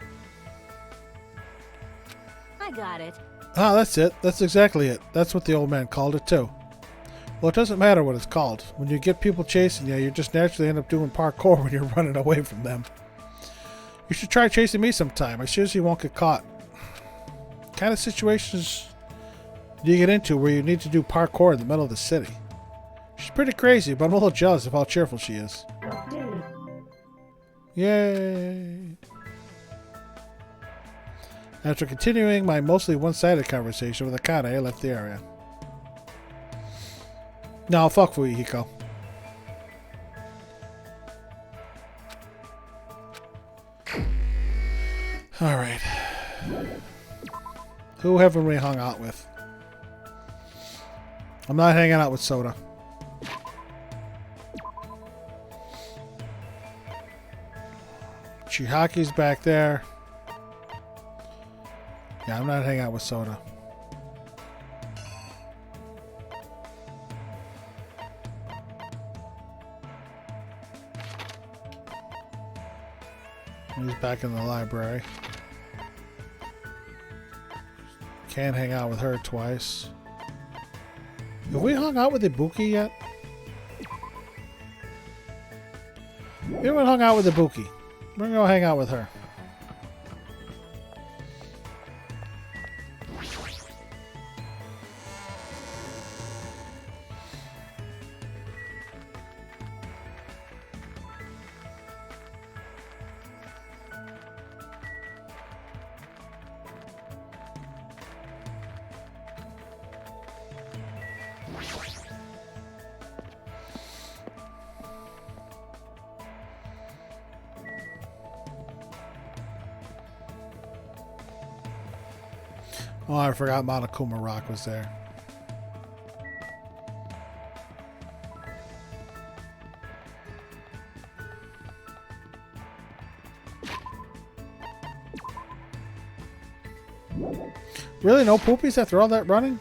I got it. Ah, that's it. That's exactly it. That's what the old man called it, too. Well, it doesn't matter what it's called. When you get people chasing you, you just naturally end up doing parkour when you're running away from them. You should try chasing me sometime. I seriously won't get caught. What kind of situations do you get into where you need to do parkour in the middle of the city? She's pretty crazy, but I'm a little jealous of how cheerful she is. Yay! After continuing my mostly one-sided conversation with Akane, I left the area. No, fuck Fuyuhiko. Alright. Who haven't we hung out with? I'm not hanging out with Soda. Chihaki's back there. Yeah, I'm not hanging out with Soda. He's back in the library. Can't hang out with her twice. Have we hung out with Ibuki yet? We haven't hung out with Ibuki. We're gonna go hang out with her. Oh, I forgot Monokuma Rock was there. Really? No poopies after all that running?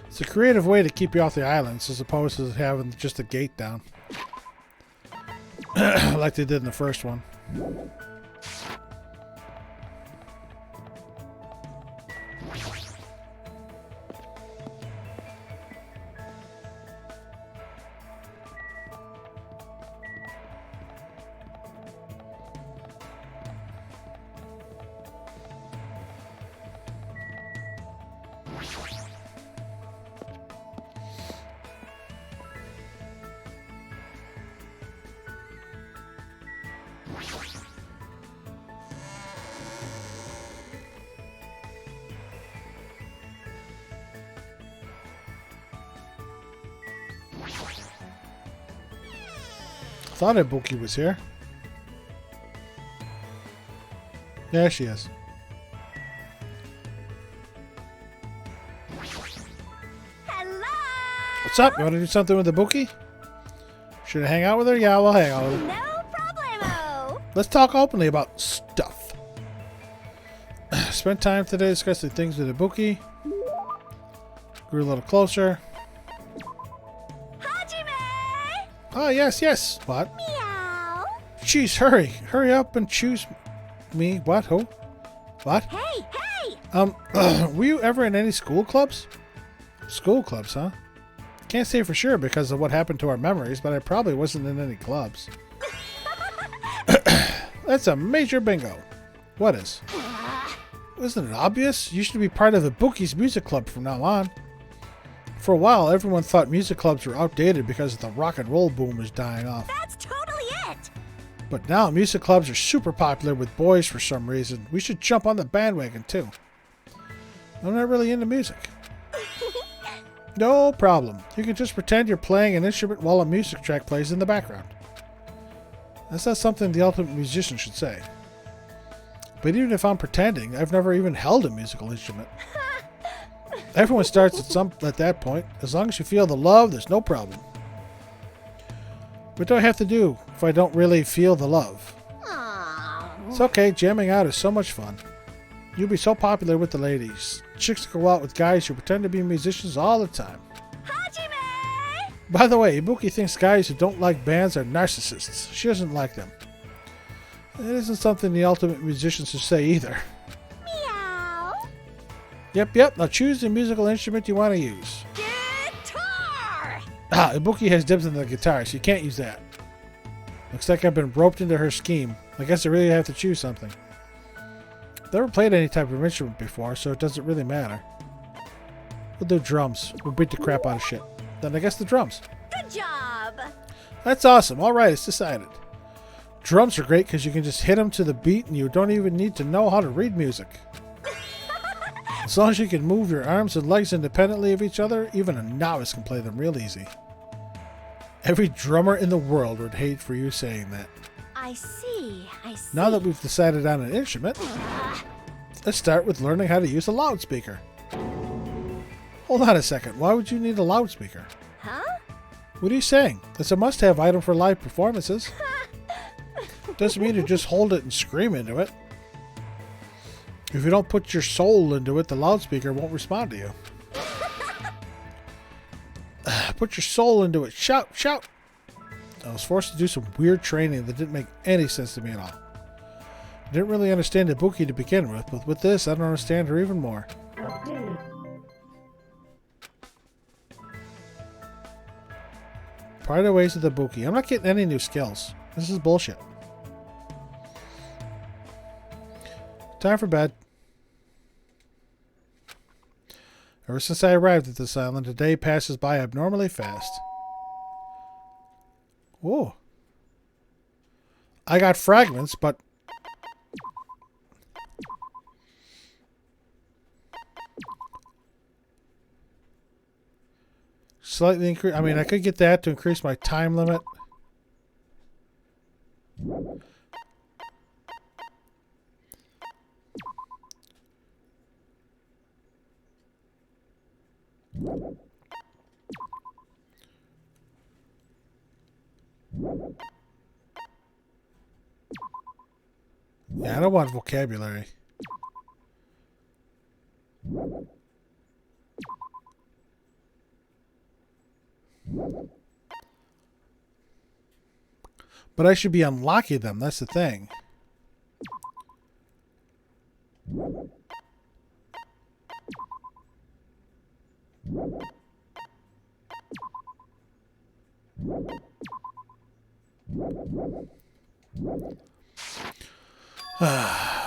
It's a creative way to keep you off the islands as opposed to having just a gate down. Like they did in the first one. Thought Ibuki was here. There she is. Hello! What's up? You want to do something with Ibuki? Should I hang out with her? Yeah, we'll hang out with her. No problemo! Let's talk openly about stuff. Spent time today discussing things with Ibuki. Grew a little closer. Hajime! Ah, yes. What? Meow! Jeez, hurry. Hurry up and choose me. What? Who? What? Hey! Were you ever in any school clubs? School clubs, huh? Can't say for sure because of what happened to our memories, but I probably wasn't in any clubs. That's a major bingo. What is? Isn't it obvious? You should be part of Ibuki's music club from now on. For a while, everyone thought music clubs were outdated because the rock and roll boom was dying off. That's totally it! But now music clubs are super popular with boys for some reason. We should jump on the bandwagon too. I'm not really into music. No problem. You can just pretend you're playing an instrument while a music track plays in the background. That's not something the ultimate musician should say. But even if I'm pretending, I've never even held a musical instrument. Everyone starts at that point. As long as you feel the love, there's no problem. What do I have to do if I don't really feel the love? It's okay, jamming out is so much fun. You'll be so popular with the ladies. Chicks go out with guys who pretend to be musicians all the time. Hajime! By the way, Ibuki thinks guys who don't like bands are narcissists. She doesn't like them. It isn't something the ultimate musician should say either. Meow! Yep. Now choose the musical instrument you want to use. Guitar! Ah, Ibuki has dibs on the guitar, so you can't use that. Looks like I've been roped into her scheme. I guess I really have to choose something. Never played any type of instrument before, so it doesn't really matter. We'll do drums. We'll beat the crap out of shit. Then I guess the drums. Good job! That's awesome. Alright, it's decided. Drums are great because you can just hit them to the beat and you don't even need to know how to read music. As long as you can move your arms and legs independently of each other, even a novice can play them real easy. Every drummer in the world would hate for you saying that. I see. Now that we've decided on an instrument, let's start with learning how to use a loudspeaker. Hold on a second. Why would you need a loudspeaker? Huh? What are you saying? It's a must-have item for live performances. Doesn't mean you just hold it and scream into it. If you don't put your soul into it, the loudspeaker won't respond to you. Put your soul into it. Shout, shout. I was forced to do some weird training that didn't make any sense to me at all. I didn't really understand Ibuki to begin with, but with this, I don't understand her even more. Parted ways with Ibuki. I'm not getting any new skills. This is bullshit. Time for bed. Ever since I arrived at this island, a day passes by abnormally fast. Whoa. I got fragments, but... Slightly increase... I mean, I could get that to increase my time limit. Yeah, I don't want vocabulary. But I should be unlocking them, that's the thing.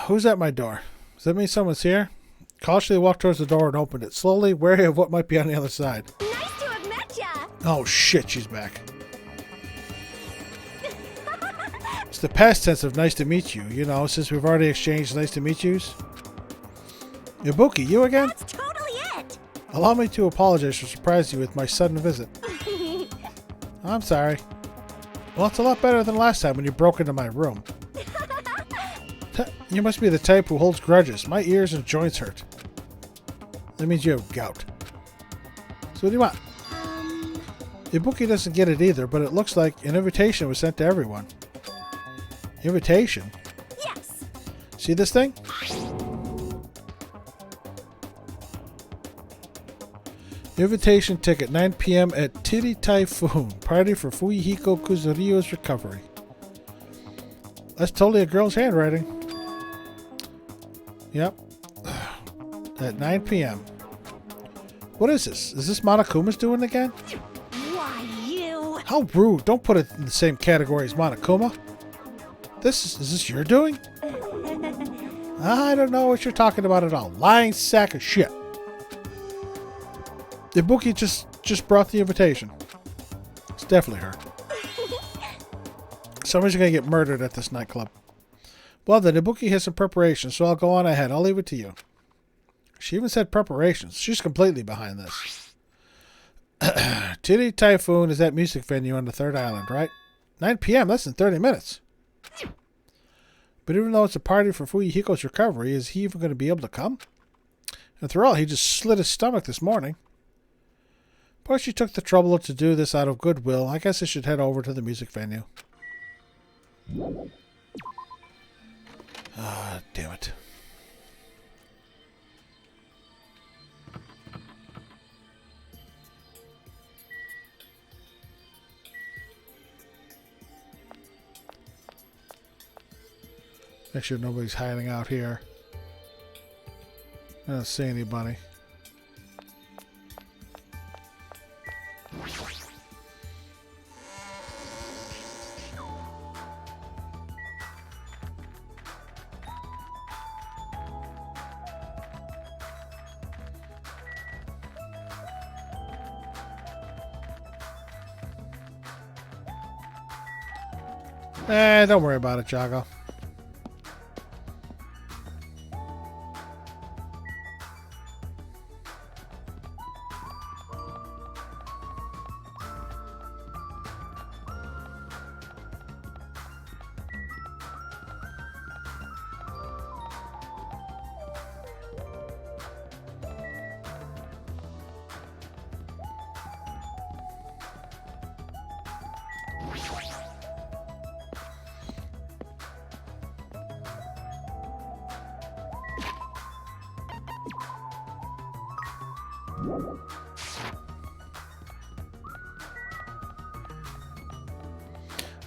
Who's at my door? Does that mean someone's here? cautiously walked towards the door and opened it, slowly, wary of what might be on the other side. Nice to have met ya! Oh shit, she's back. It's the past tense of nice to meet you, you know, since we've already exchanged nice to meet yous. Ibuki, you again? That's totally it! Allow me to apologize for surprising you with my sudden visit. I'm sorry. Well, it's a lot better than last time when you broke into my room. You must be the type who holds grudges. My ears and joints hurt. That means you have gout. So what do you want? Ibuki doesn't get it either, but it looks like an invitation was sent to everyone. Invitation? Yes! See this thing? Invitation ticket, 9 p.m. at Titty Typhoon. Party for Fuyuhiko Kuzurio's recovery. That's totally a girl's handwriting. Yep. At 9 p.m. What is this? Is this Monokuma's doing again? Why, you... How rude. Don't put it in the same category as Monokuma. Is this your doing? I don't know what you're talking about at all. Lying sack of shit. Ibuki just brought the invitation. It's definitely her. Somebody's gonna get murdered at this nightclub. Well then, Ibuki has some preparations, so I'll go on ahead. I'll leave it to you. She even said preparations. She's completely behind this. Titty Typhoon is that music venue on the 3rd island, right? 9 p.m. That's in 30 minutes. But even though it's a party for Fuyuhiko's recovery, is he even going to be able to come? After all, he just slit his stomach this morning. But she took the trouble to do this out of goodwill. I guess I should head over to the music venue. Ah, damn it. Make sure nobody's hiding out here. I don't see anybody. Don't worry about it, Jago.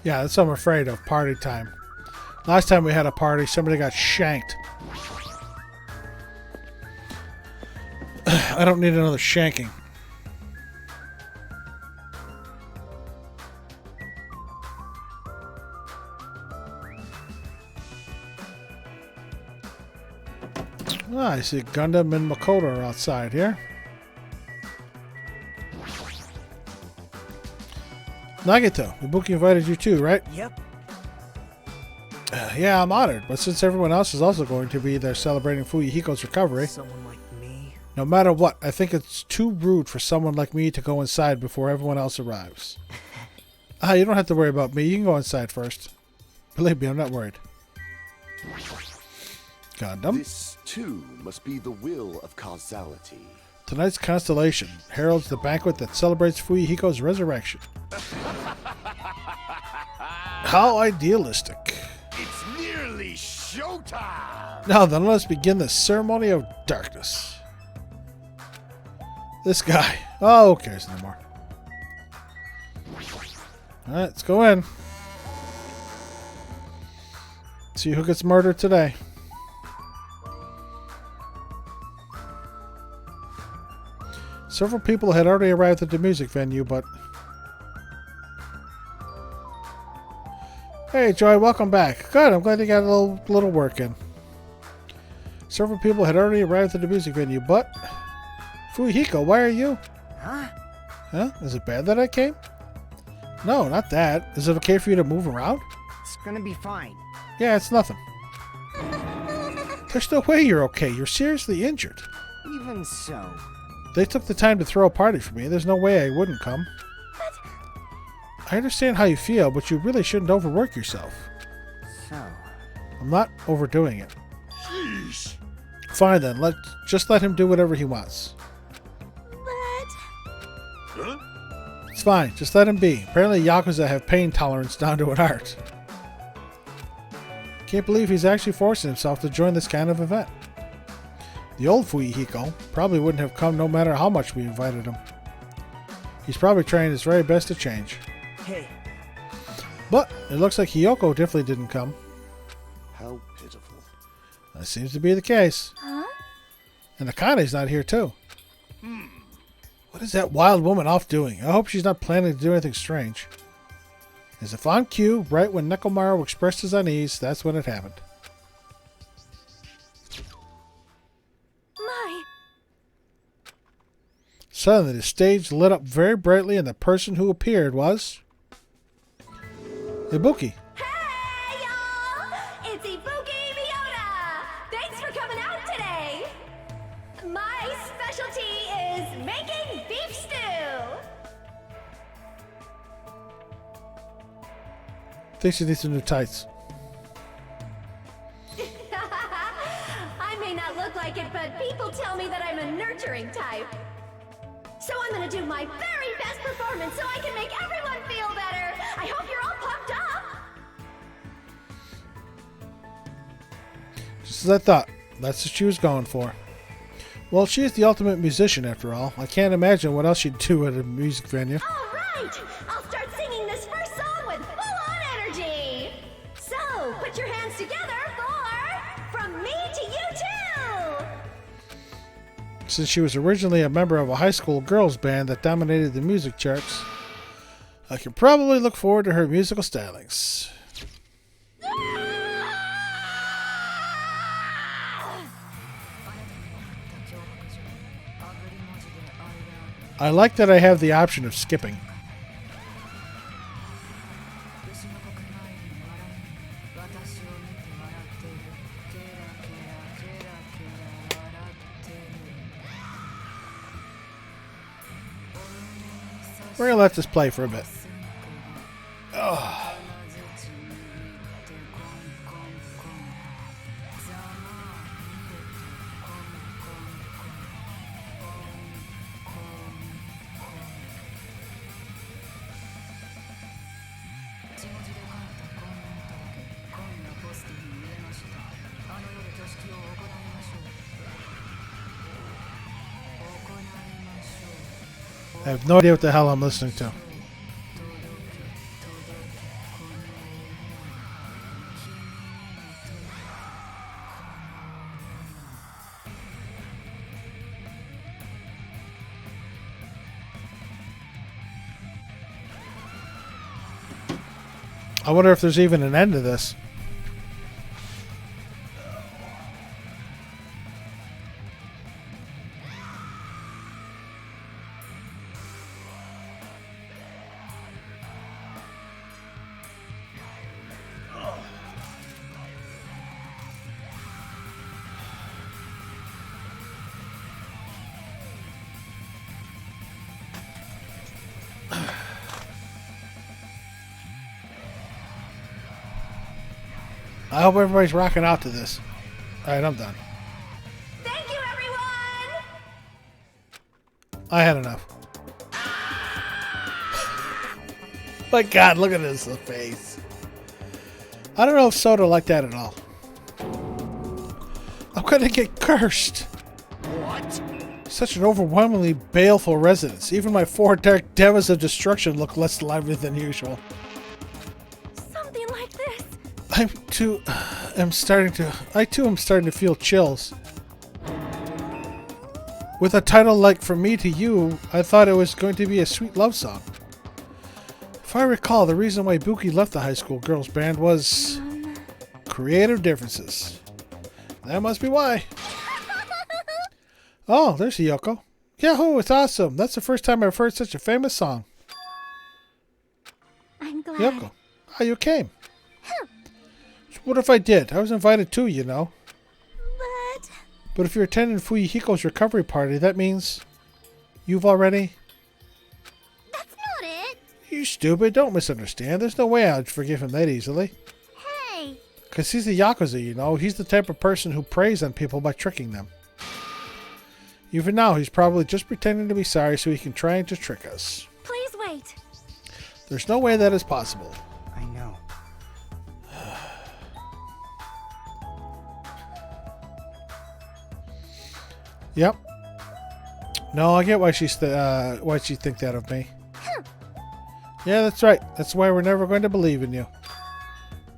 Yeah, that's what I'm afraid of. Party time. Last time we had a party, somebody got shanked. I don't need another shanking. Ah, I see Gundam and Makoto are outside here. Nagito, Ibuki invited you too, right? Yep. Yeah, I'm honored, but since everyone else is also going to be there celebrating Fuyuhiko's recovery, Someone like me. no matter what, I think it's too rude for someone like me to go inside before everyone else arrives. You don't have to worry about me. You can go inside first. Believe me, I'm not worried. Gundam. This, too, must be the will of causality. Tonight's constellation heralds the banquet that celebrates Fuyuhiko's resurrection. How idealistic. It's nearly showtime! Now then, let's begin the ceremony of darkness. This guy. Oh, who cares anymore? Alright, let's go in. See who gets murdered today. Several people had already arrived at the music venue, but... Hey, Joy, welcome back. Good, I'm glad you got a little work in. Several people had already arrived at the music venue, but... Fuyuhiko, why are you? Huh? Huh? Is it bad that I came? No, not that. Is it okay for you to move around? It's gonna be fine. Yeah, it's nothing. There's no way you're okay. You're seriously injured. Even so. They took the time to throw a party for me. There's no way I wouldn't come. I understand how you feel, but you really shouldn't overwork yourself. So. I'm not overdoing it. Jeez. Fine then. Just let him do whatever he wants. But... Huh? It's fine. Just let him be. Apparently Yakuza have pain tolerance down to an art. Can't believe he's actually forcing himself to join this kind of event. The old Fuyuhiko probably wouldn't have come no matter how much we invited him. He's probably trying his very best to change. Hey. But it looks like Hiyoko definitely didn't come. How pitiful. That seems to be the case. Huh? And Akane's not here too. What is that wild woman off doing? I hope she's not planning to do anything strange. As if on cue, right when Nekomaru expressed his unease, that's when it happened. My... Suddenly, the stage lit up very brightly, and the person who appeared was... Ibuki. Hey, y'all! It's Ibuki Miyota! Thanks for coming out today! My specialty is making beef stew! Thinks she needs some new tights. I may not look like it, but people tell me that I'm a nurturing type. So I'm gonna do my very best performance so I can make everyone feel better! I hope you're all pumped up! Just as I thought. That's what she was going for. Well, she is the ultimate musician, after all. I can't imagine what else she'd do at a music venue. Alright! I'll start singing this first song with full-on energy! So, put your hands together for From Me to You Too! Since she was originally a member of a high school girls band that dominated the music charts, I can probably look forward to her musical stylings. I like that I have the option of skipping. We're going to let this play for a bit. Ugh. I have no idea what the hell I'm listening to. I wonder if there's even an end to this. I hope everybody's rocking out to this. Alright, I'm done. Thank you, everyone! I had enough. My God, look at his face. I don't know if Soda liked that at all. I'm gonna get cursed. What? Such an overwhelmingly baleful residence. Even my 4 dark devas of destruction look less lively than usual. Something like this. I too am starting to feel chills. With a title like From Me to You, I thought it was going to be a sweet love song. If I recall, the reason why Buki left the high school girls band was creative differences. That must be why. Oh, there's Hiyoko. Yahoo, it's awesome. That's the first time I've heard such a famous song. I'm glad. Hiyoko, oh, you came. What if I did? I was invited too, you know. But if you're attending Fuyuhiko's recovery party, that means you've already... That's not it. You stupid. Don't misunderstand. There's no way I'd forgive him that easily. Hey. Because he's a Yakuza, you know. He's the type of person who preys on people by tricking them. Even now, he's probably just pretending to be sorry so he can try and to trick us. Please wait. There's no way that is possible. I know. Yep. No, I get why she think that of me. Yeah, that's right. That's why we're never going to believe in you.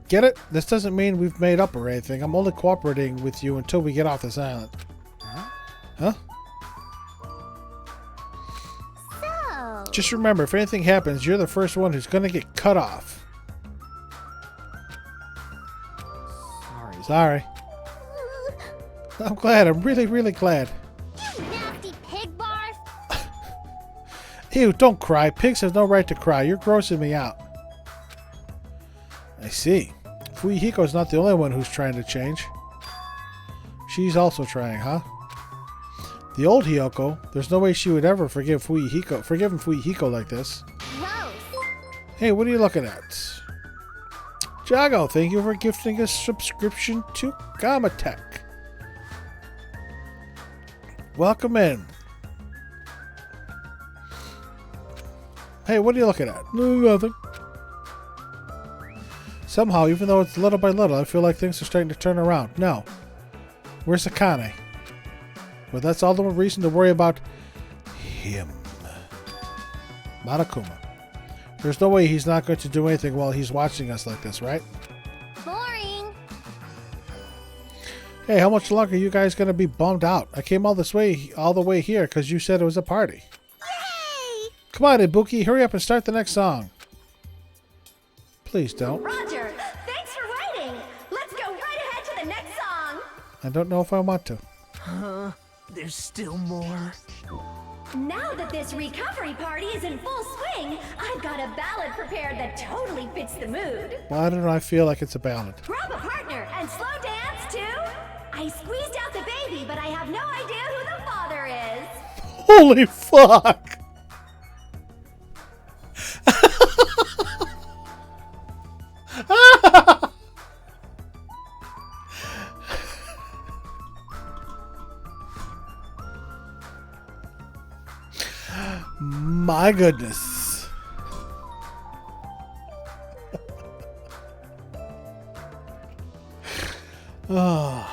Get it? This doesn't mean we've made up or anything. I'm only cooperating with you until we get off this island. Huh? So. Just remember, if anything happens, you're the first one who's going to get cut off. Sorry. I'm glad. I'm really, really glad. You nasty pig barf. Ew, don't cry. Pigs have no right to cry. You're grossing me out. I see. Fuyuhiko's not the only one who's trying to change. She's also trying, huh? The old Hiyoko, there's no way she would ever forgive Fuyuhiko like this. Gross. Hey, what are you looking at? Jago, thank you for gifting a subscription to Gamatech. Welcome in. Hey, what are you looking at? Nothing. Somehow, even though it's little by little, I feel like things are starting to turn around. No. Where's Akane? Well, that's all the more reason to worry about him. Monokuma. There's no way he's not going to do anything while he's watching us like this, right? Boring. Hey, how much longer are you guys going to be bummed out? I came all the way here because you said it was a party. Yay! Come on, Ibuki, hurry up and start the next song. Please don't. Roger, thanks for waiting. Let's go right ahead to the next song. I don't know if I want to. There's still more. Now that this recovery party is in full swing, I've got a ballad prepared that totally fits the mood. Why don't I feel like it's a ballad? Grab a partner and slow dance too. I squeezed out the baby, but I have no idea who the father is. Holy fuck! My goodness. Oh.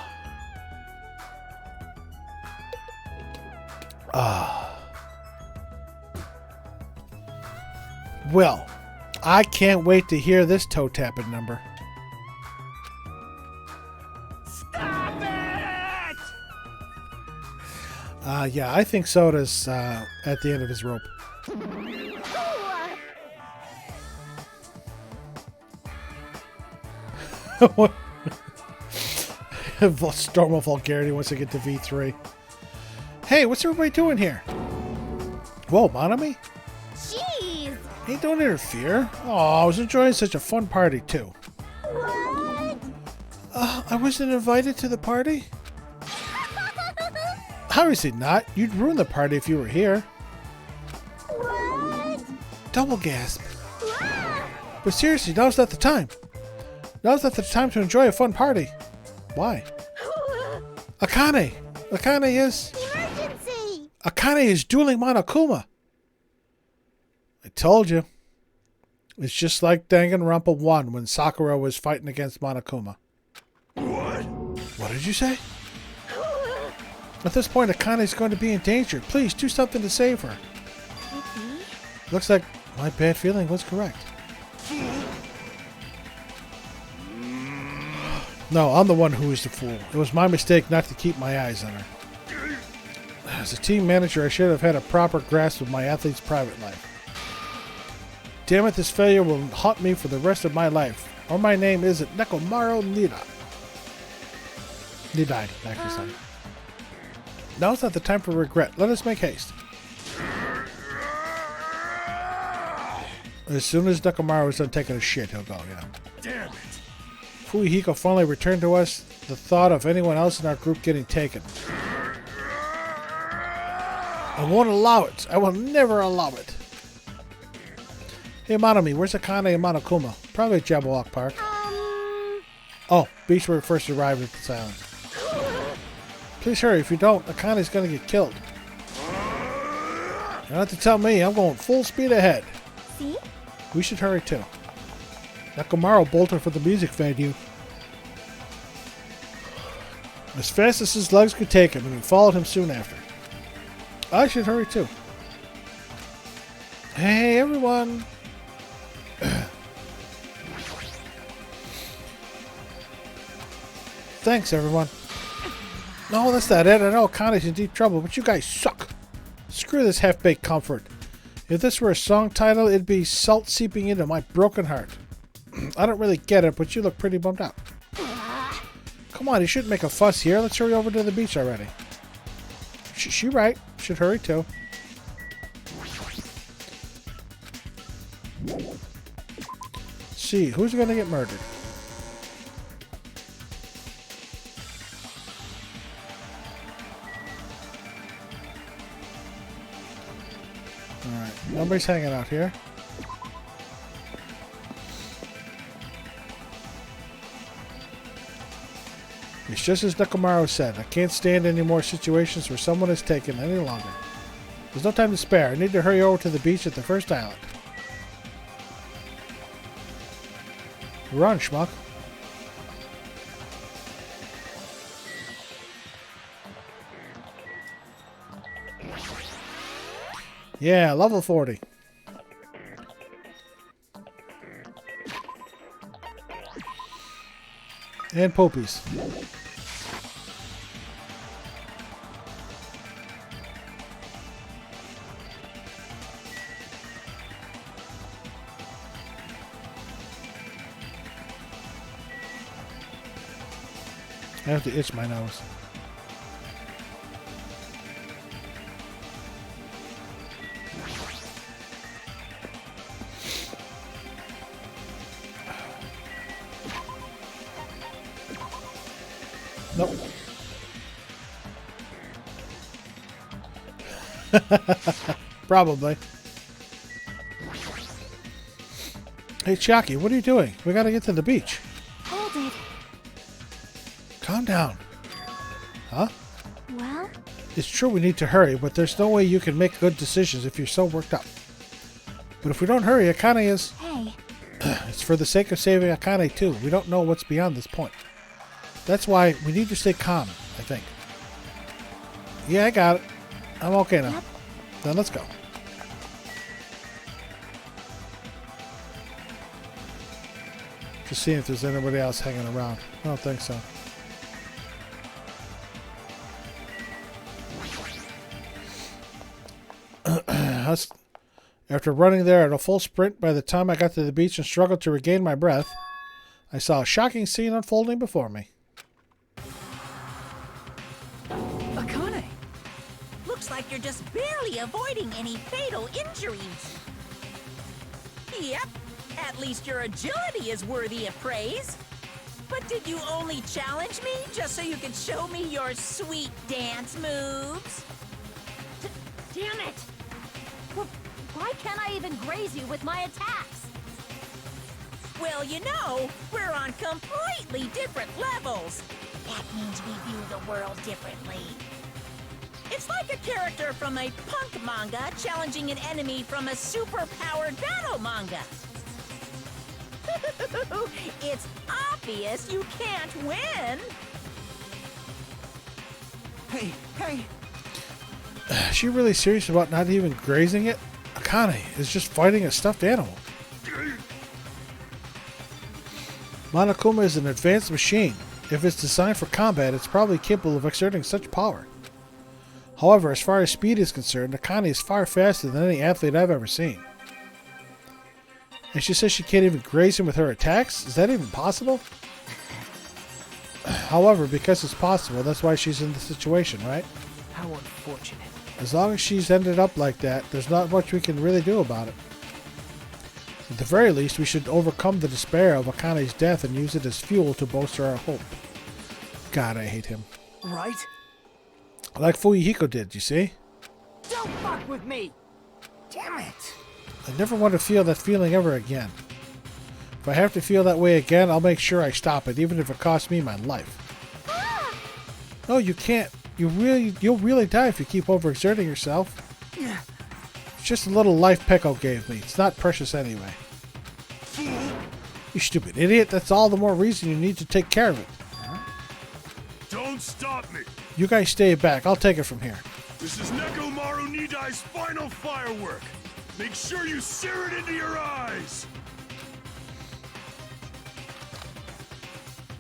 Well, I can't wait to hear this toe tapping number. Stop it! Yeah, I think Soda's at the end of his rope. Storm of vulgarity once I get to V3. Hey, what's everybody doing here? Whoa, Monami? Jeez. Hey, don't interfere. Oh, I was enjoying such a fun party, too. What? I wasn't invited to the party? Obviously not. You'd ruin the party if you were here. What? Double gasp. But seriously, now's not the time. Now's not the time to enjoy a fun party. Why? Akane! Akane is... Emergency! Akane is dueling Monokuma! I told you. It's just like Danganronpa 1 when Sakura was fighting against Monokuma. What? What did you say? At this point, Akane's going to be in danger. Please, do something to save her. Looks like my bad feeling was correct. No, I'm the one who is the fool. It was my mistake not to keep my eyes on her. As a team manager, I should have had a proper grasp of my athlete's private life. Damn it, this failure will haunt me for the rest of my life. Or my name isn't Nekomaru Nira. He died. Actually, son. Now it's not the time for regret. Let us make haste. As soon as Nakamaru is done taking a shit, he'll go, yeah. Damn it. Fuihiko finally returned to us the thought of anyone else in our group getting taken. I won't allow it. I will never allow it. Hey, Monomi, where's Akane and Monokuma? Probably at Jabberwock Park. Oh, beach where we first arrived at this island. Please hurry. If you don't, Akane's gonna get killed. You don't have to tell me. I'm going full speed ahead. See? We should hurry too. Nakamaru bolted for the music venue as fast as his legs could take him, and we followed him soon after. I should hurry too. Hey, everyone! Thanks, everyone. No, that's not it. I know Akane's in deep trouble, but you guys suck. Screw this half-baked comfort. If this were a song title, it'd be Salt Seeping Into My Broken Heart. I don't really get it, but you look pretty bummed out. Come on, you shouldn't make a fuss here. Let's hurry over to the beach already. She right. Should hurry too. See, who's gonna get murdered? Alright, nobody's hanging out here. It's just as Nakamaru said. I can't stand any more situations where someone is taken any longer. There's no time to spare. I need to hurry over to the beach at the first island. Run, schmuck. Yeah, level 40. And Popies. I have to itch my nose. Nope. Probably. Hey, Chiaki, what are you doing? We gotta get to the beach. Hold it. Calm down. Huh? Well? It's true we need to hurry, but there's no way you can make good decisions if you're so worked up. But if we don't hurry, Akane is... Hey. It's for the sake of saving Akane, too. We don't know what's beyond this point. That's why we need to stay calm, I think. Yeah, I got it. I'm okay now. Yep. Then let's go. Just seeing if there's anybody else hanging around. I don't think so. After running there at a full sprint, by the time I got to the beach and struggled to regain my breath, I saw a shocking scene unfolding before me. Akane! Looks like you're just barely avoiding any fatal injuries. Yep, at least your agility is worthy of praise. But did you only challenge me just so you could show me your sweet dance moves? Damn it! Why can't I even graze you with my attacks? Well, you know, we're on completely different levels. That means we view the world differently. It's like a character from a punk manga challenging an enemy from a super-powered battle manga. It's obvious you can't win. Hey. Is she really serious about not even grazing it? Akane is just fighting a stuffed animal. Monokuma is an advanced machine. If it's designed for combat, it's probably capable of exerting such power. However, as far as speed is concerned, Akane is far faster than any athlete I've ever seen. And she says she can't even graze him with her attacks? Is that even possible? However, because it's possible, that's why she's in the situation, right? How unfortunate. As long as she's ended up like that, there's not much we can really do about it. At the very least, we should overcome the despair of Akane's death and use it as fuel to bolster our hope. God, I hate him. Right? Like Fuyuhiko did, you see? Don't fuck with me! Damn it! I never want to feel that feeling ever again. If I have to feel that way again, I'll make sure I stop it, even if it costs me my life. No, you can't. You'll really die if you keep overexerting yourself. It's just a little life Peko gave me. It's not precious anyway. You stupid idiot. That's all the more reason you need to take care of it. Don't stop me! You guys stay back. I'll take it from here. This is Nekomaru Nidai's final firework! Make sure you sear it into your eyes!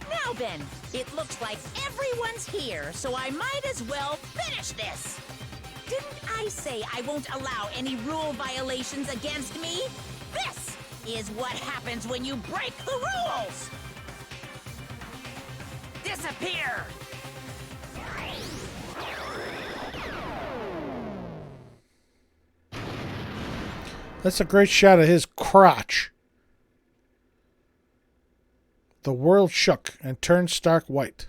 Now then, it looks like everyone's here, so I might as well finish this! Didn't I say I won't allow any rule violations against me? This is what happens when you break the rules! Disappear! That's a great shot of his crotch. The world shook and turned stark white,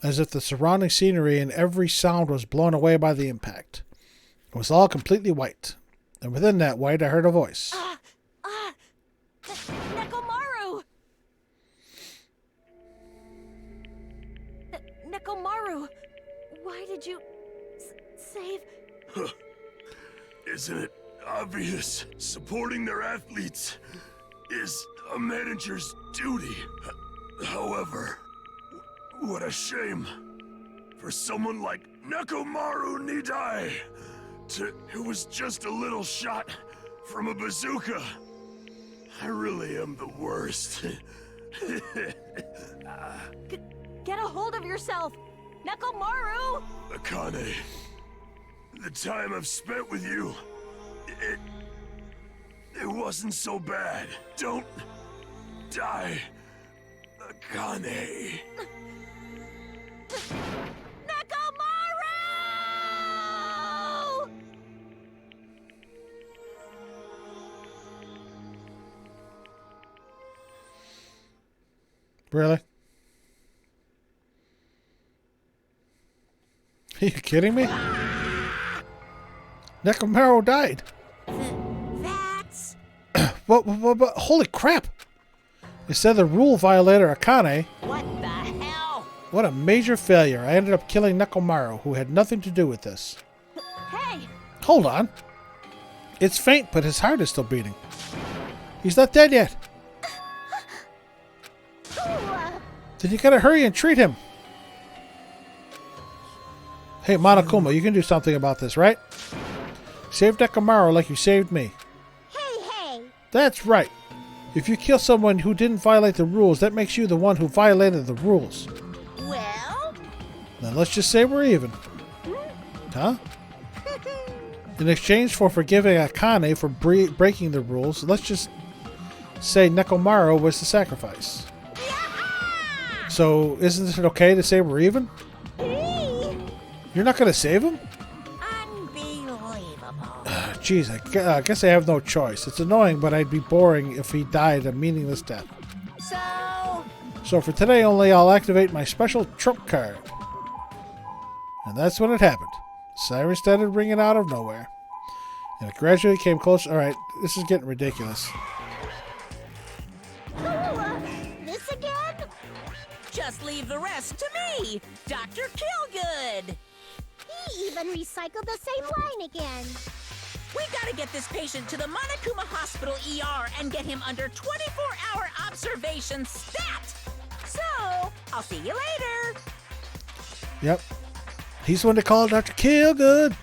as if the surrounding scenery and every sound was blown away by the impact. It was all completely white, and within that white I heard a voice. Nekomaru! Nekomaru, why did you save... Isn't it obvious? Supporting their athletes is a manager's duty. However, what a shame for someone like Nekomaru Nidai who was just a little shot from a bazooka. I really am the worst. Get a hold of yourself! Nekomaru! Akane, the time I've spent with you, it wasn't so bad. Don't die, Akane. Nekomaru! Really? Are you kidding me? Nekomaru died. That's... But holy crap! Instead of the rule violator Akane, What the hell? what a major failure. I ended up killing Nekomaru, who had nothing to do with this. Hey! Hold on. It's faint, but his heart is still beating. He's not dead yet. Then you gotta hurry and treat him. Hey, Monokuma, you can do something about this, right? Save Nekomaru like you saved me. Hey! That's right. If you kill someone who didn't violate the rules, that makes you the one who violated the rules. Well? Then let's just say we're even. Huh? In exchange for forgiving Akane for breaking the rules, let's just say Nekomaru was the sacrifice. So, isn't it okay to say we're even? You're not going to save him? Unbelievable. Jeez, I guess I have no choice. It's annoying, but I'd be boring if he died a meaningless death. So for today only, I'll activate my special trump card. And that's when it happened. Siren started ringing out of nowhere. And it gradually came closer. Alright, this is getting ridiculous. This again? Just leave the rest to me, Dr. Killgood. He even recycled the same line again. We gotta get this patient to the Monokuma Hospital ER and get him under 24-hour observation stat. So, I'll see you later. Yep. He's the one to call Dr. Killgood.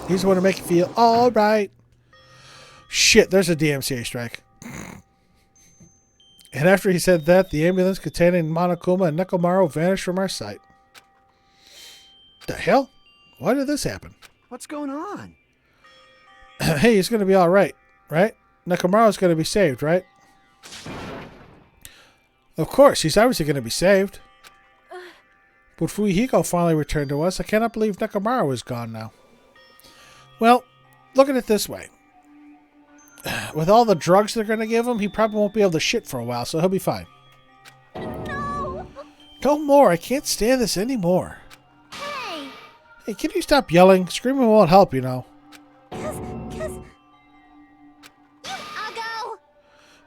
He's the one to make you feel alright. Shit, there's a DMCA strike. And after he said that, the ambulance containing Monokuma and Nekomaru vanished from our sight. The hell? Why did this happen? What's going on? Hey, he's going to be alright, right? Nekomaru's going to be saved, right? Of course, he's obviously going to be saved. But Fuihiko finally returned to us. I cannot believe Nekomaru is gone now. Well, look at it this way. With all the drugs they're going to give him, he probably won't be able to shit for a while, so he'll be fine. No! No more. I can't stand this anymore. Hey! Hey, can you stop yelling? Screaming won't help, you know. Cuz... You uggo!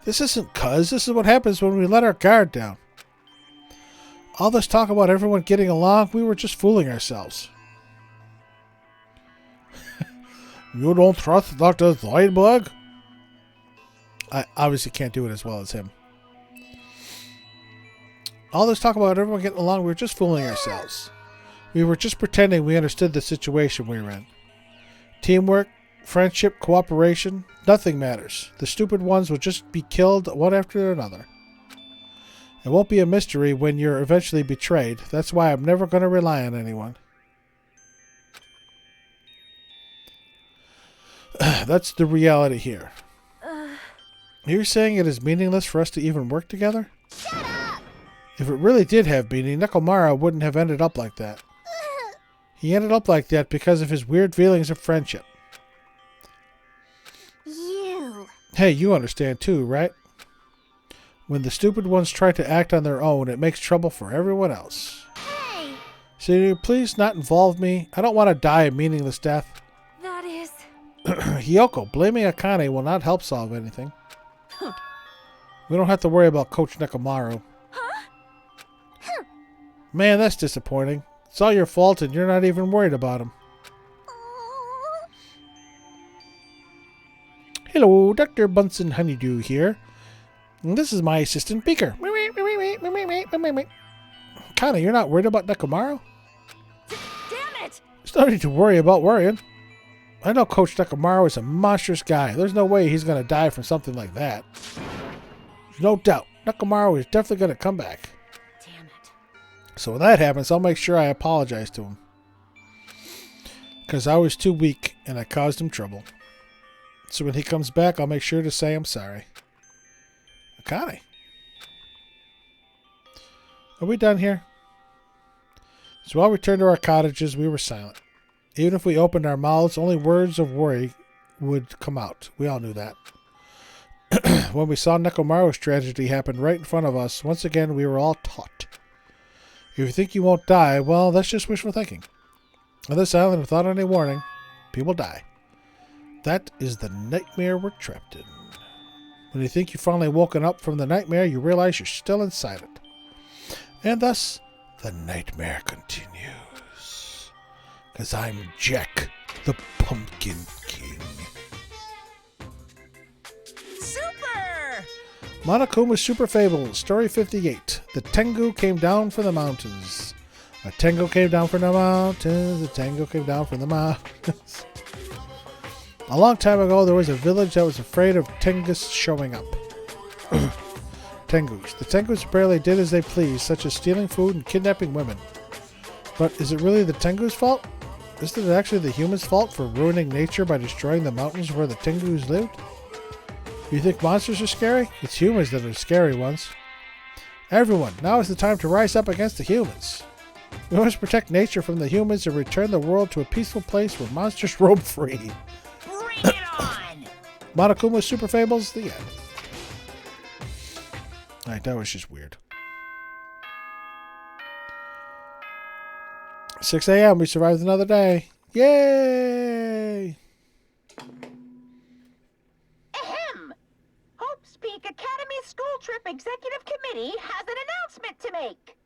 This isn't cuz. This is what happens when we let our guard down. All this talk about everyone getting along, we were just fooling ourselves. You don't trust Dr. Zoidberg? I obviously can't do it as well as him. All this talk about everyone getting along, we were just fooling ourselves. We were just pretending we understood the situation we were in. Teamwork, friendship, cooperation, nothing matters. The stupid ones will just be killed one after another. It won't be a mystery when you're eventually betrayed. That's why I'm never going to rely on anyone. That's the reality here. You're saying it is meaningless for us to even work together? Shut up! If it really did have meaning, Nekomaru wouldn't have ended up like that. He ended up like that because of his weird feelings of friendship. You... Hey, you understand too, right? When the stupid ones try to act on their own, it makes trouble for everyone else. Hey! So you please not involve me? I don't want to die a meaningless death. That is... Hiyoko, blaming Akane will not help solve anything. We don't have to worry about Coach Nekomaru. Huh? Man, that's disappointing. It's all your fault and you're not even worried about him. Hello, Dr. Bunsen Honeydew here. And this is my assistant, Beaker. Akane, you're not worried about Nekomaru? Damn it! There's no need to worry about worrying. I know Coach Nekomaru is a monstrous guy. There's no way he's going to die from something like that. There's no doubt. Nekomaru is definitely going to come back. Damn it. So when that happens, I'll make sure I apologize to him. Because I was too weak and I caused him trouble. So when he comes back, I'll make sure to say I'm sorry. Akane. Are we done here? So while we returned to our cottages, we were silent. Even if we opened our mouths, only words of worry would come out. We all knew that. When we saw Nekomaru's tragedy happen right in front of us, once again we were all taught. If you think you won't die, well, that's just wishful thinking. On this island, without any warning, people die. That is the nightmare we're trapped in. When you think you've finally woken up from the nightmare, you realize you're still inside it. And thus, the nightmare continues. Because I'm Jack, the Pumpkin King. Super! Monokuma's Super Fable, Story 58. The Tengu came down from the mountains. A Tengu came down from the mountains. A Tengu came down from the mountains. A long time ago, there was a village that was afraid of Tengus showing up. Tengus. The Tengus barely did as they pleased, such as stealing food and kidnapping women. But is it really the Tengus' fault? Isn't it actually the humans' fault for ruining nature by destroying the mountains where the Tengus lived? You think monsters are scary? It's humans that are the scary ones. Everyone, now is the time to rise up against the humans. We must protect nature from the humans and return the world to a peaceful place where monsters roam free. Bring it on! Monokuma's Super Fables, the end. Alright, that was just weird. 6 a.m. We survived another day. Yay! Ahem! Hope's Peak Academy School Trip Executive Committee has an announcement to make.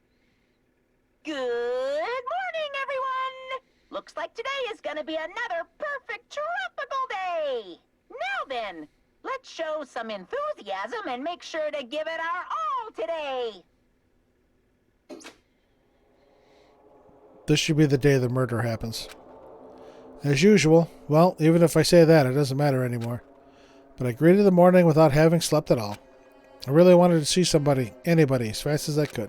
Good morning, everyone! Looks like today is gonna be another perfect tropical day! Now then, let's show some enthusiasm and make sure to give it our all today! This should be the day the murder happens. As usual, well, even if I say that, it doesn't matter anymore. But I greeted the morning without having slept at all. I really wanted to see somebody, anybody, as fast as I could.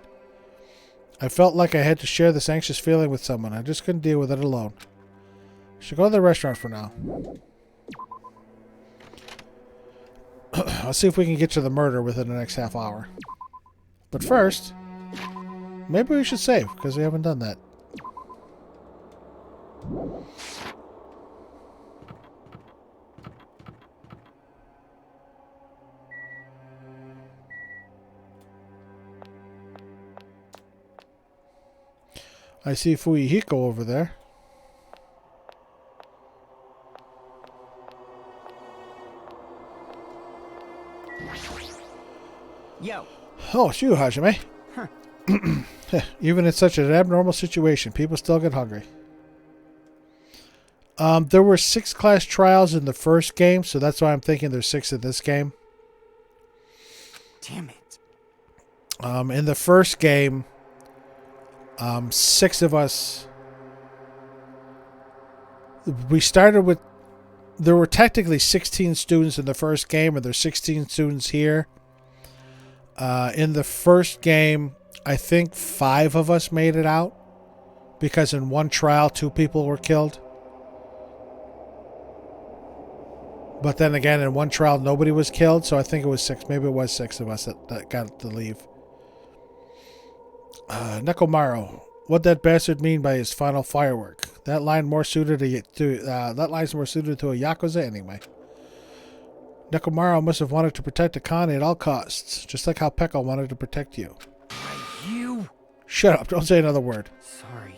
I felt like I had to share this anxious feeling with someone. I just couldn't deal with it alone. I should go to the restaurant for now. I'll see if we can get to the murder within the next half hour. But first, maybe we should save, because we haven't done that. I see Fuyuhiko over there. Yo. Oh, it's you, Hajime. Huh. Even in such an abnormal situation, people still get hungry. There were 6 class trials in the first game, so that's why I'm thinking there's 6 in this game. Damn it. In the first game, 6 of us. We started with. There were technically 16 students in the first game, and there's 16 students here. In the first game, I think 5 of us made it out, because in one trial 2 people were killed. But then again, in one trial nobody was killed, so I think it was 6. Maybe it was 6 of us that got to leave. Nekomaru, what'd that bastard mean by his final firework? That line more suited that line's more suited to a Yakuza anyway. Nekomaru must have wanted to protect Akane at all costs, just like how Pekka wanted to protect you. You? Shut up, don't say another word. Sorry.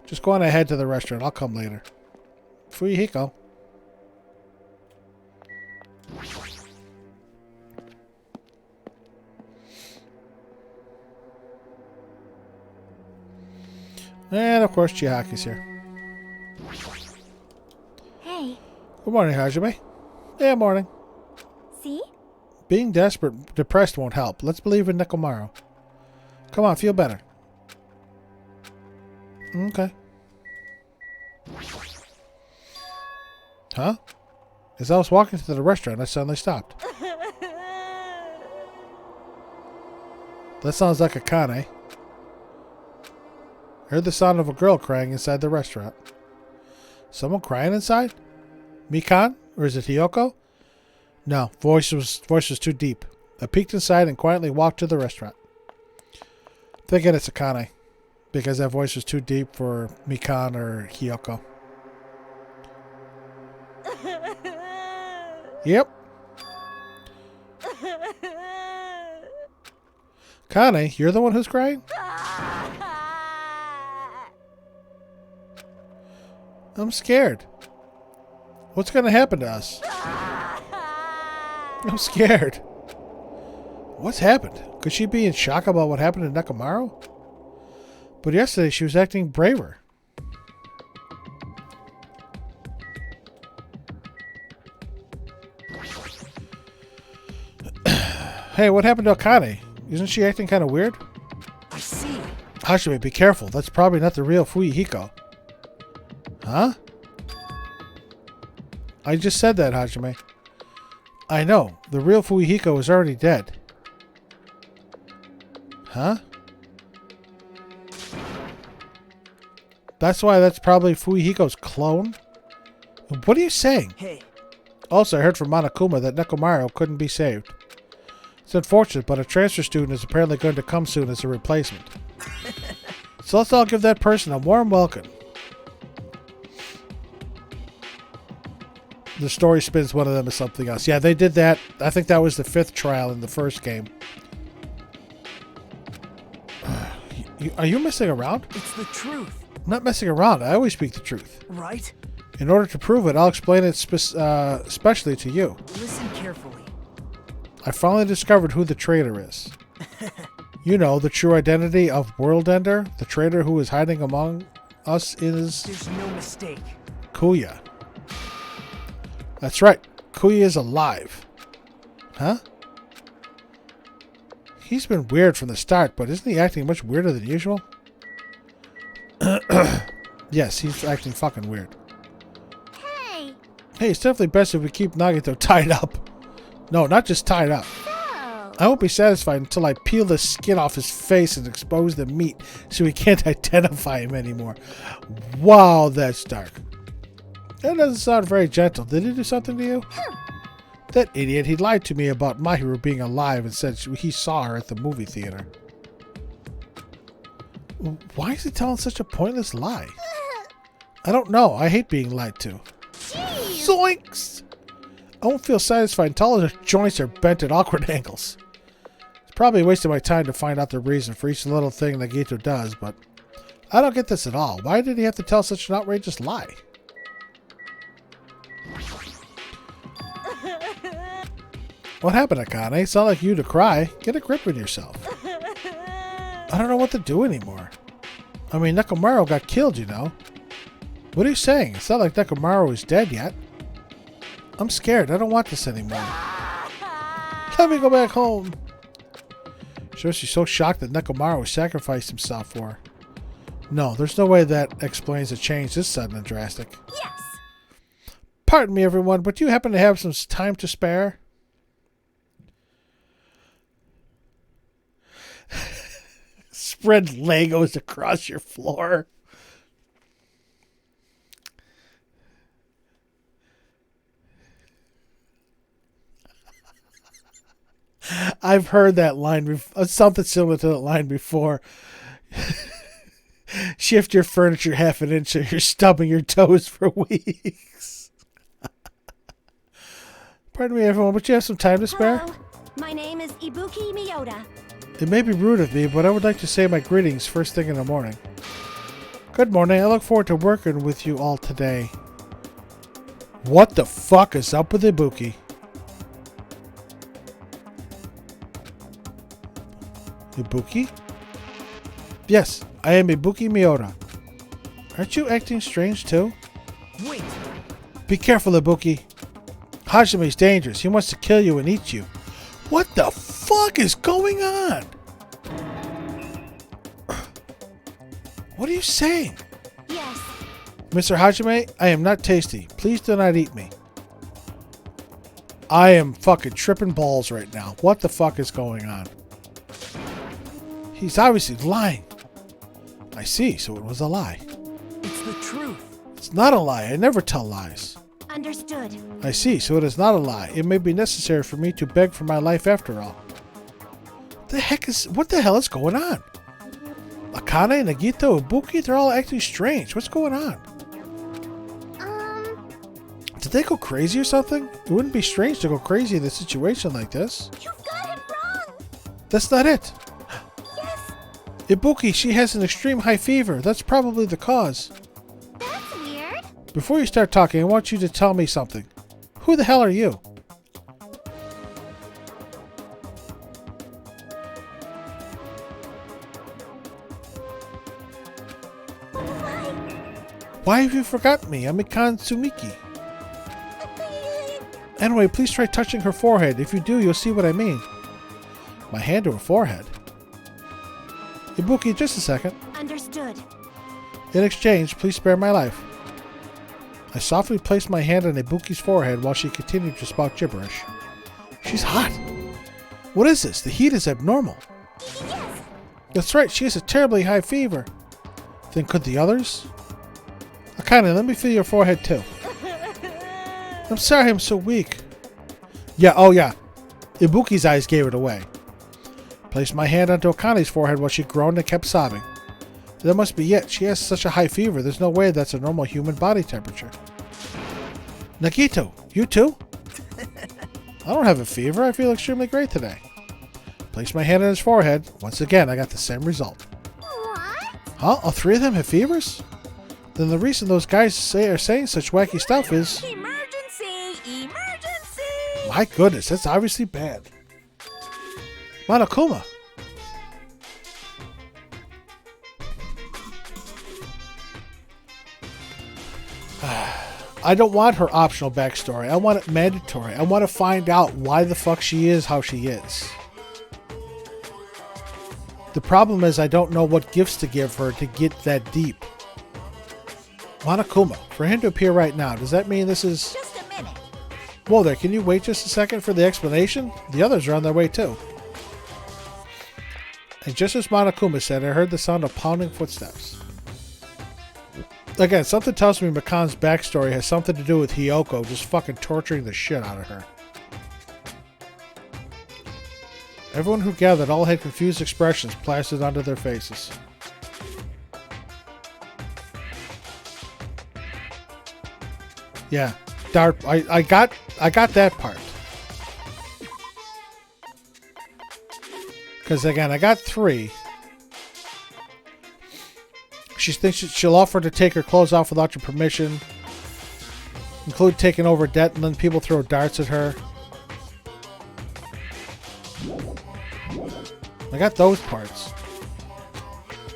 Just go on ahead to the restaurant, I'll come later. Fuyuhiko. And of course Chihaki's here. Hey. Good morning, Hajime. Yeah, morning. See? Being depressed won't help. Let's believe in Nekomaru. Come on, feel better. Okay. Huh? As I was walking to the restaurant, I suddenly stopped. That sounds like Akane. I heard the sound of a girl crying inside the restaurant. Someone crying inside? Mikan? Or is it Hiyoko? No, voice was too deep. I peeked inside and quietly walked to the restaurant. Thinking it's Akane, because that voice was too deep for Mikan or Hiyoko. Yep. Kane, you're the one who's crying? I'm scared. What's going to happen to us? I'm scared. What's happened? Could she be in shock about what happened to Nekomaru? But yesterday she was acting braver. Hey, what happened to Akane? Isn't she acting kind of weird? I see. Hajime, be careful. That's probably not the real Fuyuhiko. Huh? I just said that, Hajime. I know. The real Fuyuhiko is already dead. Huh? That's why that's probably Fuyuhiko's clone? What are you saying? Hey. Also, I heard from Monokuma that Nekomaru couldn't be saved. It's unfortunate, but a transfer student is apparently going to come soon as a replacement. So let's all give that person a warm welcome. The story spins one of them as something else. Yeah, they did that. I think that was the 5th trial in the first game. Are you messing around? It's the truth. I'm not messing around. I always speak the truth. Right? In order to prove it, I'll explain it especially to you. Listen carefully. I finally discovered who the traitor is. You know, the true identity of World Ender. The traitor who is hiding among us is... There's no mistake. Kuya. That's right. Kuya is alive. Huh? He's been weird from the start, but isn't he acting much weirder than usual? Yes, he's acting fucking weird. Hey. Hey, it's definitely best if we keep Nagito tied up. No, not just tied up. So. I won't be satisfied until I peel the skin off his face and expose the meat so we can't identify him anymore. Wow, that's dark. That doesn't sound very gentle. Did he do something to you? Hmm. That idiot, he lied to me about Mahiru being alive and said he saw her at the movie theater. Why is he telling such a pointless lie? I don't know. I hate being lied to. Jeez. Zoinks! I won't feel satisfied until all the joints are bent at awkward angles. It's probably a waste of my time to find out the reason for each little thing Nagito does, but I don't get this at all. Why did he have to tell such an outrageous lie? What happened, Akane? It's not like you to cry. Get a grip on yourself. I don't know what to do anymore. I mean, Nekomaru got killed, you know. What are you saying? It's not like Nekomaru is dead yet. I'm scared. I don't want this anymore. Let me go back home. Sure, she's so shocked that Nekomaru sacrificed himself for her. No, there's no way that explains a change this sudden and drastic. Yes. Pardon me, everyone, but do you happen to have some time to spare? Spread Legos across your floor. I've heard that line, something similar to that line before. Shift your furniture half an inch so you're stubbing your toes for weeks. Pardon me, everyone, but you have some time to spare? Hello. My name is Ibuki Miyota. It may be rude of me, but I would like to say my greetings first thing in the morning. Good morning. I look forward to working with you all today. What the fuck is up with Ibuki? Ibuki? Yes, I am Ibuki Miyota. Aren't you acting strange too? Wait. Be careful, Ibuki. Hajime's dangerous. He wants to kill you and eat you. What the fuck is going on? What are you saying? Yes. Mr. Hajime, I am not tasty. Please do not eat me. I am fucking tripping balls right now. What the fuck is going on? He's obviously lying. I see, so it was a lie. It's the truth. It's not a lie. I never tell lies. Understood. I see, so it is not a lie. It may be necessary for me to beg for my life after all. What the hell is going on? Akane, Nagito, Ibuki, they're all acting strange. What's going on? Did they go crazy or something? It wouldn't be strange to go crazy in a situation like this. You've got him wrong. That's not it. Yes, Ibuki, she has an extreme high fever. That's probably the cause. that's weird. Before you start talking, I want you to tell me something. Who the hell are you? Why have you forgotten me? I'm Mikan Tsumiki. Anyway, please try touching her forehead. If you do, you'll see what I mean. My hand to her forehead? Ibuki, just a second. Understood. In exchange, please spare my life. I softly placed my hand on Ibuki's forehead while she continued to spout gibberish. She's hot. What is this? The heat is abnormal. Yes. That's right, she has a terribly high fever. Then could the others? Akane, let me feel your forehead too. I'm sorry I'm so weak. Yeah, oh yeah. Ibuki's eyes gave it away. Placed my hand onto Akane's forehead while she groaned and kept sobbing. That must be it. She has such a high fever. There's no way that's a normal human body temperature. Nagito, you too? I don't have a fever. I feel extremely great today. Placed my hand on his forehead. Once again, I got the same result. What? Huh? All three of them have fevers? Then the reason those guys are saying such wacky stuff is... Emergency! Emergency! My goodness, that's obviously bad. Monokuma. I don't want her optional backstory. I want it mandatory. I want to find out why the fuck she is how she is. The problem is I don't know what gifts to give her to get that deep. Monokuma, for him to appear right now, does that mean this is... Just a minute. Whoa there, can you wait just a second for the explanation? The others are on their way too. And just as Monokuma said, I heard the sound of pounding footsteps. Again, something tells me Mikan's backstory has something to do with Hiyoko just fucking torturing the shit out of her. Everyone who gathered all had confused expressions plastered onto their faces. Yeah, dart. I got that part. Because again, I got 3. She thinks she'll offer to take her clothes off without your permission, include taking over debt, and then people throw darts at her. I got those parts.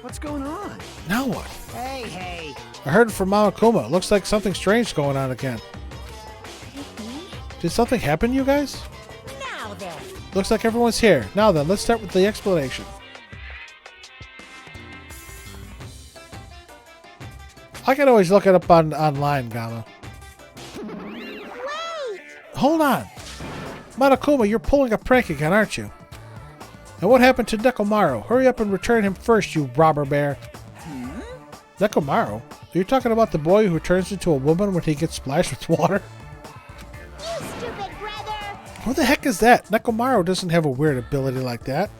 What's going on? Now what? Hey. I heard from Mama Kuma. Looks like something strange going on again. Did something happen, you guys? Now then. Looks like everyone's here. Now then, let's start with the explanation. I can always look it up online, Gamma. Wait! Hold on. Monokuma, you're pulling a prank again, aren't you? And what happened to Nekomaru? Hurry up and return him first, you robber bear. Nekomaru? Are you talking about the boy who turns into a woman when he gets splashed with water? You stupid brother! Who the heck is that? Nekomaru doesn't have a weird ability like that.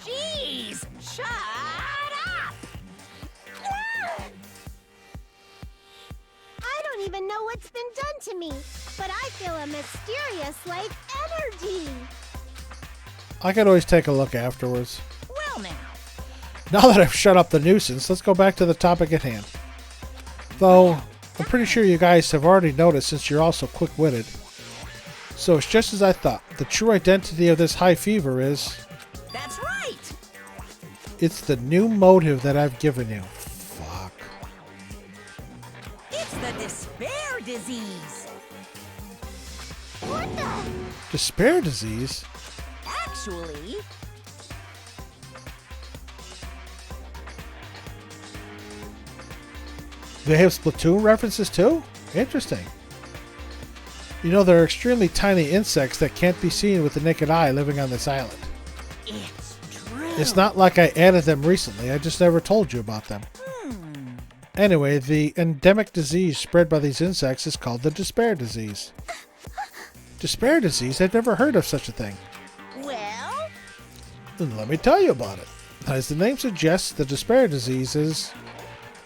Jeez! Shut up! I don't even know what's been done to me, but I feel a mysterious, energy. I could always take a look afterwards. Well now. Now that I've shut up the nuisance, let's go back to the topic at hand. Though, I'm pretty sure you guys have already noticed since you're all so quick-witted. So it's just as I thought. The true identity of this high fever is... That's right! It's the new motive that I've given you. Fuck. It's the despair disease. What the? Despair disease? Actually, They have Splatoon references too? Interesting. You know, there are extremely tiny insects that can't be seen with the naked eye living on this island. it's true. It's not like I added them recently, I just never told you about them. Anyway, the endemic disease spread by these insects is called the despair disease. Despair disease? I've never heard of such a thing. Well, Then let me tell you about it. As the name suggests, the despair disease is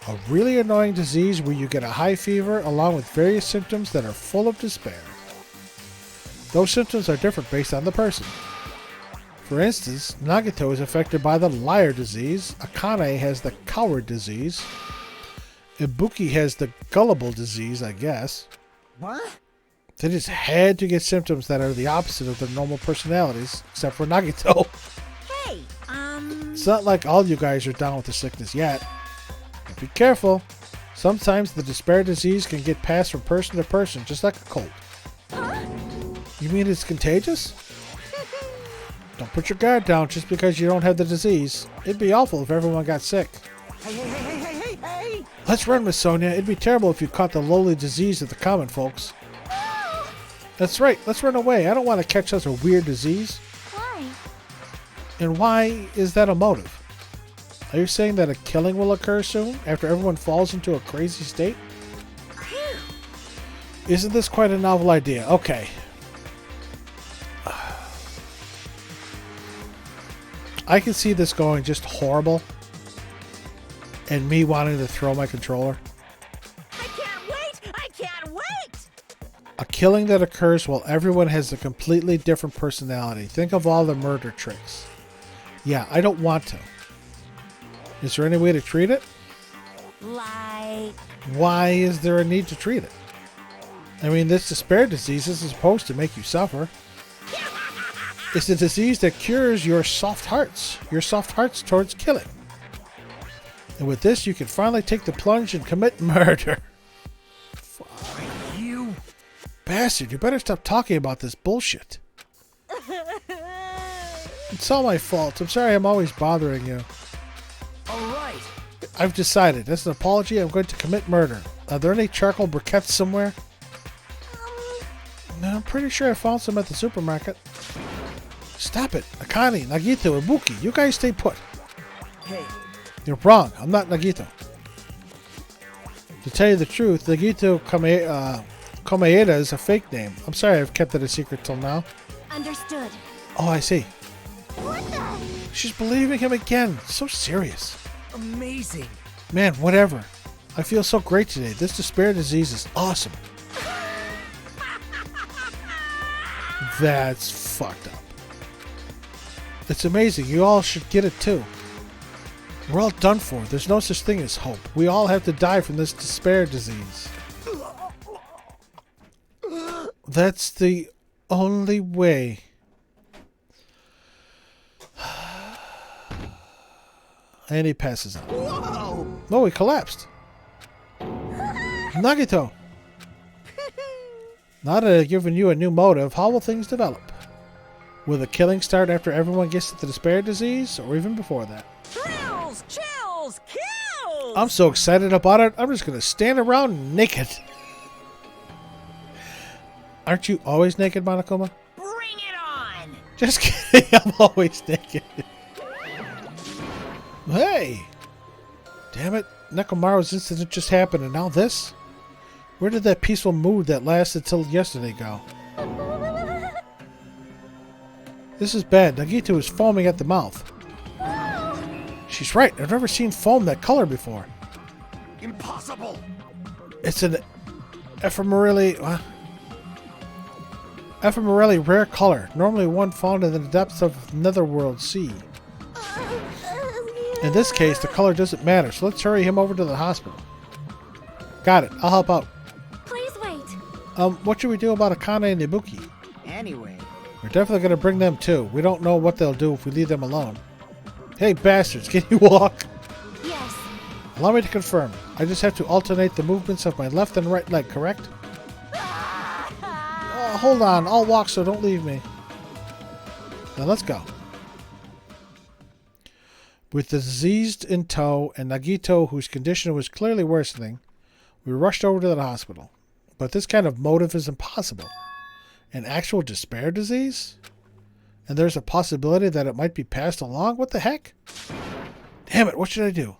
a really annoying disease where you get a high fever along with various symptoms that are full of despair. Those symptoms are different based on the person. For instance, Nagito is affected by the liar disease, Akane has the coward disease, Ibuki has the gullible disease, I guess. What? They just had to get symptoms that are the opposite of their normal personalities, except for Nagito. hey, It's not like all you guys are down with the sickness yet. But be careful. Sometimes the despair disease can get passed from person to person, just like a cold. You mean it's contagious? Don't put your guard down just because you don't have the disease. It'd be awful if everyone got sick. Hey! Let's run, Miss Sonia. It'd be terrible if you caught the lowly disease of the common folks. That's right. Let's run away. I don't want to catch such a weird disease. Why? And why is that a motive? Are you saying that a killing will occur soon, after everyone falls into a crazy state? Isn't this quite a novel idea? Okay. I can see this going just horrible, and me wanting to throw my controller. I can't wait! I can't wait! A killing that occurs while everyone has a completely different personality. Think of all the murder tricks. Yeah, I don't want to. Is there any way to treat it? Like, Why is there a need to treat it? I mean, this despair disease isn't supposed to make you suffer. It's a disease that cures your soft hearts towards killing. And with this, you can finally take the plunge and commit murder. You... Bastard, you better stop talking about this bullshit. It's all my fault. I'm sorry I'm always bothering you. Alright. I've decided. As an apology, I'm going to commit murder. Are there any charcoal briquettes somewhere? No, I'm pretty sure I found some at the supermarket. Stop it. Akane, Nagito, Ibuki, you guys stay put. Hey, You're wrong. I'm not Nagito. To tell you the truth, Nagito Komaeda is a fake name. I'm sorry I've kept it a secret till now. Understood. Oh, I see. What the? She's believing him again. So serious. amazing. Man, whatever. I feel so great today. This despair disease is awesome. That's fucked up. It's amazing. You all should get it too. We're all done for. There's no such thing as hope. We all have to die from this despair disease. That's the only way. And he passes out. Whoa! No, he collapsed. Nagito! Now that I've given you a new motive, how will things develop? Will the killing start after everyone gets the despair disease, or even before that? Thrills, chills, kills! I'm so excited about it, I'm just gonna stand around naked. Aren't you always naked, Monokuma? Bring it on! Just kidding, I'm always naked. Hey! Damn it, Nekomaru's incident just happened and now this? Where did that peaceful mood that lasted till yesterday go? This is bad. Nagito is foaming at the mouth. She's right. I've never seen foam that color before. Impossible! It's an ephemerally rare color, normally one found in the depths of Netherworld Sea. In this case, the color doesn't matter, so let's hurry him over to the hospital. Got it. I'll help out. Please wait. What should we do about Akane and Ibuki? Anyway, We're definitely going to bring them too. We don't know what they'll do if we leave them alone. Hey, bastards, can you walk? Yes. Allow me to confirm. I just have to alternate the movements of my left and right leg, correct? Hold on. I'll walk, so don't leave me. Now let's go. With the diseased in tow and Nagito, whose condition was clearly worsening, we rushed over to the hospital. But this kind of motive is impossible. An actual despair disease? And there's a possibility that it might be passed along? What the heck? Damn it, what should I do?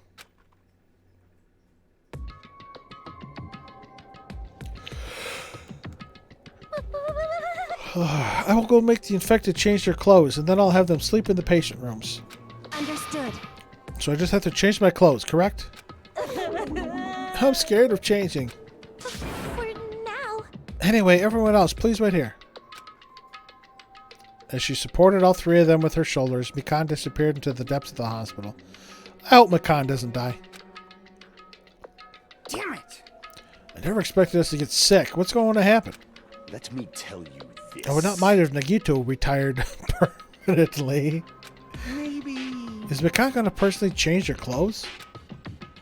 I will go make the infected change their clothes, and then I'll have them sleep in the patient rooms. Understood. So I just have to change my clothes, correct? I'm scared of changing. For now. Anyway, everyone else, please wait here. As she supported all three of them with her shoulders, Mikan disappeared into the depths of the hospital. I hope Mikan doesn't die. damn it! I never expected us to get sick. What's going to happen? Let me tell you this. I would not mind if Nagito retired permanently. Maybe. Is Mikan going to personally change her clothes?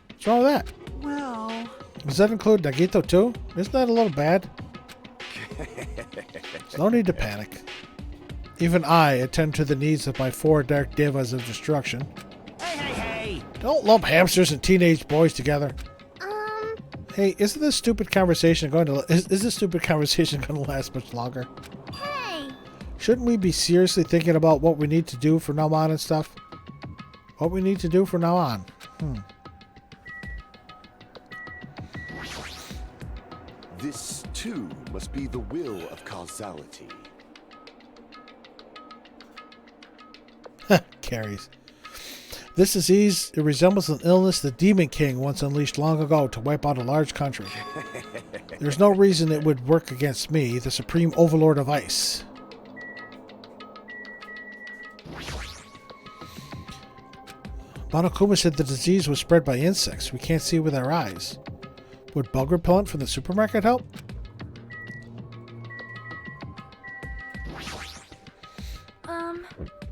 What's wrong with that? Well. Does that include Nagito too? Isn't that a little bad? There's no need to panic. Even I attend to the needs of my 4 dark devas of destruction. Hey! Don't lump hamsters and teenage boys together. Hey, isn't this stupid conversation going to is this stupid conversation going to last much longer? Hey! Shouldn't we be seriously thinking about what we need to do from now on and stuff? What we need to do from now on? This, too, must be the will of causality. Carries. This disease, it resembles an illness the Demon King once unleashed long ago to wipe out a large country. There's no reason it would work against me, the supreme overlord of ice. Monokuma said the disease was spread by insects. We can't see with our eyes. Would bug repellent from the supermarket help?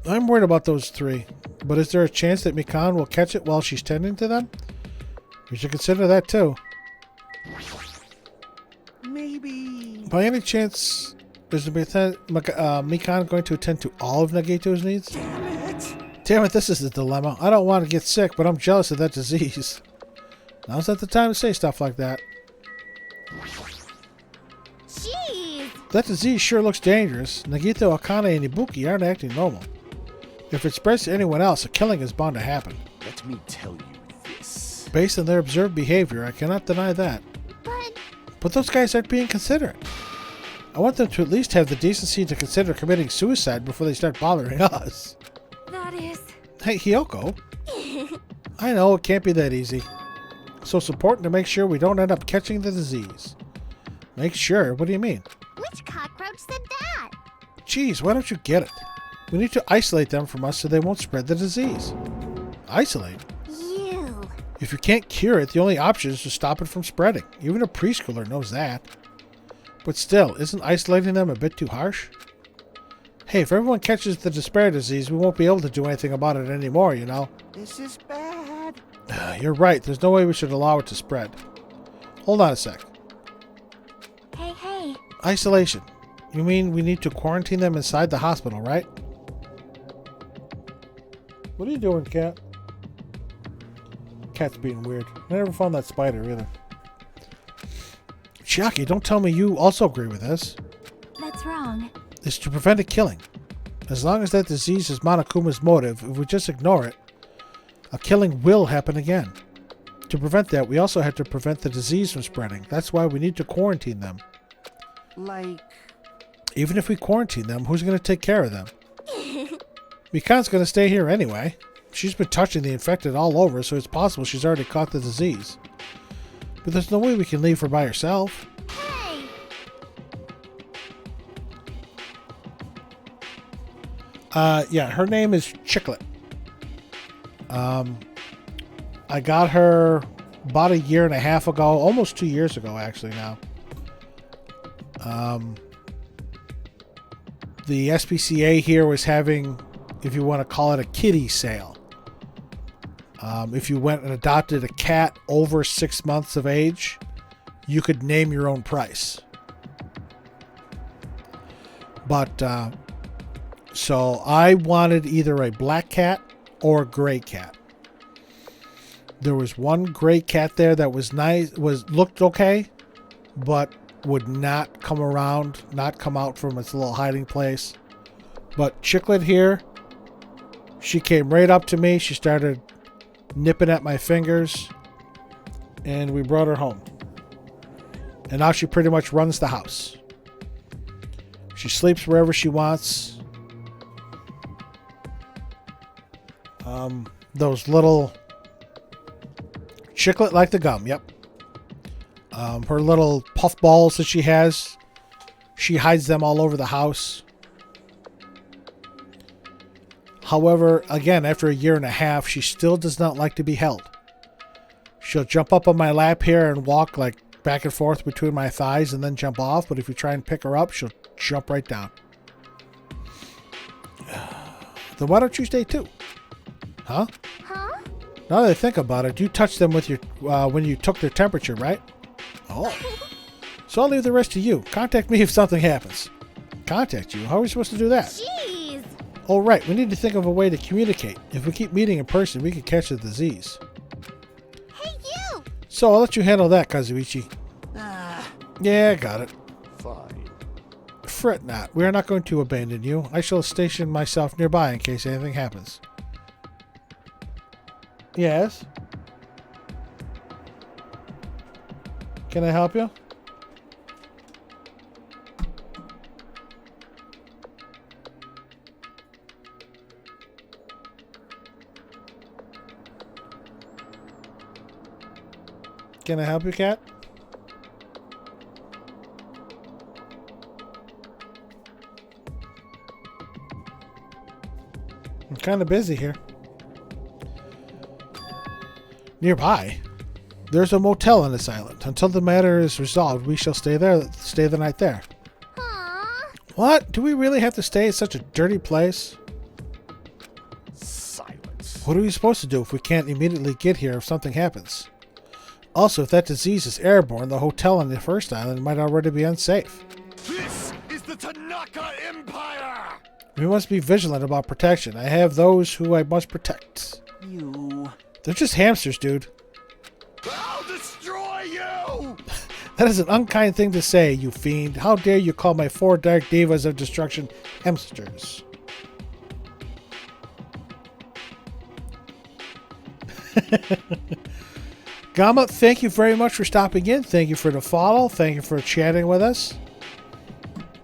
I'm worried about those 3. But is there a chance that Mikan will catch it while she's tending to them? We should consider that too. Maybe. By any chance, is Mikan going to attend to all of Nagito's needs? Damn it, this is the dilemma. I don't want to get sick, but I'm jealous of that disease. Now's not the time to say stuff like that. Jeez! That disease sure looks dangerous. Nagito, Akane, and Ibuki aren't acting normal. If it spreads to anyone else, a killing is bound to happen. Let me tell you this. Based on their observed behavior, I cannot deny that. But those guys aren't being considerate. I want them to at least have the decency to consider committing suicide before they start bothering us. That is... Hey, Hiyoko. I know, it can't be that easy. So it's important to make sure we don't end up catching the disease. Make sure? What do you mean? Which cockroach said that? Geez, why don't you get it? We need to isolate them from us so they won't spread the disease. Isolate? You. If you can't cure it, the only option is to stop it from spreading. Even a preschooler knows that. But still, isn't isolating them a bit too harsh? Hey, if everyone catches the despair disease, we won't be able to do anything about it anymore, you know? This is bad. You're right. There's no way we should allow it to spread. Hold on a sec. Hey. Isolation. You mean we need to quarantine them inside the hospital, right? What are you doing, Cat? Cat's being weird. I never found that spider either. Chiaki, don't tell me you also agree with this. That's wrong. It's to prevent a killing. As long as that disease is Monokuma's motive, if we just ignore it, a killing will happen again. To prevent that, we also have to prevent the disease from spreading. That's why we need to quarantine them. Like... Even if we quarantine them, who's going to take care of them? Mikan's going to stay here anyway. She's been touching the infected all over, so it's possible she's already caught the disease. But there's no way we can leave her by herself. Hey. Yeah, her name is Chiclet. I got her about a year and a half ago, almost 2 years ago actually now. The SPCA here was having, if you want to call it, a kitty sale. If you went and adopted a cat over 6 months of age, you could name your own price. But, so I wanted either a black cat or a gray cat. There was one gray cat there that was nice, looked okay, but would not come around, not come out from its little hiding place. But Chiclet here, she came right up to me. She started nipping at my fingers, and we brought her home. And now she pretty much runs the house. She sleeps wherever she wants. Those little Chiclet like the gum, yep. Her little puff balls that she has, she hides them all over the house. However, again, after a year and a half, she still does not like to be held. She'll jump up on my lap here and walk like back and forth between my thighs and then jump off. But if you try and pick her up, she'll jump right down. Then why don't you stay too? Huh? Huh? Now that I think about it, you touched them with your when you took their temperature, right? Oh. So I'll leave the rest to you. Contact me if something happens. Contact you? How are we supposed to do that? Jeez. Oh, right. We need to think of a way to communicate. If we keep meeting in person, we could catch the disease. Hey, you! So I'll let you handle that, Kazuichi. Yeah, got it. Fine. Fret not. We are not going to abandon you. I shall station myself nearby in case anything happens. Yes? Can I help you? Can I help you, Cat? I'm kind of busy here. Nearby, there's a motel on this island. Until the matter is resolved, we shall stay the night there. Aww. What? Do we really have to stay at such a dirty place? Silence. What are we supposed to do if we can't immediately get here if something happens? Also, if that disease is airborne, the hotel on the first island might already be unsafe. This is the Tanaka Empire! We must be vigilant about protection. I have those who I must protect. You... They're just hamsters, dude. I'll destroy you! That is an unkind thing to say, you fiend. How dare you call my 4 dark divas of destruction hamsters? Gamma, thank you very much for stopping in. Thank you for the follow. Thank you for chatting with us.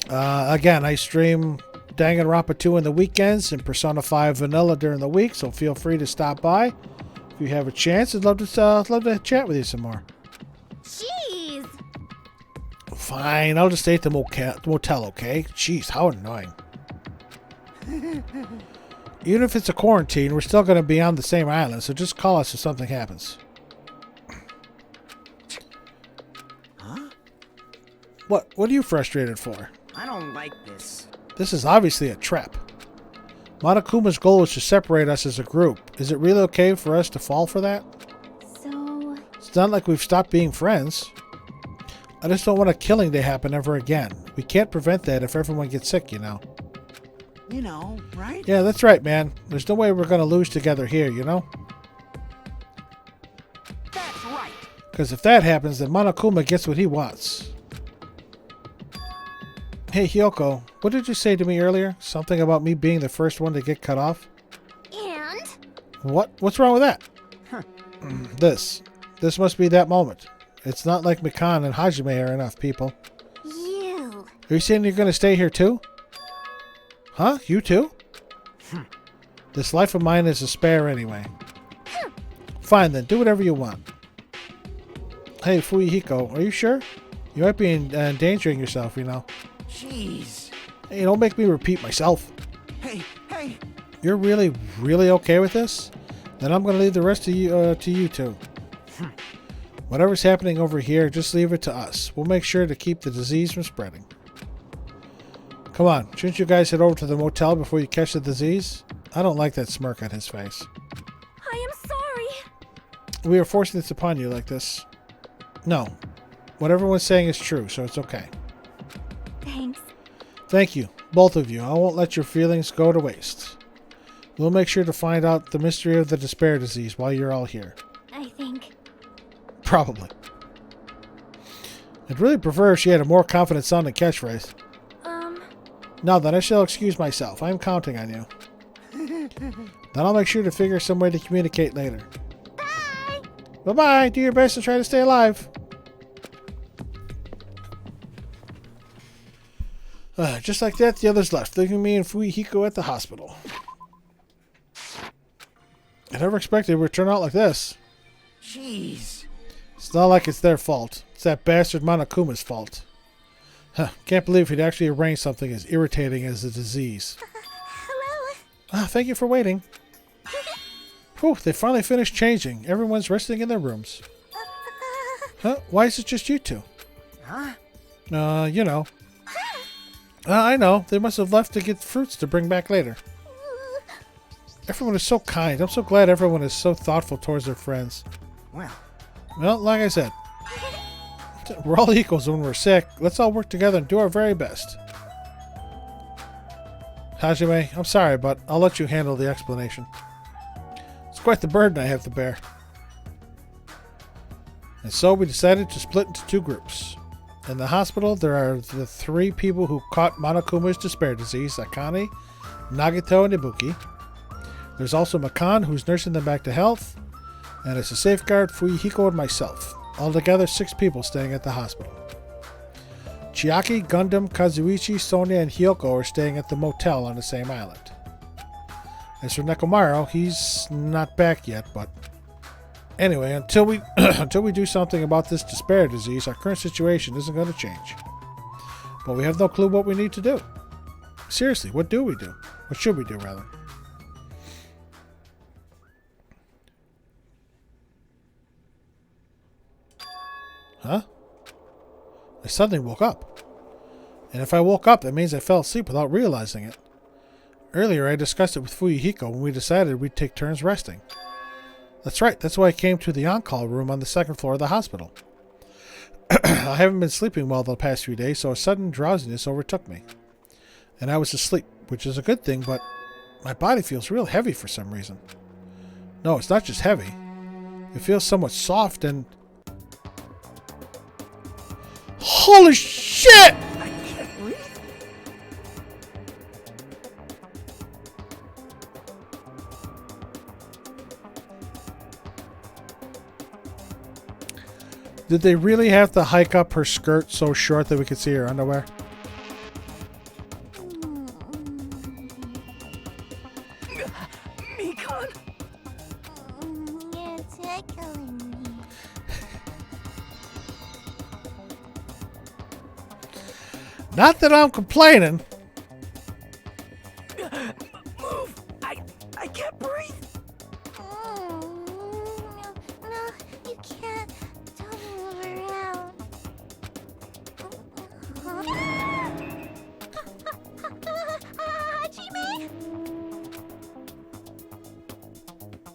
Again, I stream Danganronpa 2 in the weekends and Persona 5 Vanilla during the week, so feel free to stop by. If you have a chance, I'd love to chat with you some more. Jeez. Fine, I'll just stay at the motel, okay? Jeez, how annoying. Even if it's a quarantine, we're still going to be on the same island, so just call us if something happens. Huh? What are you frustrated for? I don't like this. This is obviously a trap. Monokuma's goal is to separate us as a group. Is it really okay for us to fall for that? So... It's not like we've stopped being friends. I just don't want a killing to happen ever again. We can't prevent that if everyone gets sick, you know. You know, right? Yeah, that's right, man. There's no way we're going to lose together here, you know? That's right. Because if that happens, then Monokuma gets what he wants. Hey, Hyoko, what did you say to me earlier? Something about me being the first one to get cut off? And? What's wrong with that? Huh. This must be that moment. It's not like Mikan and Hajime are enough people. You. Are you saying you're going to stay here too? Huh? You too? This life of mine is a spare anyway. Fine then, do whatever you want. Hey, Fuyuhiko, are you sure? You might be endangering yourself, you know. Jeez. Hey, don't make me repeat myself. Hey. You're really, really okay with this? Then I'm going to leave the rest of you to you two. Whatever's happening over here, just leave it to us. We'll make sure to keep the disease from spreading. Come on, shouldn't you guys head over to the motel before you catch the disease? I don't like that smirk on his face. I am sorry. We are forcing this upon you like this. No. What everyone's saying is true, so it's okay. Thanks. Thank you, both of you. I won't let your feelings go to waste. We'll make sure to find out the mystery of the despair disease while you're all here. I think. Probably. I'd really prefer if she had a more confident sounding catchphrase. Now then, I shall excuse myself. I am counting on you. Then I'll make sure to figure some way to communicate later. Bye. Bye-bye. Do your best to try to stay alive. Just like that, the others left, leaving me and Fuyuhiko at the hospital. I never expected it would turn out like this. Jeez. It's not like it's their fault. It's that bastard Monokuma's fault. Can't believe he'd actually arranged something as irritating as the disease. Hello. Thank you for waiting. Whew, they finally finished changing. Everyone's resting in their rooms. Huh? Why is it just you two? Huh? You know. I know. They must have left to get fruits to bring back later. Everyone is so kind. I'm so glad everyone is so thoughtful towards their friends. Well, like I said, we're all equals when we're sick. Let's all work together and do our very best. Hajime, I'm sorry, but I'll let you handle the explanation. It's quite the burden I have to bear. And so we decided to split into two groups. In the hospital, there are the three people who caught Monokuma's despair disease, Akane, Nagito, and Ibuki. There's also Makan, who's nursing them back to health. And as a safeguard, Fuyuhiko and myself. Altogether, 6 people staying at the hospital. Chiaki, Gundam, Kazuichi, Sonia, and Hyoko are staying at the motel on the same island. As for Nekomaru, he's not back yet, but... Anyway, until we do something about this despair disease, our current situation isn't going to change. But we have no clue what we need to do. Seriously, what do we do? What should we do, rather? Huh? I suddenly woke up. And if I woke up, that means I fell asleep without realizing it. Earlier, I discussed it with Fuyuhiko when we decided we'd take turns resting. That's right, that's why I came to the on-call room on the 2nd floor of the hospital. I haven't been sleeping well the past few days, so a sudden drowsiness overtook me. And I was asleep, which is a good thing, but my body feels real heavy for some reason. No, it's not just heavy. It feels somewhat soft and... Holy shit! I can't breathe. Did they really have to hike up her skirt so short that we could see her underwear? Mikan! Not that I'm complaining. Move! I can't breathe. No, you can't. Don't move around. Hajime?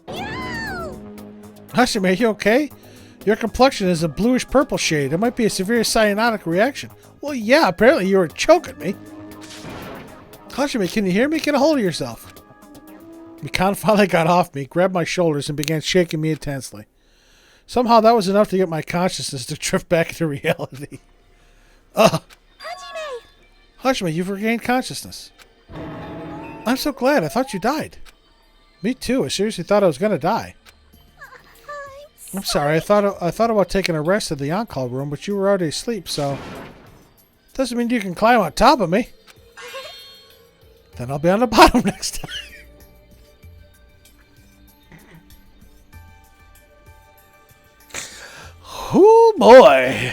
No! Hashime, you okay? Your complexion is a bluish purple shade. It might be a severe cyanotic reaction. Well, yeah, apparently you were choking me. Hashime, can you hear me? Get a hold of yourself. Mikan finally got off me, grabbed my shoulders, and began shaking me intensely. Somehow that was enough to get my consciousness to drift back into reality. Ugh. Hajime! Hashime, you've regained consciousness. I'm so glad. I thought you died. Me too. I seriously thought I was going to die. I'm sorry. I thought about taking a rest in the on-call room, but you were already asleep, so... Doesn't mean you can climb on top of me. Then I'll be on the bottom next time. Oh boy.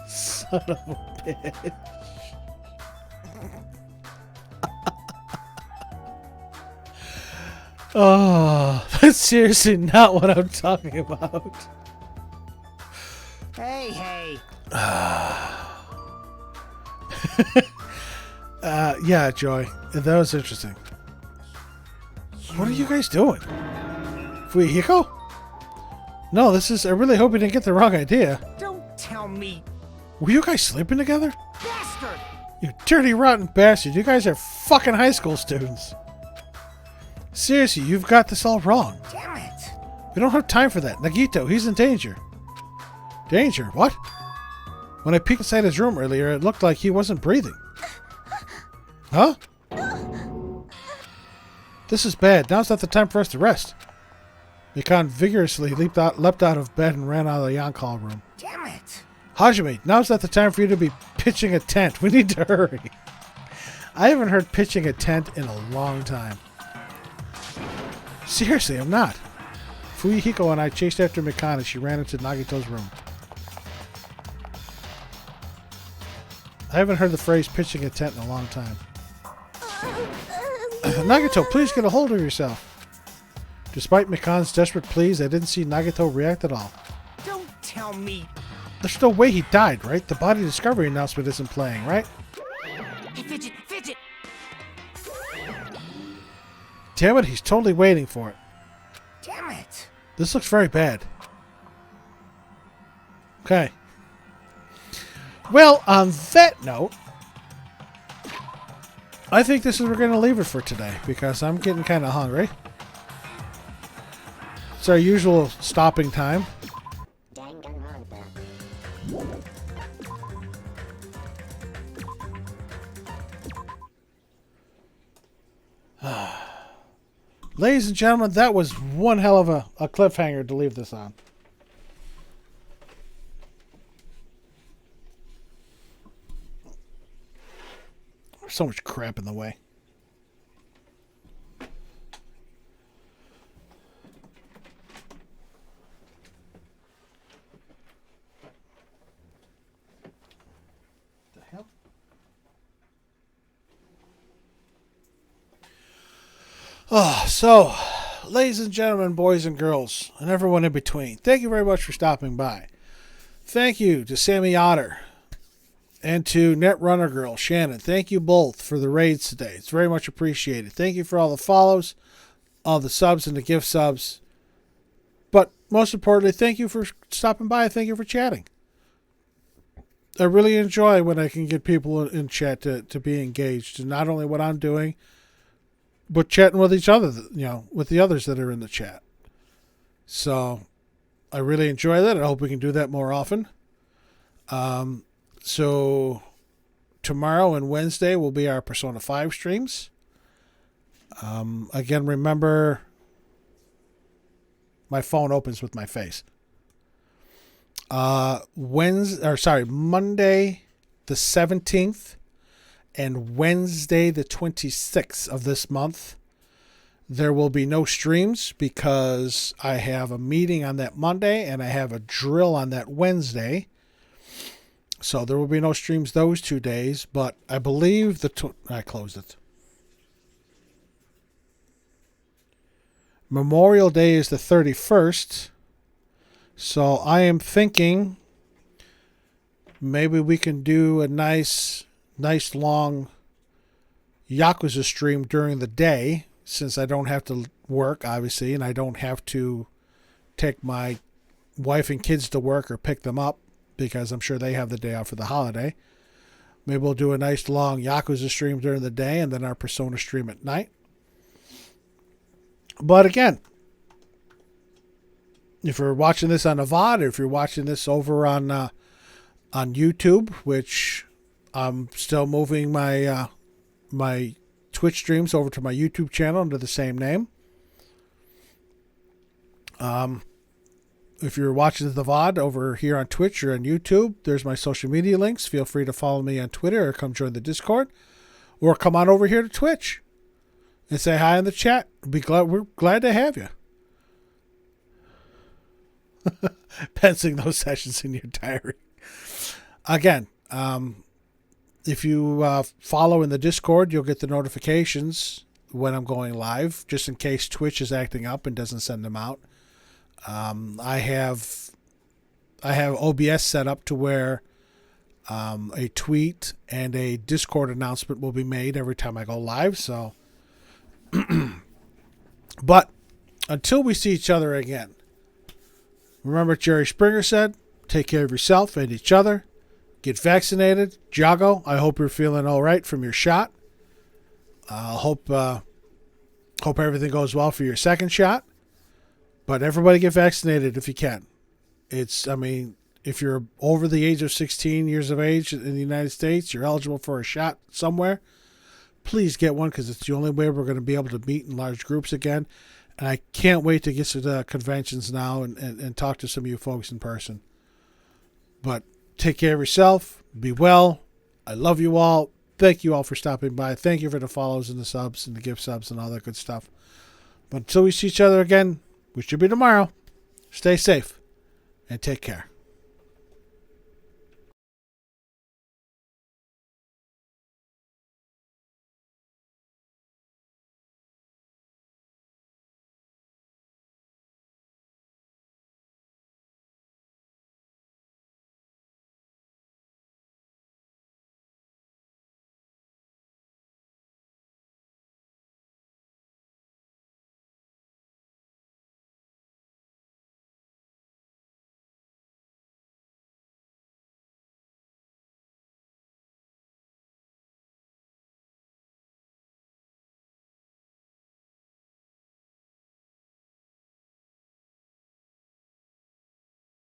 Son of a bitch. Oh, that's seriously not what I'm talking about. Hey. Yeah, Joy. That was interesting. What are you guys doing? Fuyihiko? No, this is... I really hope you didn't get the wrong idea. Don't tell me, Were you guys sleeping together? bastard! You dirty, rotten bastard. You guys are fucking high school students. Seriously, you've got this all wrong. Damn it! We don't have time for that. Nagito, he's in danger. Danger? What? When I peeked inside his room earlier, it looked like he wasn't breathing. Huh? This is bad. Now's not the time for us to rest. Mikan vigorously leapt out of bed and ran out of the on-call room. Damn it! Hajime, now's not the time for you to be pitching a tent. We need to hurry. I haven't heard pitching a tent in a long time. Seriously, I'm not. Fuyihiko and I chased after Mikan as she ran into Nagito's room. I haven't heard the phrase pitching a tent in a long time. Nagito, please get a hold of yourself. Despite Mikan's desperate pleas, I didn't see Nagito react at all. Don't tell me. There's no way he died, right? The body discovery announcement isn't playing, right? Hey, Fidget! Damn it, he's totally waiting for it. Damn it! This looks very bad. Okay. Well, on that note, I think this is where we're going to leave it for today because I'm getting kind of hungry. It's our usual stopping time. Danganronpa. Ladies and gentlemen, that was one hell of a cliffhanger to leave this on. There's so much crap in the way. The hell? Oh, so, ladies and gentlemen, boys and girls, and everyone in between, thank you very much for stopping by. Thank you to Sammy Otter and to Netrunner Girl, Shannon. Thank you both for the raids today. It's very much appreciated. Thank you for all the follows, all the subs, and the gift subs. But most importantly, thank you for stopping by. Thank you for chatting. I really enjoy when I can get people in chat to be engaged in not only what I'm doing, but chatting with each other, with the others that are in the chat. So I really enjoy that. I hope we can do that more often. So tomorrow and Wednesday will be our Persona 5 streams. Again, remember, my phone opens with my face. Monday the 17th and Wednesday the 26th of this month, There will be no streams because I have a meeting on that Monday and I have a drill on that Wednesday. So there will be no streams those 2 days, but I believe I closed it. Memorial Day is the 31st. So I am thinking maybe we can do a nice long Yakuza stream during the day, since I don't have to work, obviously, and I don't have to take my wife and kids to work or pick them up, because I'm sure they have the day off for the holiday. Maybe we'll do a nice long Yakuza stream during the day and then our Persona stream at night. But again, if you're watching this on a VOD, or if you're watching this over on YouTube, which I'm still moving my my Twitch streams over to my YouTube channel under the same name. If you're watching the VOD over here on Twitch or on YouTube, there's my social media links. Feel free to follow me on Twitter or come join the Discord, or come on over here to Twitch and say hi in the chat. We're glad to have you. Pensing those sessions in your diary. Again, if you follow in the Discord, you'll get the notifications when I'm going live, just in case Twitch is acting up and doesn't send them out. I have OBS set up to where a tweet and a Discord announcement will be made every time I go live. So, but until we see each other again, remember what Jerry Springer said: take care of yourself and each other. Get vaccinated. Jago, I hope you're feeling all right from your shot. Hope everything goes well for your second shot. But everybody get vaccinated if you can. If you're over the age of 16 years of age in the United States, you're eligible for a shot somewhere. Please get one, because it's the only way we're going to be able to meet in large groups again. And I can't wait to get to the conventions now and talk to some of you folks in person. But take care of yourself. Be well. I love you all. Thank you all for stopping by. Thank you for the follows and the subs and the gift subs and all that good stuff. But until we see each other again, which should be tomorrow, stay safe and take care.